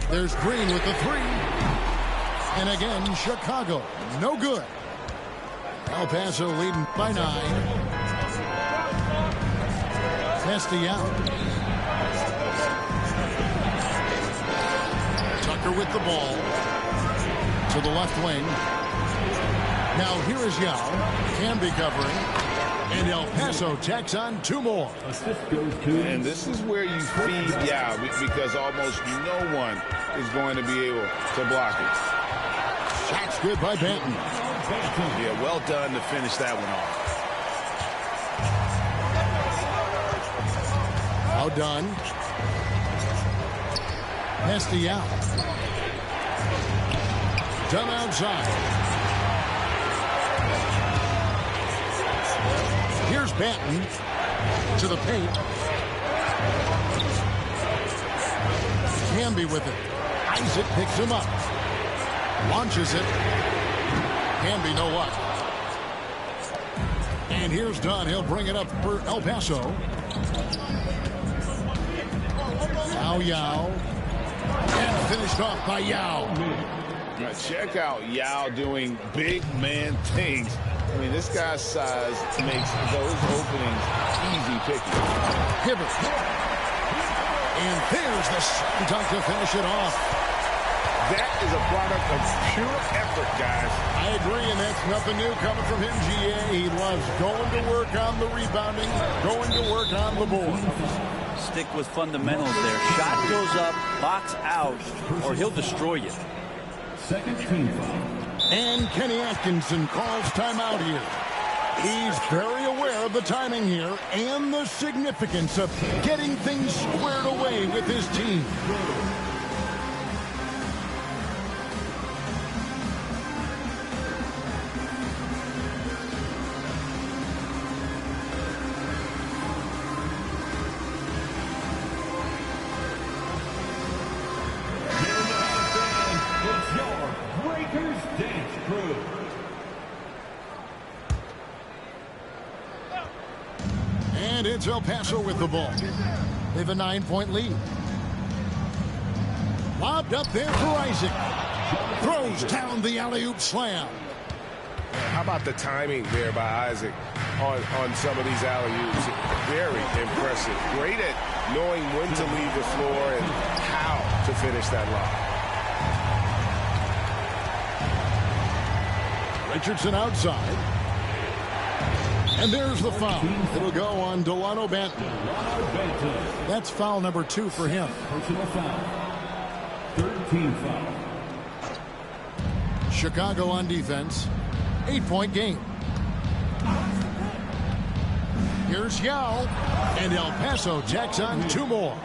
There's Green with the 3. And again, Chicago. No good. El Paso leading by 9. Castellano. Tucker with the ball to the left wing. Now here is Yao. Camby covering. And El Paso tacks on 2 more. And this is where you feed Yao because almost no one is going to be able to block it. Shot's good by Banton. Yeah, well done to finish that one off. How done. Castellano. Done outside. Here's Banton to the paint. Camby with it. Isaac picks him up. Launches it. Camby no luck. And here's Dunn. He'll bring it up for El Paso. Now Yao. And finished off by Yao. Now check out Yao doing big man things. I mean, this guy's size makes those openings easy picking. Hibbert. And there's the dunk to finish it off. That is a product of pure effort, guys. I agree, and that's nothing new coming from him, GA. He loves going to work on the rebounding, going to work on the board. Stick with fundamentals there. Shot goes up, box out, or he'll destroy you. Second team foul. And Kenny Atkinson calls timeout here. He's very aware of the timing here and the significance of getting things squared away with his team. It's El Paso with the ball. They have a 9-point lead. Lobbed up there for Isaac. Throws down the alley-oop slam. How about the timing there by Isaac on some of these alley-oops? Very impressive. Great at knowing when to leave the floor and how to finish that lob. Richardson outside. And there's the foul. It'll go on Delano Banton. That's foul number 2 for him. Personal foul. 13 foul. Chicago on defense. 8-point game. Here's Yao. And El Paso jacks on 2 more.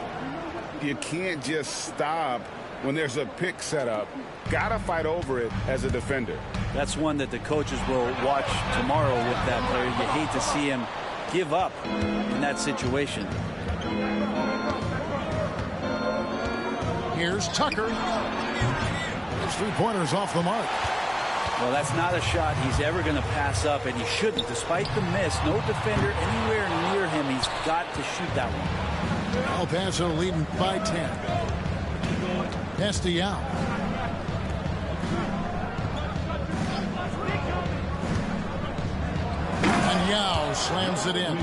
You can't just stop when there's a pick set up. Gotta fight over it as a defender. That's one that the coaches will watch tomorrow with that player. You hate to see him give up in that situation. Here's Tucker. His 3-pointers off the mark. Well, that's not a shot he's ever going to pass up, and he shouldn't. Despite the miss, no defender anywhere near him. He's got to shoot that one. El Paso leading by 10. Castellano. And Yao slams it in.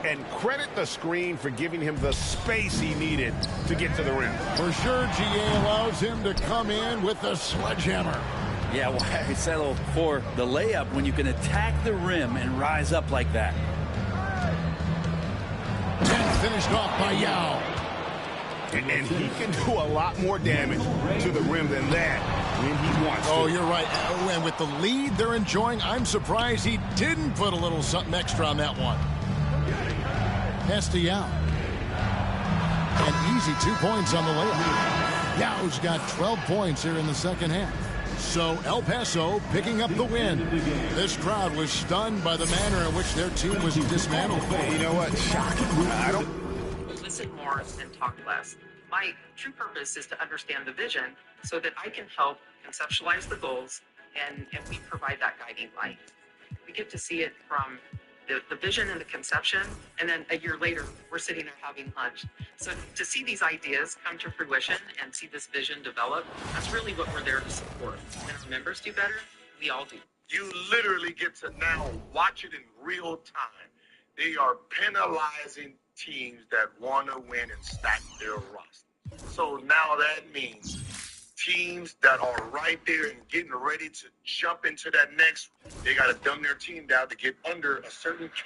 And credit the screen for giving him the space he needed to get to the rim. For sure, GA allows him to come in with the sledgehammer. Yeah, well, I settle for the layup when you can attack the rim and rise up like that. 10 finished off by Yao. And he can do a lot more damage to the rim than that when he wants to. Oh, you're right. And with the lead they're enjoying, I'm surprised he didn't put a little something extra on that one. Castellano. An easy 2 points on the layup. Yao's got 12 points here in the second half. So El Paso picking up the win. This crowd was stunned by the manner in which their team was dismantled. You know what? Shocking. I don't. Listen more and talk less. My true purpose is to understand the vision so that I can help conceptualize the goals and we provide that guiding light. We get to see it from the vision and the conception, and then a year later, we're sitting there having lunch. So to see these ideas come to fruition and see this vision develop, that's really what we're there to support. When our members do better, we all do. You literally get to now watch it in real time. They are penalizing teams that want to win and stack their roster. So now that means teams that are right there and getting ready to jump into that next, they got to dumb their team down to get under a certain cap,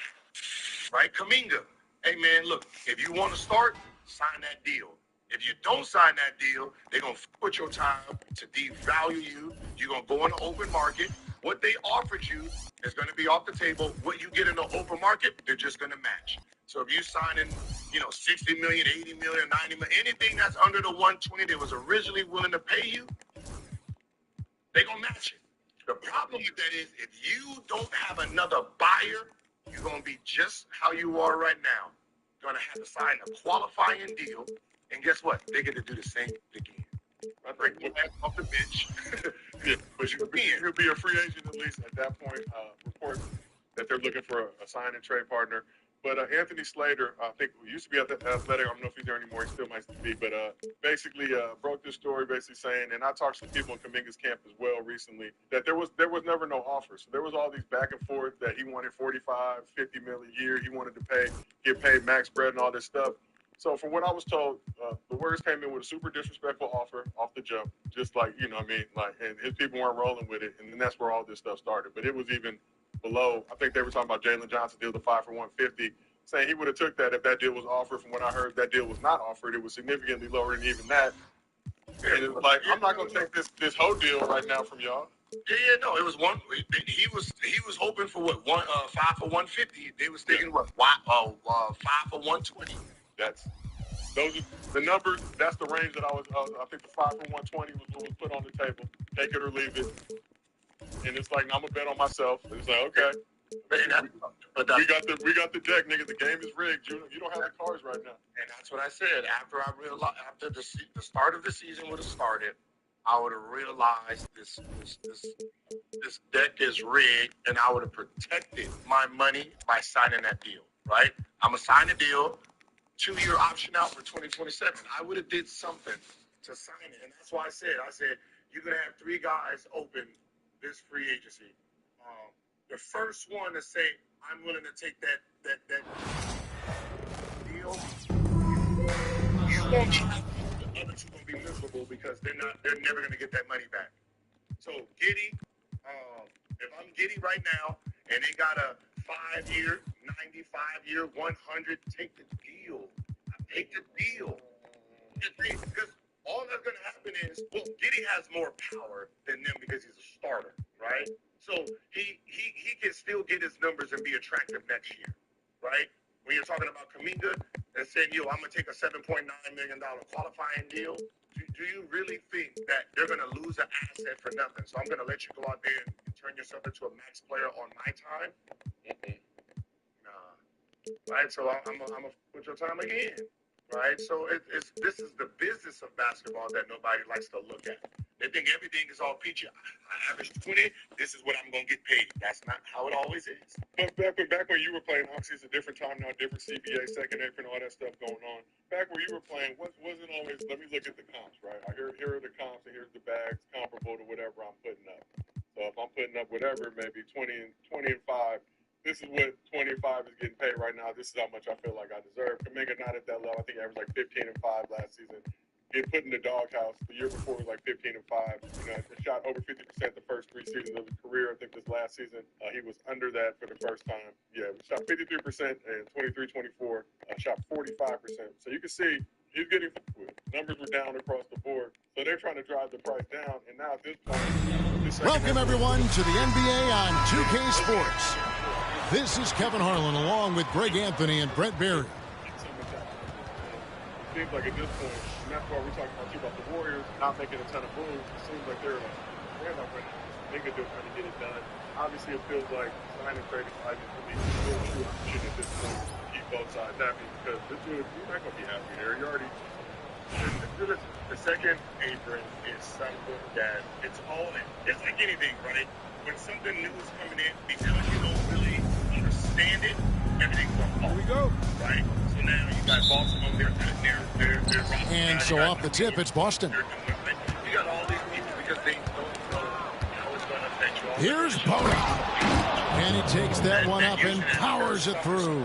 right? Kuminga, hey man, look, if you want to start, sign that deal. If you don't sign that deal, they're going to put your time to devalue you. You're going to go in the open market. What they offered you is going to be off the table. What you get in the open market, they're just going to match. So if you sign in, 60 million, 80 million, 90 million, anything that's under the 120 they was originally willing to pay you, they're going to match it. The problem with that is if you don't have another buyer, you're going to be just how you are right now. You're going to have to sign a qualifying deal. And guess what? They get to do the same again. I bring you back off the bench. Yeah, but you'll be a free agent at least at that point. Report that they're looking for a sign and trade partner. But Anthony Slater, I think, who used to be at the Athletic, I don't know if he's there anymore, he still might be, but basically broke this story basically saying, and I talked to people in Kuminga's camp as well recently, that there was never no offer. So there was all these back and forth that he wanted 45, 50 million a year. He wanted to get paid max bread and all this stuff. So from what I was told, the Warriors came in with a super disrespectful offer off the jump, just like, and his people weren't rolling with it. And then that's where all this stuff started. But it was even below. I think they were talking about Jalen Johnson deal, the 5 for 150, saying he would have took that if that deal was offered. From what I heard, that deal was not offered. It was significantly lower than even that. And it's like, I'm not going to take this whole deal right now from y'all. Yeah, no, it was one. He was hoping for what 5 for 150. They was thinking what 5 for 120. Those are the numbers. That's the range that I think the 5 for 120 was what was put on the table. Take it or leave it. And it's like, I'm gonna bet on myself. It's like, okay. We got the deck, nigga. The game is rigged. You don't have the cards right now. And that's what I said. After I realized, after the start of the season would have started, I would have realized this deck is rigged, and I would have protected my money by signing that deal. Right? I'm gonna sign the deal. 2-year option out for 2027. I would have did something to sign it, and that's why I said you're gonna have 3 guys open this free agency. The first one to say I'm willing to take that deal, you won't be happy. The other 2 gonna be miserable because they're never gonna get that money back. So Giddey, if I'm Giddey right now, and they got a 5-year, 95-year, 100, take the deal. Take the deal. Because all that's going to happen is, well, Giddey has more power than them because he's a starter, right? So he can still get his numbers and be attractive next year, right? When you're talking about Kuminga and saying, I'm going to take a $7.9 million qualifying deal, do you really think that they're going to lose an asset for nothing? So I'm going to let you go out there and turn yourself into a max player on my time? Right, so I'm gonna put your time again, right? So this is the business of basketball that nobody likes to look at. They think everything is all peachy. I average 20. This is what I'm gonna get paid. That's not how it always is. But back when you were playing, obviously it's a different time now, different CBA, second apron, all that stuff going on. Back when you were playing, wasn't always. Let me look at the comps, right? Here are the comps, and here's the bags comparable to whatever I'm putting up. So if I'm putting up whatever, maybe 20 and 5. This is what 25 is getting paid right now. This is how much I feel like I deserve. Kuminga not at that level. I think he averaged like 15 and 5 last season. Get put in the doghouse. The year before was like 15 and 5. He shot over 50% the first 3 seasons of his career. I think this last season he was under that for the first time. Yeah, shot 53% and 23-24. Shot 45%. So you can see he's getting numbers were down across the board. So they're trying to drive the price down. And now at this point, welcome everyone to the NBA on 2K Sports. This is Kevin Harlan along with Greg Anthony and Brent Barry. Seems like at this point, and that's why we're talking about the Warriors not making a ton of moves. It seems like they're in a handoff right now. They could do trying to get it done. Obviously, it feels like signing trading five is really a true opportunity at this point to keep both sides happy because this dude, you're not going to be happy there. You're already. The second apron is something that it's like anything, right? When something new is coming in, because you don't really understand it, everything's going to fall. Here we go. Right? So now you got Baltimore, they're and so off the tip, it's Boston. You got all these people because they don't know how it's going to affect you. Here's Boda. And he takes that one up and powers it through.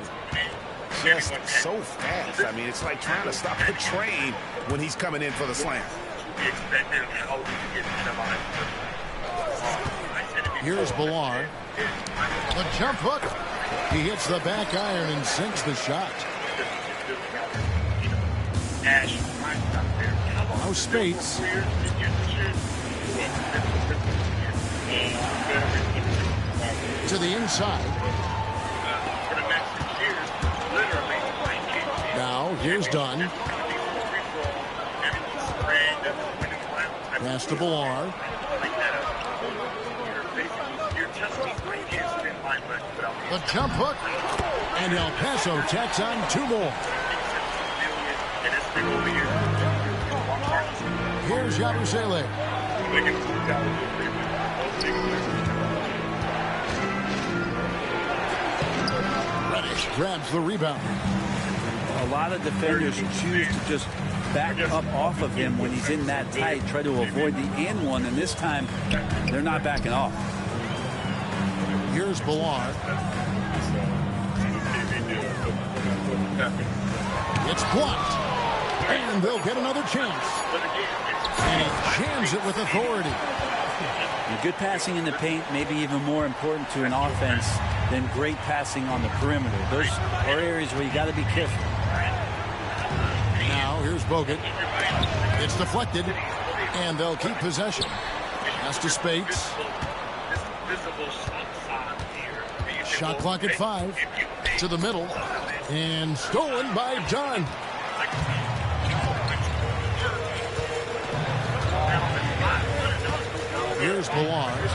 Just so fast. I mean, it's like trying to stop a train when he's coming in for the slam. Here's Ballard. The jump hook. He hits the back iron and sinks the shot. Now Spates. To the inside. Now, here's Dunn. Pass to Ballard. The jump hook. And El Paso tacks on two more. Here's Yabusele. Reddish grabs the rebound. A lot of defenders choose to just back up off of him when he's in that tight, try to avoid the and one, and this time they're not backing off. Here's Ballard. It's blocked. And they'll get another chance. And he jams it with authority. And good passing in the paint may be even more important to an offense than great passing on the perimeter. Those are areas where you got to be careful. Now here's Bogut. It's deflected, and they'll keep possession. Pass to Spates. Shot clock at 5. To the middle, and stolen by Dunn. Here's Ballard.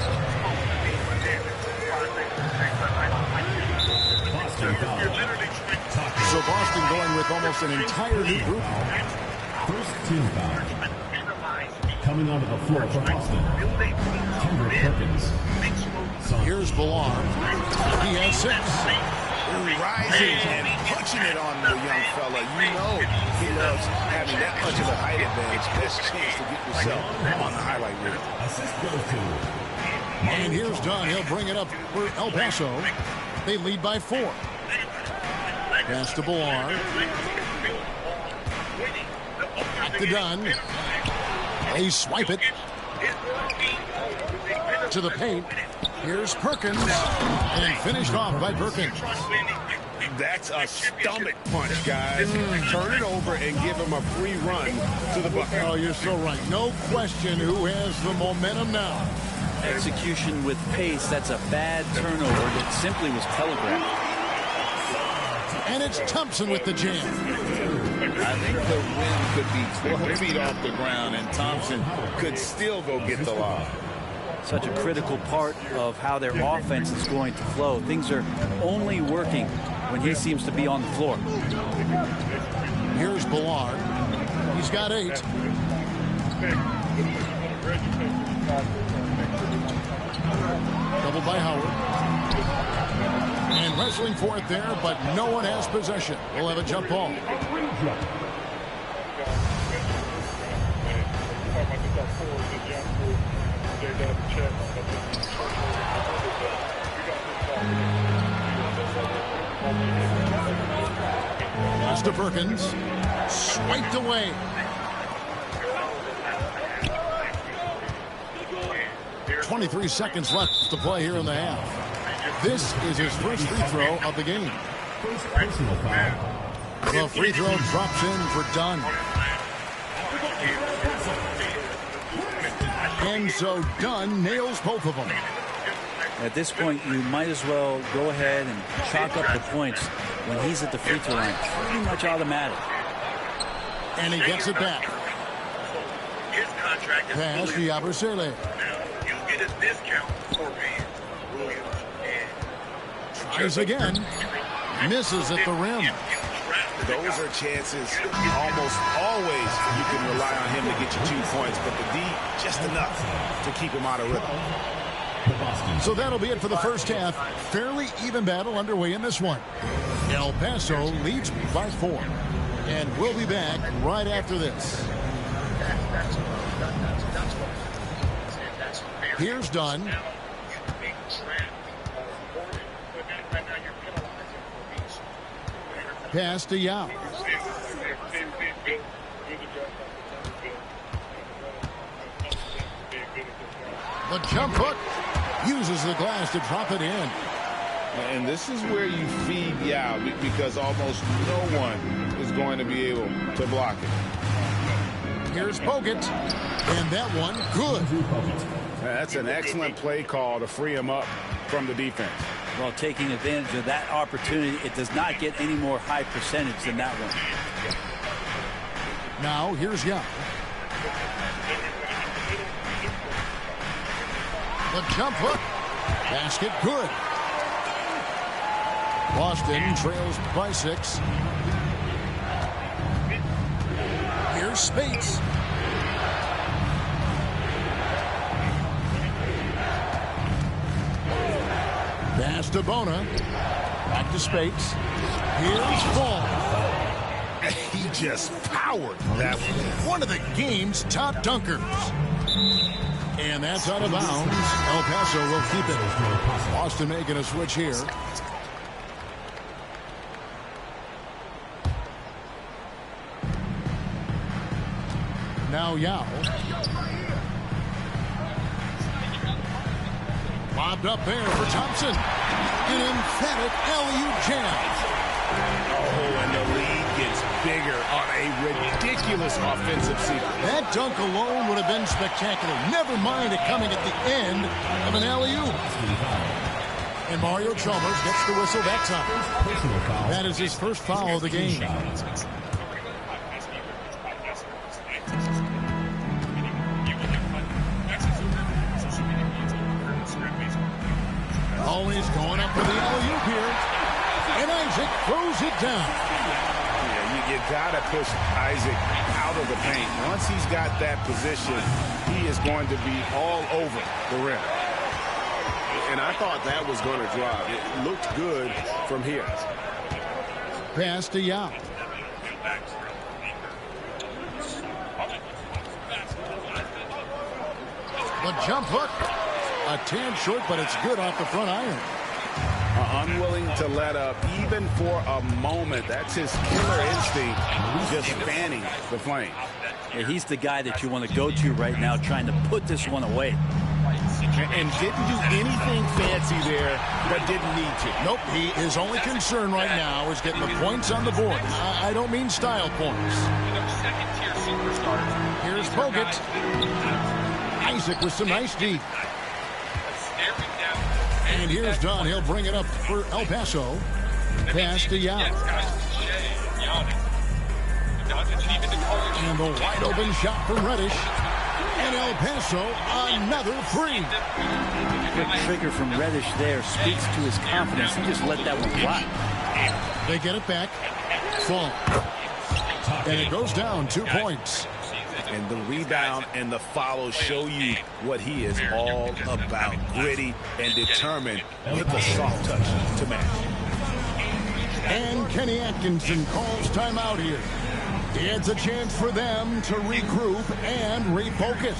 So Boston going with almost an entire new group. First team foul. Coming onto the floor for Boston, Kendrick Perkins. Here's Ballard. He has 6. Rising and punching it on the young fella. You know he loves having that much of a height advantage. Best chance to get yourself on the highlight reel. Assist goes to. And here's Dunn. He'll bring it up for El Paso. They lead by 4. Pass to Ballard. Back to Dunn. They swipe it. To the paint. Here's Perkins. And finished off by Perkins. That's a stomach punch, guys. Turn it over and give him a free run to the bucket. Oh, you're so right. No question who has the momentum now. Execution with pace. That's a bad turnover that simply was telegraphed. And it's Thompson with the jam. I think the rim could be 12 feet off the ground, and Thompson could still go get the lob. Such a critical part of how their offense is going to flow. Things are only working when he seems to be on the floor. Here's Ballard. He's got 8. Doubled by Howard. And wrestling for it there, but no one has possession. We'll have a jump ball. Pass to Perkins. Swiped away. .23 seconds left to play here in the half. This is his first free throw of the game. First personal foul. The free throw drops in for Dunn. And so Dunn nails both of them. At this point, you might as well go ahead and chalk up the points when he's at the free throw line. Pretty much automatic. And he gets it back. Pass to Yabusele. get a discount for Van Williams and tries again. Misses at the rim. Those are chances almost always you can rely on him to get you 2 points, but the D just enough to keep him out of rhythm. So that'll be it for the first half. Fairly even battle underway in this one. El Paso leads by 4. And we'll be back right after this. Here's Dunn. Pass to Yao. The jump hook uses the glass to drop it in. And this is where you feed Yao because almost no one is going to be able to block it. Here's Bogut. And that one, good. That's an excellent play call to free him up from the defense. Well, taking advantage of that opportunity, it does not get any more high percentage than that one. Now, here's Young. The jump hook. Basket good. Boston trails by 6. Here's Spates. Pass to Bona. Back to Spates. Here's Ball. He just powered that one of the game's top dunkers. And that's out of bounds. El Paso will keep it. Boston making a switch here. Now Yao. Lobbed up there for Thompson. An emphatic alley-oop jam. Oh, and the lead gets bigger on a ridiculous offensive sequence. That dunk alone would have been spectacular. Never mind it coming at the end of an alley-oop. And Mario Chalmers gets the whistle that time. That is his first foul of the game. Always going up for the alley-oop here. And Isaac throws it down. Yeah, you got to push Isaac out of the paint. Once he's got that position, he is going to be all over the rim. And I thought that was going to drive. It looked good from here. Pass to Yao. The jump hook. A tad short, but it's good off the front iron. Unwilling to let up even for a moment. That's his killer instinct, just fanning the flame. Yeah, he's the guy that you want to go to right now, trying to put this one away. And didn't do anything fancy there, but didn't need to. Nope, his only concern right now is getting the points on the board. I don't mean style points. Here's Bogut. Isaac with some nice deep. And here's Dunn. He'll bring it up for El Paso. Pass to Yao. And the wide open shot from Reddish. And El Paso, another three. Quick trigger from Reddish there speaks to his confidence. He just let that one fly. They get it back. Fall. And it goes down 2 points. And the rebound and the follow show you what he is all about. Gritty and determined with the soft touch to match. And Kenny Atkinson calls timeout here. It's a chance for them to regroup and refocus.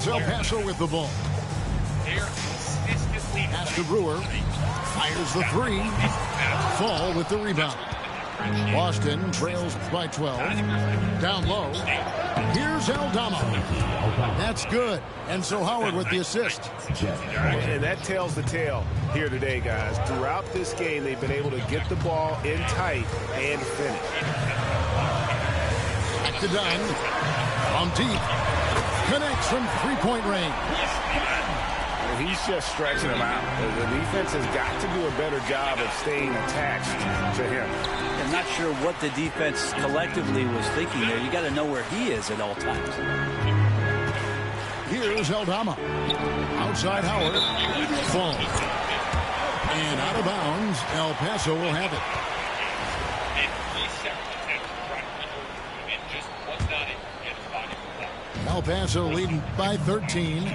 El Paso with the ball. Pass to Brewer. Fires the three. Fall with the rebound. Boston trails by 12. Down low. Here's Aldama. That's good. And so Howard with the assist. And that tells the tale here today, guys. Throughout this game, they've been able to get the ball in tight and finish. Back to Dunn. From deep. Connects from three-point range. He's just stretching him out. The defense has got to do a better job of staying attached to him. I'm not sure what the defense collectively was thinking there. You got to know where he is at all times. Here's Aldama. Outside Howard. Fall. And out of bounds. El Paso will have it. El Paso leading by 13.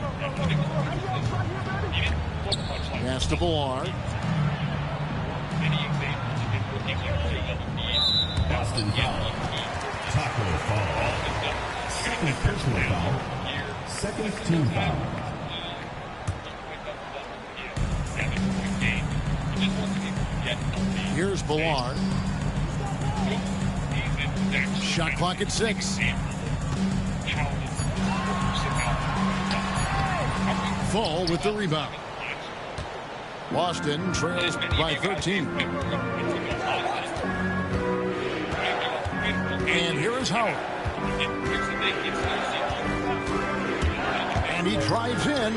Pass to Ballard. Boston foul. Taco foul. Second personal foul. Second team foul. Here's Ballard. Shot clock at 6. Fall with the rebound. Boston trails by 13. And here is Howard. And he drives in.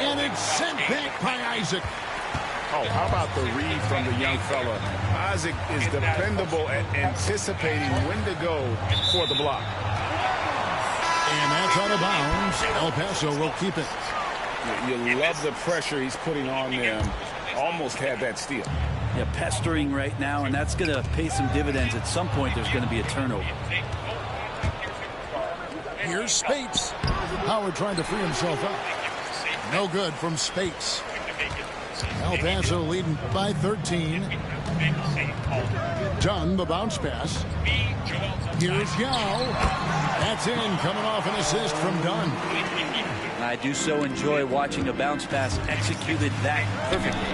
And it's sent back by Isaac. Oh, how about the read from the young fella? Isaac is dependable at anticipating when to go for the block. And that's out of bounds. El Paso will keep it. You love the pressure he's putting on them. Almost had that steal. Yeah, pestering right now, and that's going to pay some dividends. At some point, there's going to be a turnover. Here's Spates. Howard trying to free himself up. No good from Spates. El Paso leading by 13. Dunn, the bounce pass. Here's Yao. That's in, coming off an assist from Dunn. I do so enjoy watching a bounce pass executed that perfectly.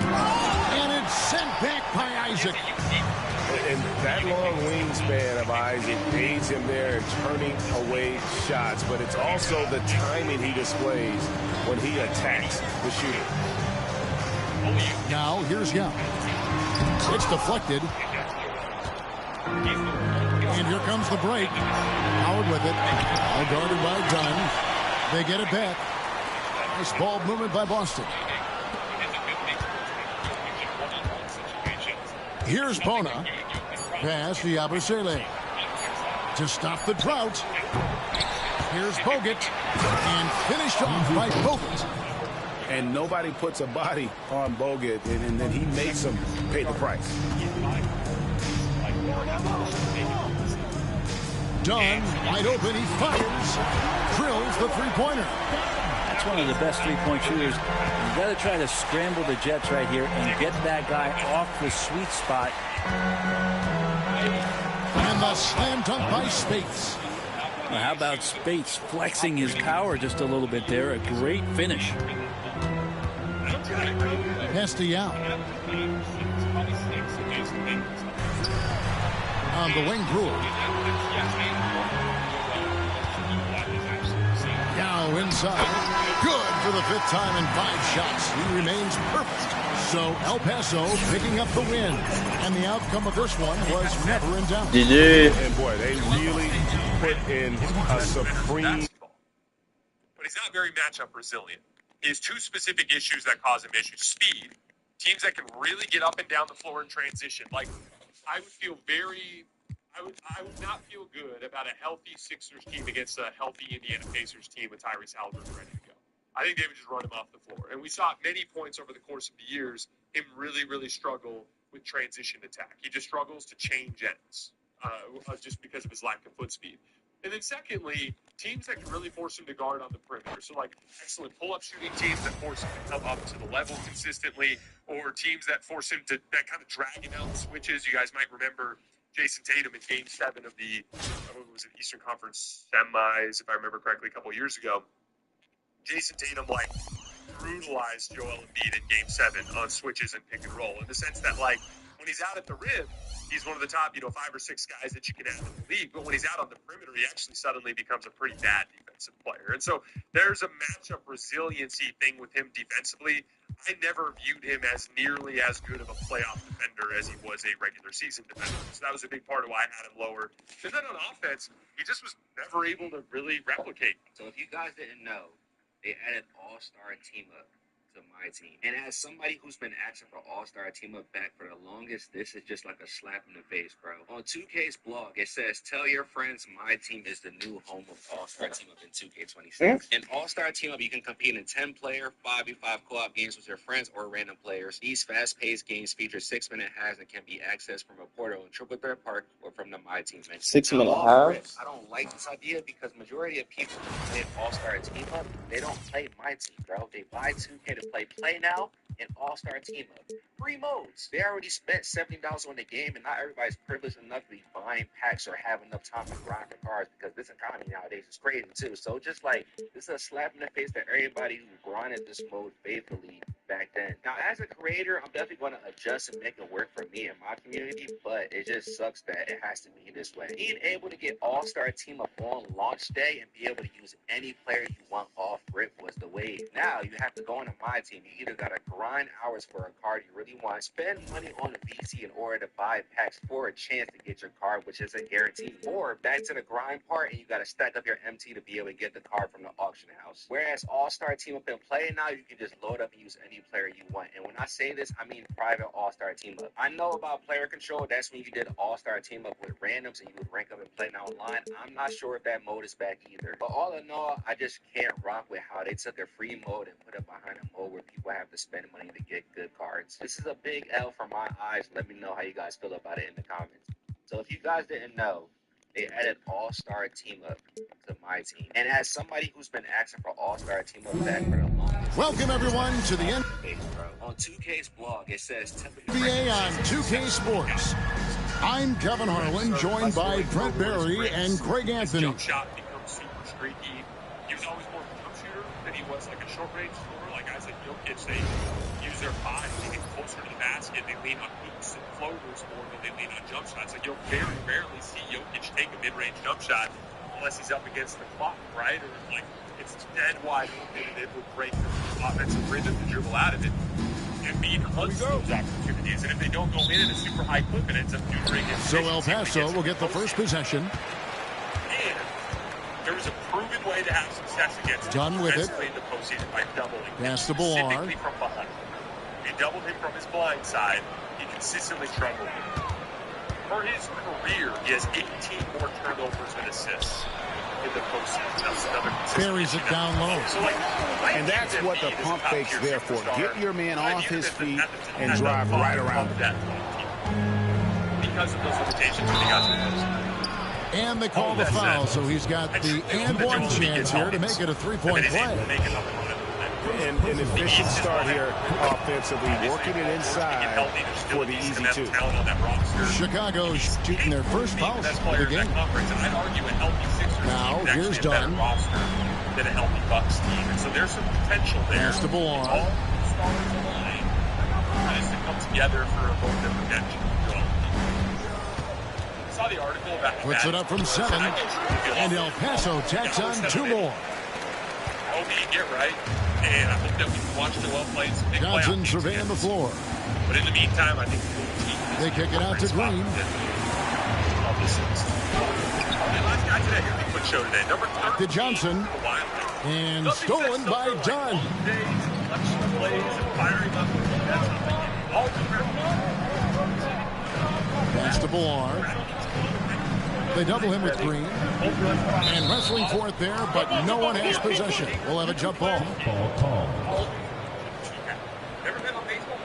And it's sent back by Isaac. And that long wingspan of Isaac aids him there in turning away shots, but it's also the timing he displays when he attacks the shooter. Now, here's Yao. It's deflected. And here comes the break. Howard with it. All guarded by Dunn. They get it back. Nice ball movement by Boston. Here's Bona. Pass to Yabusele. To stop the drought. Here's Bogut. And finished off by Bogut. And nobody puts a body on Bogut, and then he makes him pay the price. Dunn, wide open, he fires. Drills the three-pointer. That's one of the best three-point shooters. You've got to try to scramble the Jets right here and get that guy off the sweet spot. And the slam dunk by Spates. Well, how about Spates flexing his power just a little bit there? A great finish. Pass to Yao. On the wing, Brewer. Yao inside. Good for the 5th time in 5 shots. He remains perfect. So El Paso picking up the win. And the outcome of this one was never in doubt. And boy, they really put in a supreme. But he's not very matchup resilient. He has 2 specific issues that cause him issues. Speed. Teams that can really get up and down the floor in transition. Like, I would not feel good about a healthy Sixers team against a healthy Indiana Pacers team with Tyrese Haliburton ready to go. I think they would just run him off the floor. And we saw at many points over the course of the years him really, really struggle with transition attack. He just struggles to change ends just because of his lack of foot speed. And then secondly, teams that can really force him to guard on the perimeter. So like excellent pull-up shooting teams that force him to come up to the level consistently, or teams that force him to that kind of drag him out in switches. You guys might remember Jason Tatum in Game 7 of the Eastern Conference semis, if I remember correctly, a couple of years ago. Jason Tatum brutalized Joel Embiid in Game 7 on switches and pick and roll, in the sense that when he's out at the rim, he's one of the top, 5 or 6 guys that you can have in the league. But when he's out on the perimeter, he actually suddenly becomes a pretty bad defensive player. And so there's a matchup resiliency thing with him defensively. I never viewed him as nearly as good of a playoff defender as he was a regular season defender. So that was a big part of why I had him lower. And then on offense, he just was never able to really replicate. So if you guys didn't know, they added all-star team-up to my team. And as somebody who's been asking for all-star team-up back for the longest, this is just like a slap in the face, bro. On 2K's blog, it says, tell your friends my team is the new home of all-star team-up in 2K26. In all-star team-up, you can compete in 10-player, 5v5 co-op games with your friends or random players. These fast-paced games feature 6-minute halves and can be accessed from a portal in Triple Threat Park or from the My Team menu. 6-minute halves? I don't like this idea because majority of people who play all-star team-up, they don't play my team, bro. They buy 2K to play now and all-star team-up. Free modes. They already spent $70 on the game, and not everybody's privileged enough to be buying packs or have enough time to grind for cards because this economy nowadays is crazy too. So just like, this is a slap in the face to everybody who grinded this mode faithfully back then. Now, as a creator, I'm definitely going to adjust and make it work for me and my community, but it just sucks that it has to be this way. Being able to get all-star team-up on launch day and be able to use any player you want off rip was the wave. Now, you have to go into my team. You either got to grind hours for a card you really want, spend money on the VC in order to buy packs for a chance to get your card, which is a guarantee, or back to the grind part and you got to stack up your MT to be able to get the card from the auction house. Whereas all-star team-up and play now, you can just load up and use any player you want. And when I say this, I mean private all-star team-up. I know about player control. That's when you did all-star team-up with randoms and you would rank up and play now online. I'm not sure if that mode is back either. But all in all, I just can't rock with how they took a free mode and put it behind a mode where people have to spend money to get good cards. This is a big L from my eyes. Let me know how you guys feel about it in the comments. So if you guys didn't know, they added all-star team-up to my team. And as somebody who's been asking for all-star team-up back for the longest... Welcome, everyone, to the end. On 2K's blog, it says... NBA on 2K Sports. I'm Kevin Harlan, joined by Brent Barry and Craig Anthony. Jump shot becomes super streaky. He was always more of a jump shooter than he was like a short-range scorer. Like guys like Jokic, they use their body to get closer to the basket. They lean on hoops and floaters more than they lean on jump shots. Like you'll very rarely see Jokic take a mid-range jump shot unless he's up against the clock, right? Or like it's dead wide open and it will break the offensive rhythm to dribble out of it. Embiid hunts those opportunities, and if they don't go in a super high clip, it ends up neutering his. So El Paso will get the first possession. And there is a proven way to have success against Done with it. in the postseason by doubling Pass the ball on. specifically from behind. They doubled him from his blind side. He consistently struggled. For his career, he has 18 more turnovers than assists in the postseason. That's another Buries it down low. So and that's what the pump fake's there for. Get your man off his feet and drive right around him. Because of those limitations when he got to the post. And they call the foul, so he's got the and one chance here to make it a three-point play. And an efficient start here offensively, working it inside for the easy two. Chicago shooting their first foul of the game. Now, here's Dunn. Than a healthy Bucks team, and so there's some potential there. Pass the ball on. All stars align as to come together for a vote of redemption. I saw the article about puts it up from 7, and El Paso tacks on 2 more. I hope he can get right, and I hope that we can watch Noel play in some big Johnson surveying the floor. But in the meantime, I think they kick it out to Green. Last guy today, here's a quick show today. Number 13 to Johnson, and stolen by Dunn. Pass to Ballard. They double him with Green. And wrestling for it there, but no one has possession. We'll have a jump ball. Never been on baseball?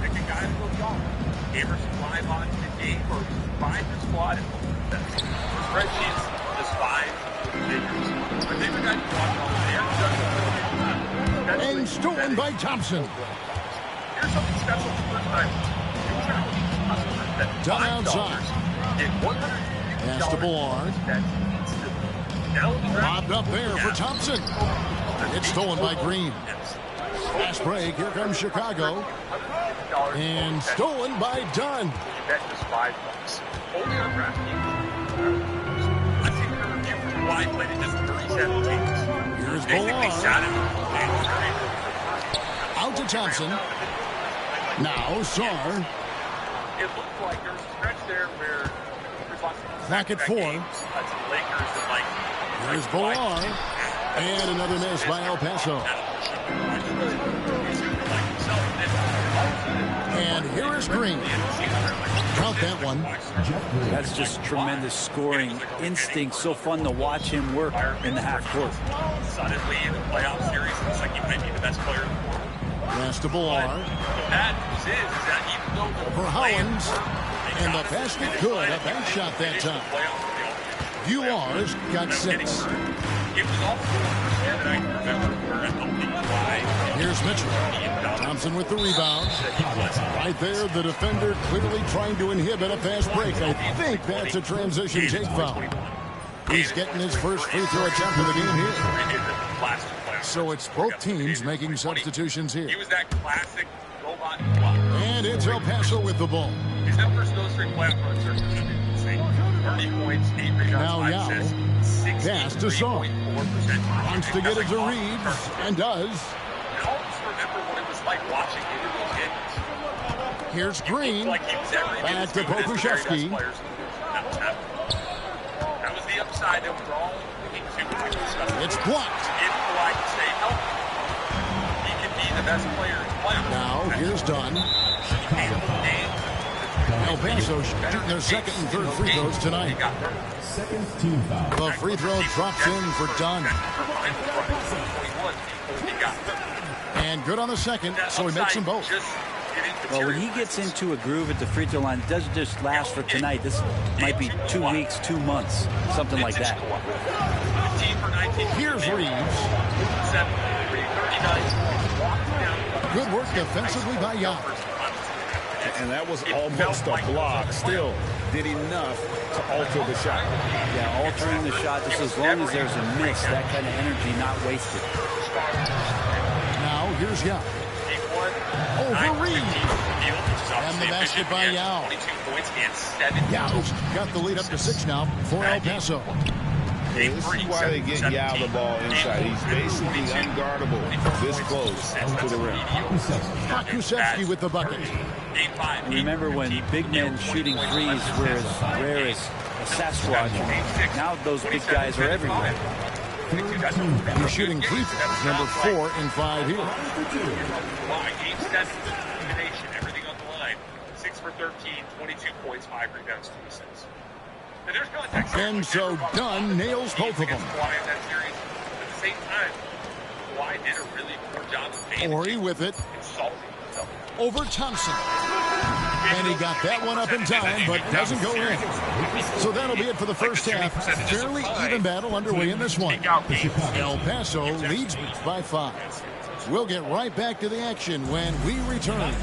Pick a guy to go yard. Gamers fly on to the game or find the squad and spreadsheets just 5 figures. My favorite guy to watch all day. And stolen by Thompson. Here's something special for the first time. Done outside. Pass to Ballard. Popped up there for Thompson. It's stolen by Green. Fast break. Here comes Chicago. And stolen by Dunn. Bet just $5. Only on DraftKings. Let's see the review for why he played in just 37 games. Here's Basically Bolar. shot him. Out to Thompson. Now Sarr. It looked like there was a stretch there where Back at 4. Here's Bolar. And another miss by El Paso. And here is Green. Count that one. That's just tremendous scoring instinct. So fun to watch him work in the half court. Suddenly in the playoff series, it looks like he might be the best player in the world. Pass to Bolar. The bad news is that even though For Howlands. And the basket good. A bank shot that time. Viewers got 6. It was all the first year that I can remember where a healthy fly. Here's Mitchell. Thompson with the rebound. Right there, the defender clearly trying to inhibit a fast break. I think that's a transition take foul. He's getting his first free throw attempt of the game here. So it's both teams making substitutions here. He was that classic robot clock. And it's El Paso with the ball. His numbers those 3 playoff runs are insane. 30 points, 8 rebounds, Now 5 Yao. assists, Pass to Sarr. Wants to get it to Reeves, and does. I always remember what it was like watching him in those games. Here's Green. Like he was every bit Back as to good as the very best Pokusevski. players. That was the upside that we're all looking to when we discuss it. It's blocked. If Kawhi can stay healthy, he can be the best player in the playoffs. Now here's Dunn. El Paso shooting their second and third free throws tonight. The free throw drops in for Dunn. And good on the second, so he makes them both. Well, when he gets into a groove at the free throw line, it doesn't just last for tonight. This might be 2 weeks, 2 months, something like that. Here's Reeves. Good work defensively by Yao. And that was almost a block. Still did enough to alter the shot. Yeah, altering the shot, just as long as there's a miss, that kind of energy not wasted. Now here's Yao. Over Reeves. And the basket by Yao. Yao's got the lead up to 6 now for El Paso. This is why they get Yao the ball inside. He's basically unguardable this close to the rim. Pokusevski with the bucket. Remember when big men shooting threes were as rare as a Sasquatch? Now those big guys are everywhere. He's shooting free throws, number 4 in 5 here. Game set, elimination, everything on the line. 6 for 13, 22 points, 5 rebounds, 2 assists. And there's context. And so Dunn nails both of them. Kawhi in that series. At the same time, Kawhi did a really poor job of managing Horry with it. and solving himself. Over Thompson. And he got that one up in time, but doesn't go in. So that'll be it for the first half. Fairly even battle underway in this one. El Paso leads by 5. We'll get right back to the action when we return.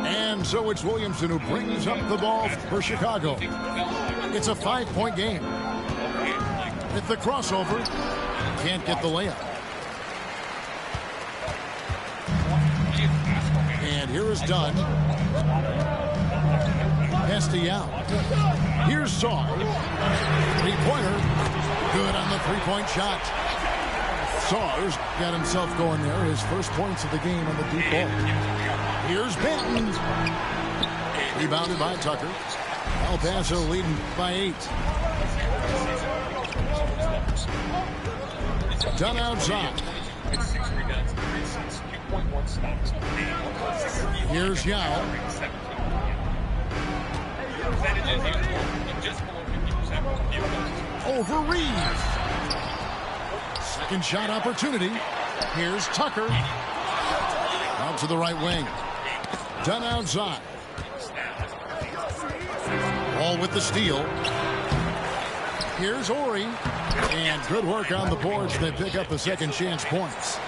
And so it's Williamson who brings up the ball for Chicago. It's a 5-point game. With the crossover, can't get the layup. And here is Dunn. Pass to Yao. Here's Sarr. Three-pointer. Good on the three-point shot. Sarr's got himself going there. His first points of the game on the deep ball. Here's Benton. Rebounded by Tucker. El Paso leading by 8. Done outside. Here's Yao. Over Reeves. Second shot opportunity. Here's Tucker. Out to the right wing. Done outside. Ball with the steal. Here's Horry. And good work on the boards. They pick up the second chance points.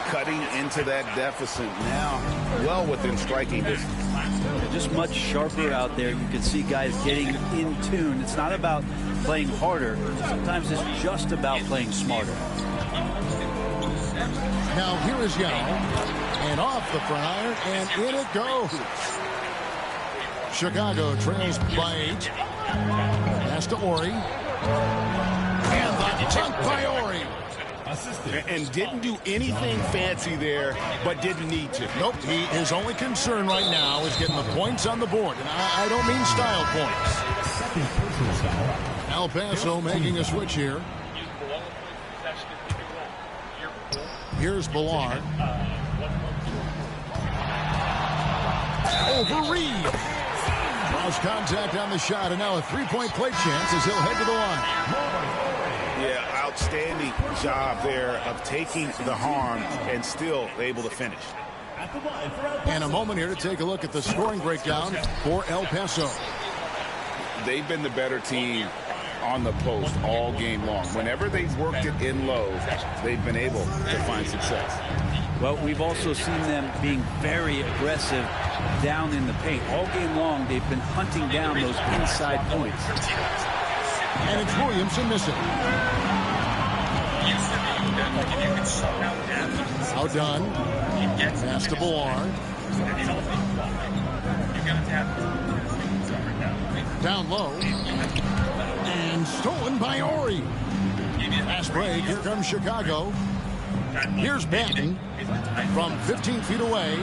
cutting into that deficit now, well within striking distance. Just much sharper out there. You can see guys getting in tune. It's not about playing harder. Sometimes it's just about playing smarter. Now here is Yao, and off the front iron, and in it goes. Chicago trails by 8. Pass to Ori. And the dunk by Ori. And didn't do anything fancy there, but didn't need to. Nope, his only concern right now is getting the points on the board. And I don't mean style points. El Paso making a switch here. Here's Ballard. Over Reed. Lost contact on the shot, and now a three-point play chance as he'll head to the line. Yeah, outstanding job there of taking the harm and still able to finish. And a moment here to take a look at the scoring breakdown for El Paso. They've been the better team on the post all game long. Whenever they've worked it in low, they've been able to find success. Well, we've also seen them being very aggressive down in the paint. All game long, they've been hunting down those inside points. And it's Williamson missing. Outdone. Pass to Ballard. Down low. And stolen by Ori. Fast break. Here comes Chicago. Here's Banton from 15 feet away.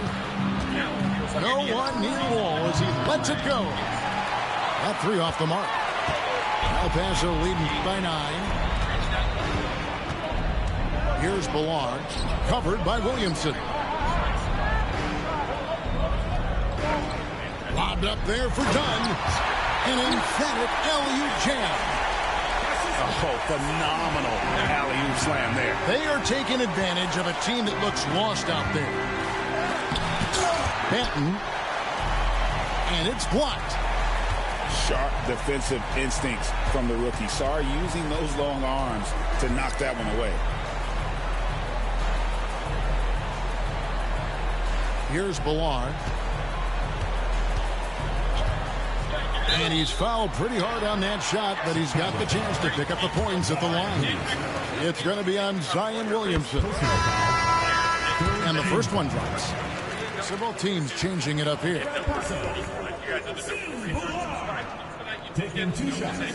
No one near the wall as he lets it go. That three off the mark. El Paso leading by 9. Here's Ballard, covered by Williamson. Lobbed up there for Dunn. An emphatic alley-oop jam. Oh, phenomenal alley-oop slam there. They are taking advantage of a team that looks lost out there. Banton. And it's blocked. Sharp defensive instincts from the rookie. Sarr using those long arms to knock that one away. Here's Ballard. And he's fouled pretty hard on that shot, but he's got the chance to pick up the points at the line. It's going to be on Zion Williamson. And the first one drops. Several teams changing it up here. Taking 2 shots.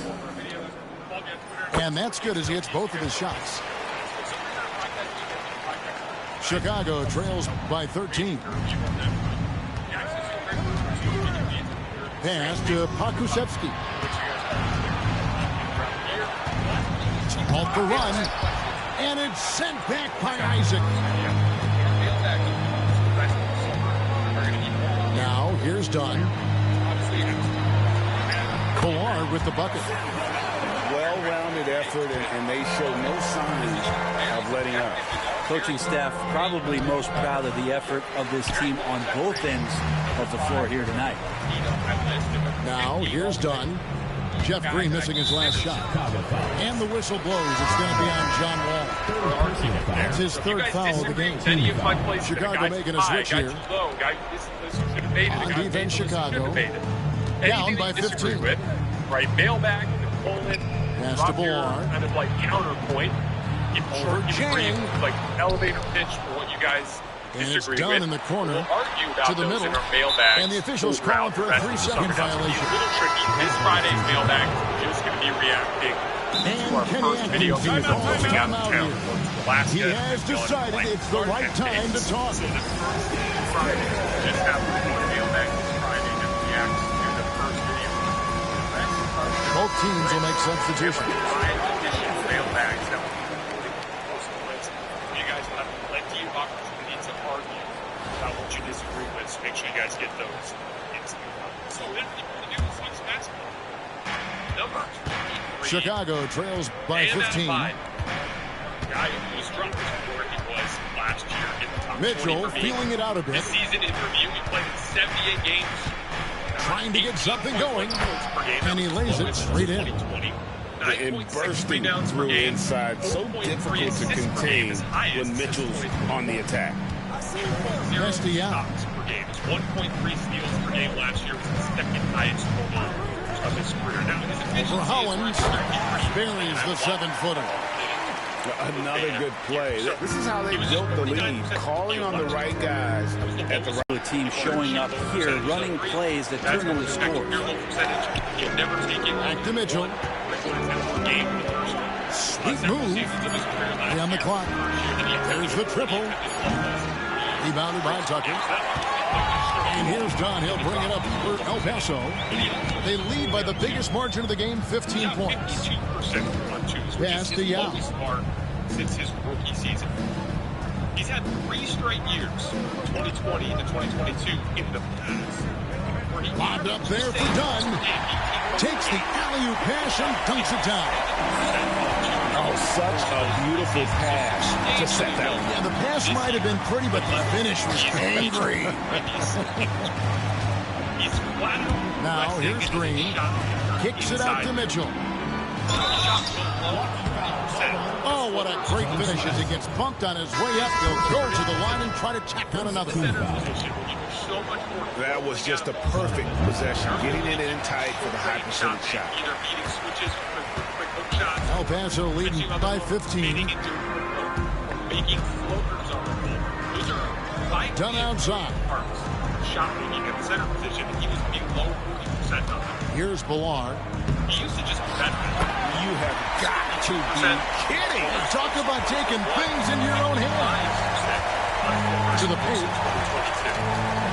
And that's good as he hits both of his shots. Chicago trails by 13. Pass to Pokusevski. Off the run. And it's sent back by Isaac. Now, here's Dunn. Ballard with the bucket. Well-rounded effort, and they show no signs of letting up. Coaching staff probably most proud of the effort of this team on both ends of the floor here tonight. Now, here's Dunn. Jeff Green missing his last shot. And the whistle blows. It's going to be on John Wall. That's his third foul of the game. Chicago making a switch here. On defense, Chicago. Down by 15. Right, mailback, Coleman, pass to Ballard. kind of like counterpoint. Or like elevator pitch for what you guys and disagree it's done with. in the corner We'll argue about to the middle. And the officials calling for a 3-second violation. It's a little tricky. This Friday's mailbag is going to be reacting to our first video coming out of town. He has decided it's the right time to talk. So the first Friday, just have one mailbag this Friday that reacts to the first video. Both teams will make substitutions. Mailbags that will you guys will have plenty of opportunities to argue about what you disagree with, so make sure you guys get those. So then people to do is watch basketball. Number 3. Chicago trails by 15. Guy who's dropped as poor he was last year in the top Mitchell 20 feeling it out a bit. This season in review, he played in 78 games. Trying to get something going. And he lays it straight in. and bursting through inside. So difficult to contain when Mitchell's on the attack. Castellanos. Per game. It's 1.3 steals per game last year. Was the second highest total of his career. Now, his efficiency For Hollins, buries the 7-footer. Another good play. This is how they built the lead, calling on the right guys at the right. A team showing up here, running plays that turn into scores. Back to Mitchell. Sweet move. Play on the clock. There's the triple. Rebounded by Tucker. And here's Dunn. He'll bring it up for El Paso. They lead by the biggest margin of the game, 15 points. Pass to Yao. Since his rookie season. He's had 3 straight years, 2020 to 2022, in the past. Lobbed up there for Dunn. Takes the alley-oop pass and dunks it down. Oh, such a beautiful pass to set that one. Yeah, the pass might have been pretty, but the finish was angry. Now, here's Green. Kicks it out to Mitchell. Oh, what a great finish as he gets bumped on his way up. He'll go to the line and try to tack on another. That was just a perfect possession, getting it in tight for the high percentage shot. El Paso leading by 15. Done outside. Here's Ballard. He used to just be better. You have got to be kidding. Talk about taking things in your own hands. To the paint.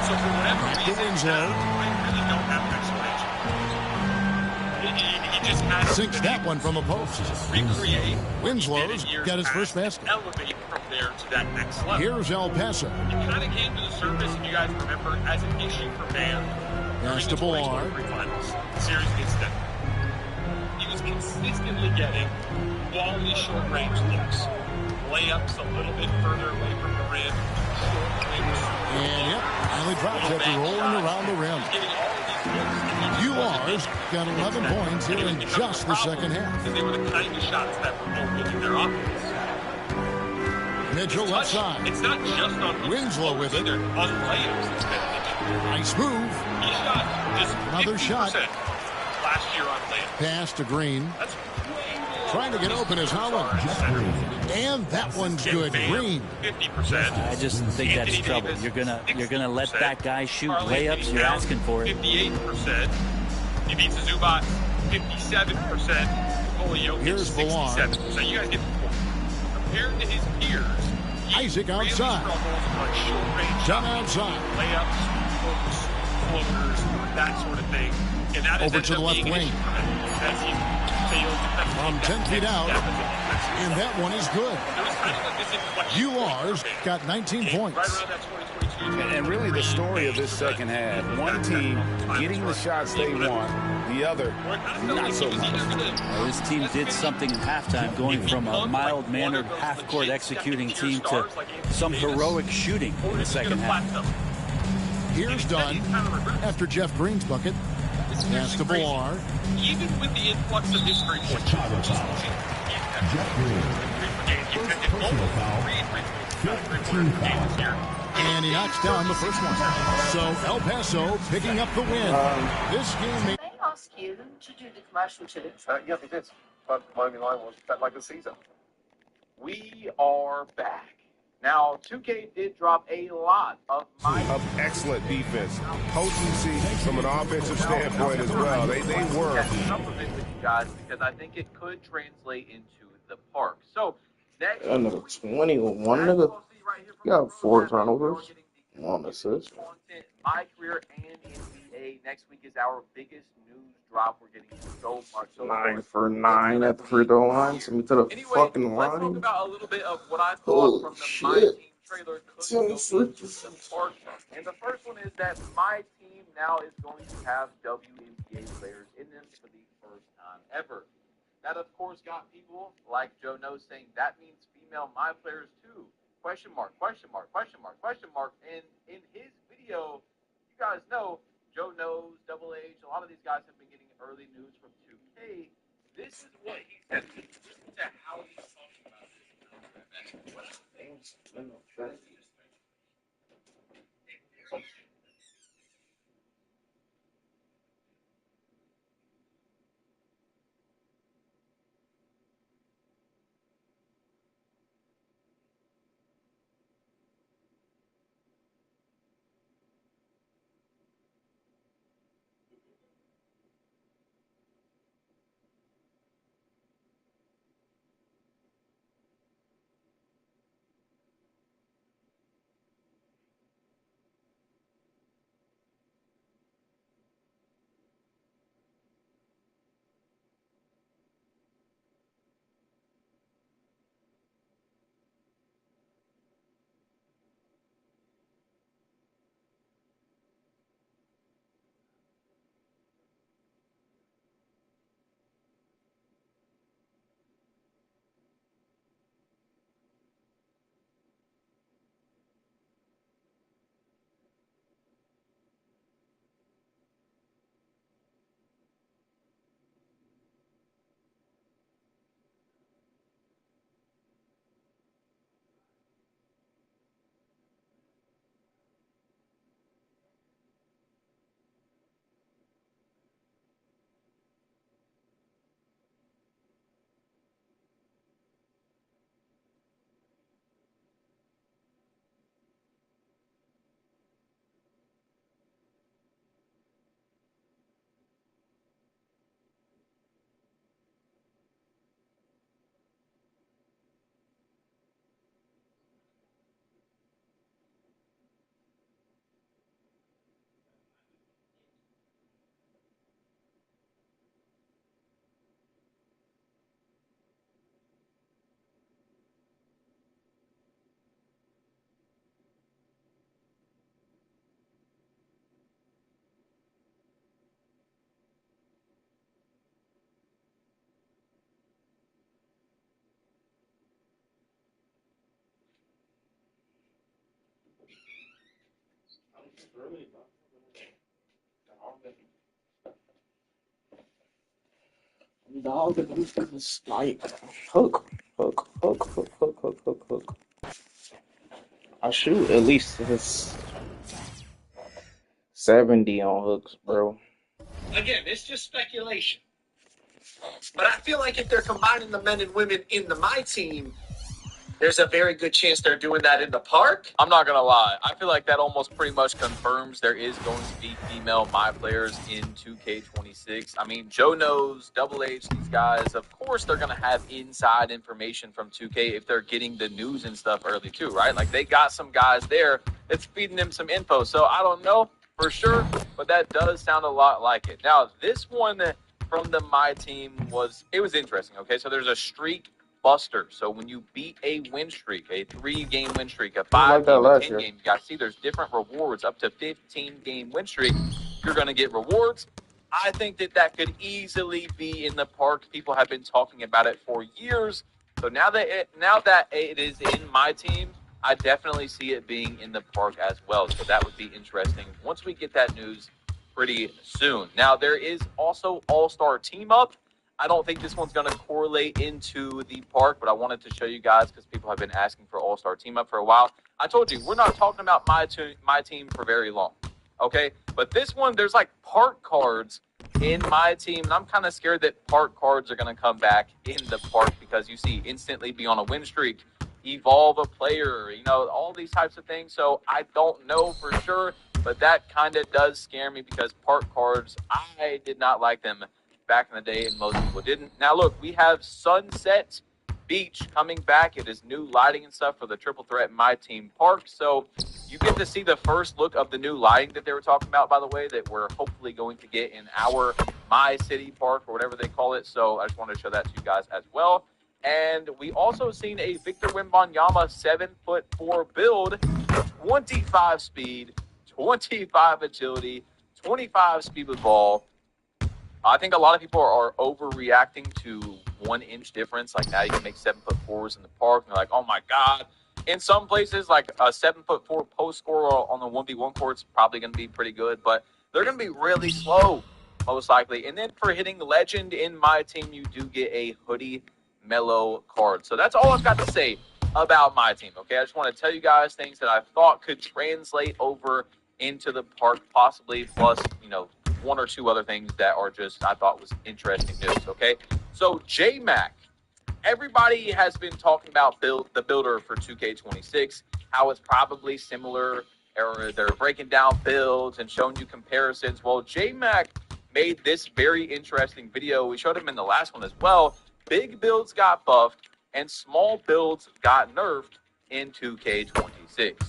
So for whatever reason, Winslow. I really don't have an explanation. He just has sinks that one from the post. Recreate. Winslow's got his first basket. Elevate from there to that next level. Here's El Paso. It kind of came to the surface, if you guys remember, as an issue for Bam. Pass to Ballard. Series against Denver. He was consistently getting quality short-range looks. Layups a little bit further away from the rim. And yep, finally drops after rolling around the rim. UR's got 11 points here in just the second half. They were the kind of shots that were opening their offense. Mitchell left side. It's not just on Winslow with it. On layups, it's been nice move. He shot just another shot. Last year on layups. Pass to Green. Trying to get open is Hollins. And that one's good. Green. 50%. I just think that's trouble. You're gonna let that guy shoot layups. You're asking for it. 58%. He beats Zubac 57%. Here's Ballard. 67%. You guys get the point. Compared to his peers, Isaac outside. Done outside. Layups, hooks, floaters, that sort of thing. And that over to the left wing. From 10 feet out. And that one is good. UR's got 19 points. And really the story of this second half. One team getting the shots they want, the other not so much. Well, this team did something in halftime, going from a mild-mannered half-court executing team to some heroic shooting in the second half. Here's Dunn after Jeff Green's bucket. Pass to Ballard. Even with the influx of his three-point shots, and he knocks down the first one. So El Paso picking up the win. This game may... They ask you to do the commercial too. Yeah, they did. But my only line was bet like a season. We are back. Now, 2K did drop a lot of excellent defense. Potency from an offensive standpoint as well. They were. Supplement with you guys because I think it could translate into the park. So, next. Another 21 nigga. You got 4 turnovers. 1 assist. My career and NBA. Next week is our biggest news drop. We're getting so much. 9 for 9 at the free throw line. Send me to the fucking line. Let's talk about a little bit of what I thought from the My Team trailer could go into the park. And the first one is that My Team now is going to have WNBA players in them for the first time ever. That, of course, got people like Joe Knows saying that means female My players too. Question mark, question mark, question mark, question mark. And in his video, you guys know, Joe Knows, Double H, a lot of these guys have been getting early news from 2K This is what he said. Listen to how he's talking about this. Dog is like hook. I shoot at least his 70 on hooks, bro. Again, it's just speculation. But I feel like if they're combining the men and women in the My Team, there's a very good chance they're doing that in the park. I'm not going to lie. I feel like that almost pretty much confirms there is going to be female My players in 2K26. I mean, Joe knows, Double H, these guys, of course they're going to have inside information from 2K if they're getting the news and stuff early too, right? Like they got some guys there that's feeding them some info. So I don't know for sure, but that does sound a lot like it. Now, this one from the My Team was interesting, okay? So there's a streak buster. So when you beat a win streak, a 3-game win streak, a 5-game, a 10-game, you got to see there's different rewards. Up to 15-game win streak, you're going to get rewards. I think that could easily be in the park. People have been talking about it for years. So now that it is in My Team, I definitely see it being in the park as well. So that would be interesting once we get that news pretty soon. Now, there is also All-Star Team Up. I don't think this one's going to correlate into the park, but I wanted to show you guys because people have been asking for All-Star Team Up for a while. I told you, we're not talking about my team for very long, okay? But this one, there's like park cards in My Team, and I'm kind of scared that park cards are going to come back in the park because you see instantly be on a win streak, evolve a player, all these types of things. So I don't know for sure, but that kind of does scare me because park cards, I did not like them back in the day, and most people didn't. Now, look, we have Sunset Beach coming back. It is new lighting and stuff for the Triple Threat My Team Park. So you get to see the first look of the new lighting that they were talking about, by the way, that we're hopefully going to get in our My City Park or whatever they call it. So I just wanted to show that to you guys as well. And we also seen a Victor Wembanyama 7'4" build, 25 speed, 25 agility, 25 speed with ball. I think a lot of people are overreacting to 1 inch difference. Like now you can make 7'4" in the park. And they're like, oh my God. In some places, like a 7'4" post score on the 1v1 court is probably going to be pretty good, but they're going to be really slow most likely. And then for hitting legend in my team, you do get a hoodie Melo card. So that's all I've got to say about my team, okay? I just want to tell you guys things that I thought could translate over into the park, possibly, plus, you know, one or two other things that are just, I thought was interesting news, okay? So, J-Mac, everybody has been talking about the builder for 2K26, how it's probably similar, or they're breaking down builds and showing you comparisons. Well, J-Mac made this very interesting video. We showed him in the last one as well. Big builds got buffed, and small builds got nerfed in 2K26.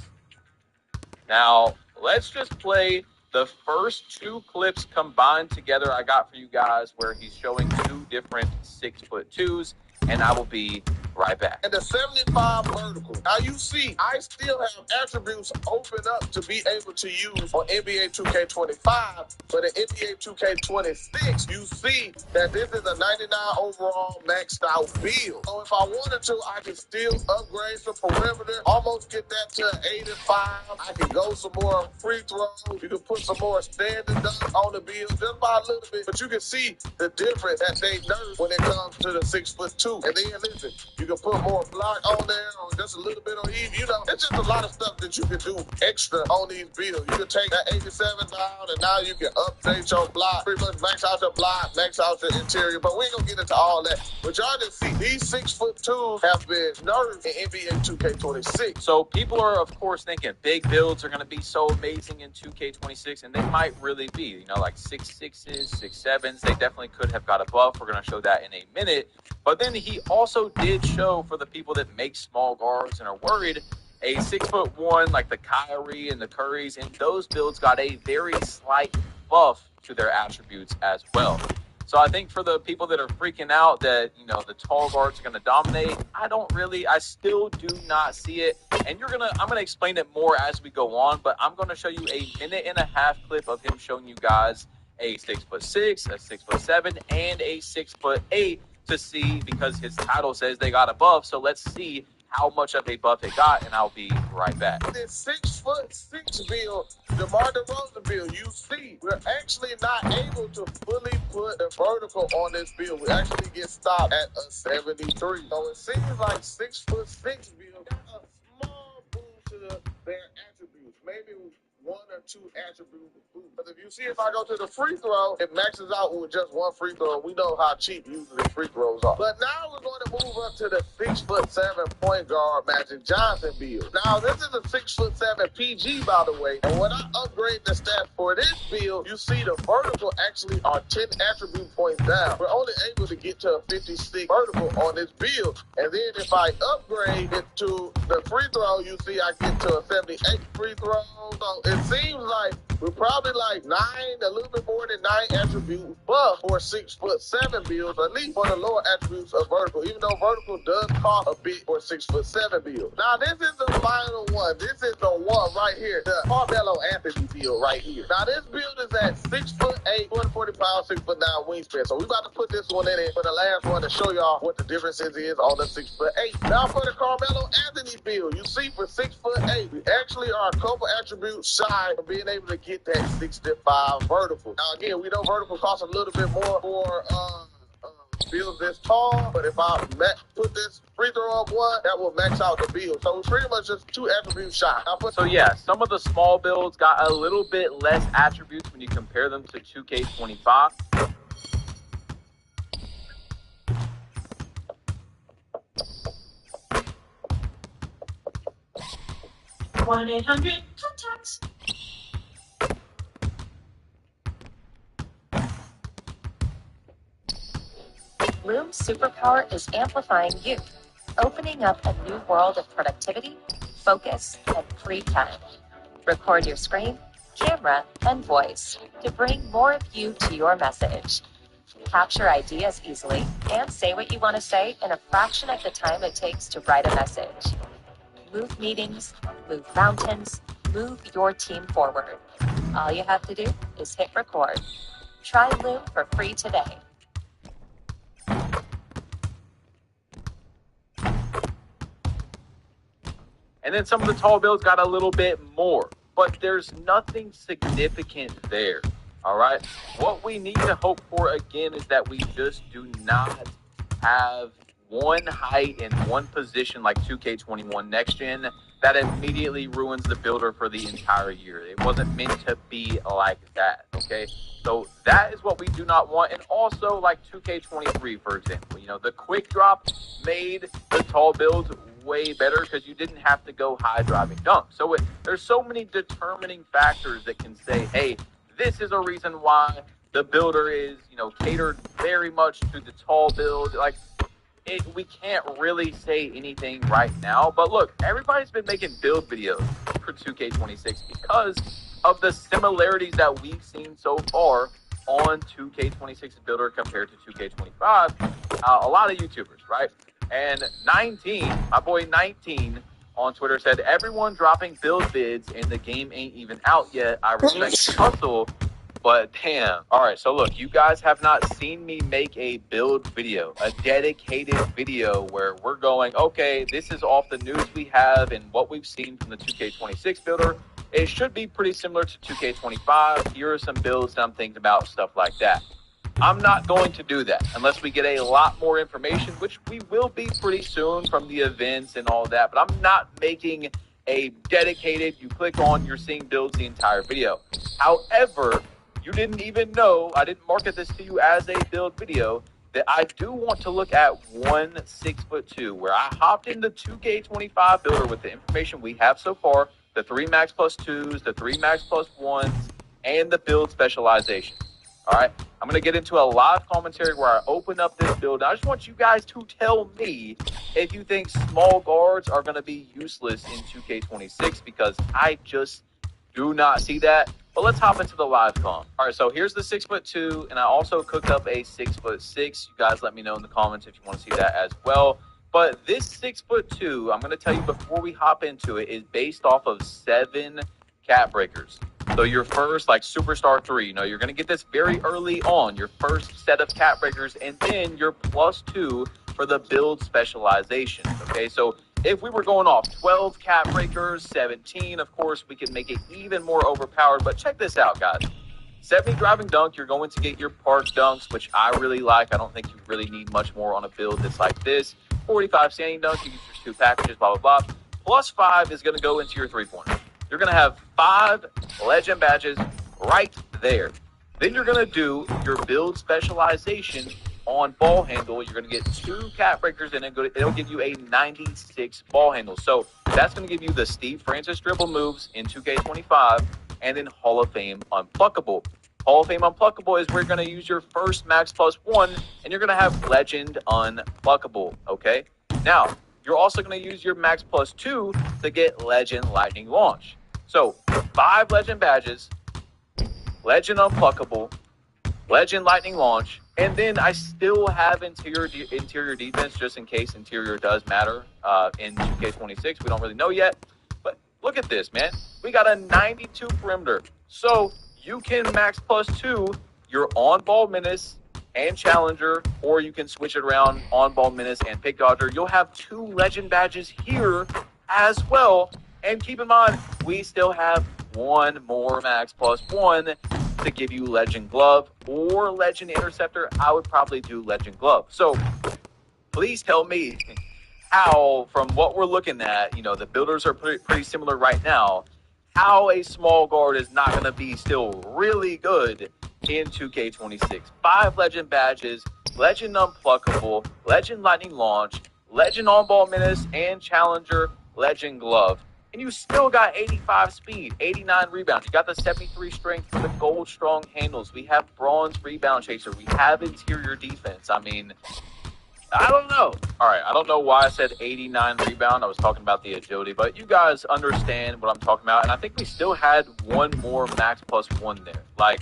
Now, let's just play the first two clips combined together I got for you guys where he's showing two different 6'2", and I will be right back. And the 75 vertical. Now you see, I still have attributes open up to be able to use on NBA 2K25, but in NBA 2K26, you see that this is a 99 overall maxed out build. So if I wanted to, I can still upgrade some perimeter, almost get that to 85. I can go some more free throws. You can put some more standing dunks on the build, just by a little bit. But you can see the difference that they nerfed when it comes to the 6'2". And then listen, you can put more block on there or just a little bit on each. You know, it's just a lot of stuff that you can do extra on these builds. You can take that 87 down and now you can update your block. Pretty much max out your block, max out your interior. But we ain't gonna get into all that. But y'all just see, these 6'2" have been nerfed in NBA 2K26. So people are, of course, thinking big builds are going to be so amazing in 2K26, and they might really be. You know, like 6'6s, 6'7s. They definitely could have got a buff. We're going to show that in a minute. But then he also did show, for the people that make small guards and are worried, a 6'1", like the Kyrie and the Currys, and those builds got a very slight buff to their attributes as well. So I think for the people that are freaking out that, you know, the tall guards are going to dominate, I still do not see it. And I'm going to explain it more as we go on, but I'm going to show you a 1.5-minute clip of him showing you guys a 6'6", a 6'7", and a 6'8" to see, because his title says they got a buff. So let's see how much of a buff it got, and I'll be right back. This 6'6" build, DeMar DeRozan build, you see, we're actually not able to fully put the vertical on this build. We actually get stopped at a 73. So it seems like 6'6" build got a small boost to their attributes. Maybe one or two attributes. But if you see, if I go to the free throw, it maxes out with just one free throw. We know how cheap usually free throws are. But now we're going to move up to the 6'7" point guard Magic Johnson build. Now this is a 6'7" PG, by the way. And when I upgrade the stats for this build, you see the vertical actually are 10 attribute points down. We're only able to get to a 56 vertical on this build. And then if I upgrade it to the free throw, you see I get to a 78 free throw. So it seems like we're probably like 9, a little bit more than 9 attributes buff for 6'7" builds, at least for the lower attributes of vertical, even though vertical does cost a bit for 6'7" build. Now this is the final one. This is the one right here, the Carmelo Anthony build right here. Now this build is at 6'8", 240 pounds, 6'9" wingspan. So we about to put this one in it for the last one to show y'all what the differences is on the 6'8". Now for the Carmelo Anthony build, you see for 6'8", we actually are a couple attributes shy of being able to get that 65 vertical. Now again, we know vertical costs a little bit more for builds this tall, but if I put this free throw up one, that will max out the build. So it's pretty much just 2 attributes shy. So yeah, some of the small builds got a little bit less attributes when you compare them to 2K25. 1-800-CONTACTS. Loom's superpower is amplifying you, opening up a new world of productivity, focus, and free time. Record your screen, camera, and voice to bring more of you to your message. Capture ideas easily and say what you want to say in a fraction of the time it takes to write a message. Move meetings, move mountains, move your team forward. All you have to do is hit record. Try Loom for free today. And then some of the tall builds got a little bit more, but there's nothing significant there. All right. What we need to hope for, again, is that we just do not have one height in one position like 2K21 Next Gen that immediately ruins the builder for the entire year. It wasn't meant to be like that, okay? So that is what we do not want. And also, like 2K23, for example, you know, the quick drop made the tall builds way better because you didn't have to go high driving dunk. So there's so many determining factors that can say, hey, this is a reason why the builder is, you know, catered very much to the tall build. Like, we can't really say anything right now. But look, everybody's been making build videos for 2K26 because of the similarities that we've seen so far on 2K26's builder compared to 2K25. A lot of YouTubers, right? And 19, my boy 19 on Twitter said, everyone dropping build vids and the game ain't even out yet. I respect the hustle, but damn. All right, so look, you guys have not seen me make a build video, a dedicated video where we're going, okay, this is off the news we have and what we've seen from the 2K26 builder. It should be pretty similar to 2K25. Here are some builds that I'm thinking about, stuff like that. I'm not going to do that unless we get a lot more information, which we will be pretty soon from the events and all that. But I'm not making a dedicated, you click on, you're seeing builds the entire video. However, you didn't even know, I didn't market this to you as a build video, that I do want to look at one 6'2", where I hopped into 2K25 builder with the information we have so far, the 3 max plus 2s, the 3 max plus 1s, and the build specialization. All right, I'm going to get into a live commentary where I open up this build. I just want you guys to tell me if you think small guards are going to be useless in 2K26, because I just do not see that. But let's hop into the live com. All right, so here's the 6'2", and I also cooked up a 6'6". You guys let me know in the comments if you want to see that as well. But this 6'2", I'm going to tell you before we hop into it, is based off of 7 cap breakers. So your first, like, Superstar 3, you know, you're going to get this very early on, your first set of cap breakers, and then your +2 for the build specialization, okay? So if we were going off 12 cap breakers, 17, of course, we can make it even more overpowered. But check this out, guys. 70 driving dunk, you're going to get your park dunks, which I really like. I don't think you really need much more on a build that's like this. 45 standing dunk, you get your 2 packages, blah, blah, blah. +5 is going to go into your 3-pointer. You're going to have 5 legend badges right there. Then you're going to do your build specialization on ball handle. You're going to get 2 cap breakers, and it'll give you a 96 ball handle. So that's going to give you the Steve Francis dribble moves in 2K25, and then Hall of Fame Unpluckable. Hall of Fame Unpluckable is where you're going to use your first max +1, and you're going to have Legend Unpluckable, okay? Now, you're also going to use your max +2 to get Legend Lightning Launch. So 5 Legend badges, Legend Unpluckable, Legend Lightning Launch, and then I still have interior defense just in case interior does matter in 2K26. We don't really know yet. But look at this, man. We got a 92 perimeter. So you can max +2 your on-ball menace and challenger, or you can switch it around on-ball menace and pick dodger. You'll have 2 legend badges here as well. And keep in mind, we still have 1 more max +1 to give you Legend Glove or Legend Interceptor. I would probably do Legend Glove. So please tell me how, from what we're looking at, you know, the builders are pretty similar right now, how a small guard is not going to be still really good in 2K26. 5 Legend badges, Legend Unpluckable, Legend Lightning Launch, Legend On-Ball Menace and Challenger, Legend Glove. And you still got 85 speed, 89 rebounds. You got the 73 strength for the gold strong handles. We have bronze rebound chaser. We have interior defense. I mean, I don't know. All right, I don't know why I said 89 rebound. I was talking about the agility, but you guys understand what I'm talking about. And I think we still had 1 more max +1 there. Like,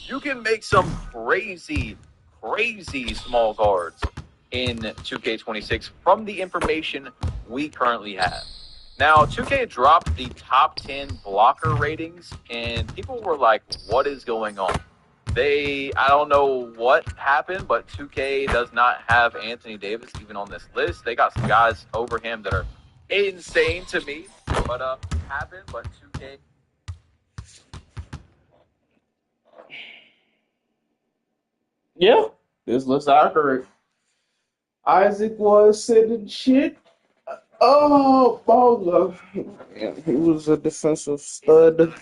you can make some crazy, crazy small guards in 2K26 from the information we currently have. Now, 2K dropped the top 10 blocker ratings, and people were like, what is going on? I don't know what happened, but 2K does not have Anthony Davis even on this list. They got some guys over him that are insane to me, but happened, but 2K. Yeah, this looks accurate. Isaac was sitting shit. Oh, Boga. Yeah, he was a defensive stud.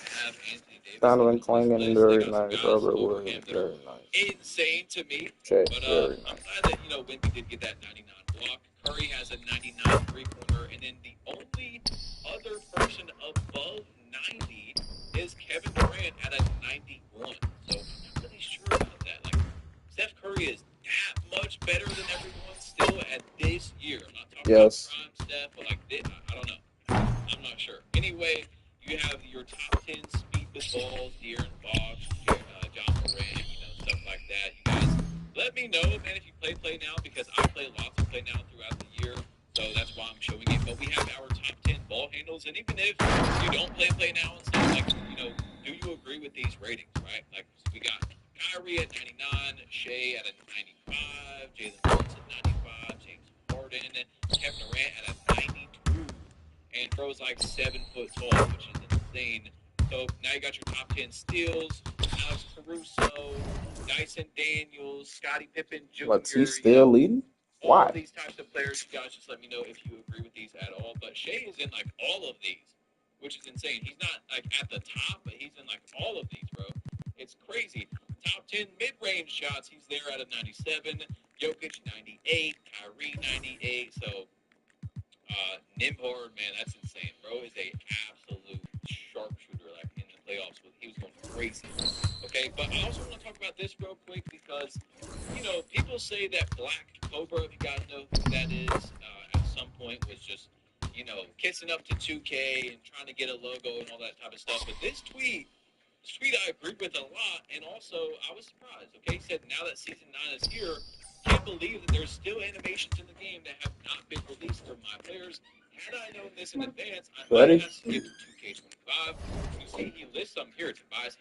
Donovan Clingan, very nice. Robert Williams, very nice. Insane to me. Jay, But very I'm nice. glad that, Wemby did get that 99 block. Curry has a 99 three-pointer. And then the only other person above 90 is Kevin Durant at a 91. So I'm not really sure about that. Like, Steph Curry is that much better than everyone still at this year. I'm not talking about prime Steph, but like this, I don't know. I'm not sure. Anyway, you have your top 10 speedless balls, De'Aaron Fox, John Moran, stuff like that. You guys, let me know, man, if you play now, because I play lots of play now throughout the year, so that's why I'm showing it. But we have our top 10 ball handles, and even if you don't play now and stuff, like, do you agree with these ratings, right? Like, we got Kyrie at 99, Shea at a 95, Jalen Brunson at 95, James Harden, Kevin Durant at a 92, and Bro's like 7 foot tall, which is insane. So now you got your top 10 steals, Alex Caruso, Dyson Daniels, Scottie Pippen Jr. What's he still leading? Why? All these types of players, you guys just let me know if you agree with these at all. But Shea is in like all of these, which is insane. He's not like at the top, but he's in like all of these, bro. It's crazy. Top 10 mid-range shots, he's there at a 97. Jokic 98, Kyrie 98. So Nembhard, man, that's insane. Bro is a absolute sharpshooter, like in the playoffs. He was going crazy. Okay, but I also want to talk about this real quick because, people say that Black Cobra, if you guys know who that is, at some point was just, kissing up to 2K and trying to get a logo and all that type of stuff. But this tweet I agreed with a lot, and also I was surprised. Okay, he said now that Season 9 is here, can't believe that there's still animations in the game that have not been released for my players. Had I known this in advance, I might have skipped 2K25. You see, he lists them here: Tobias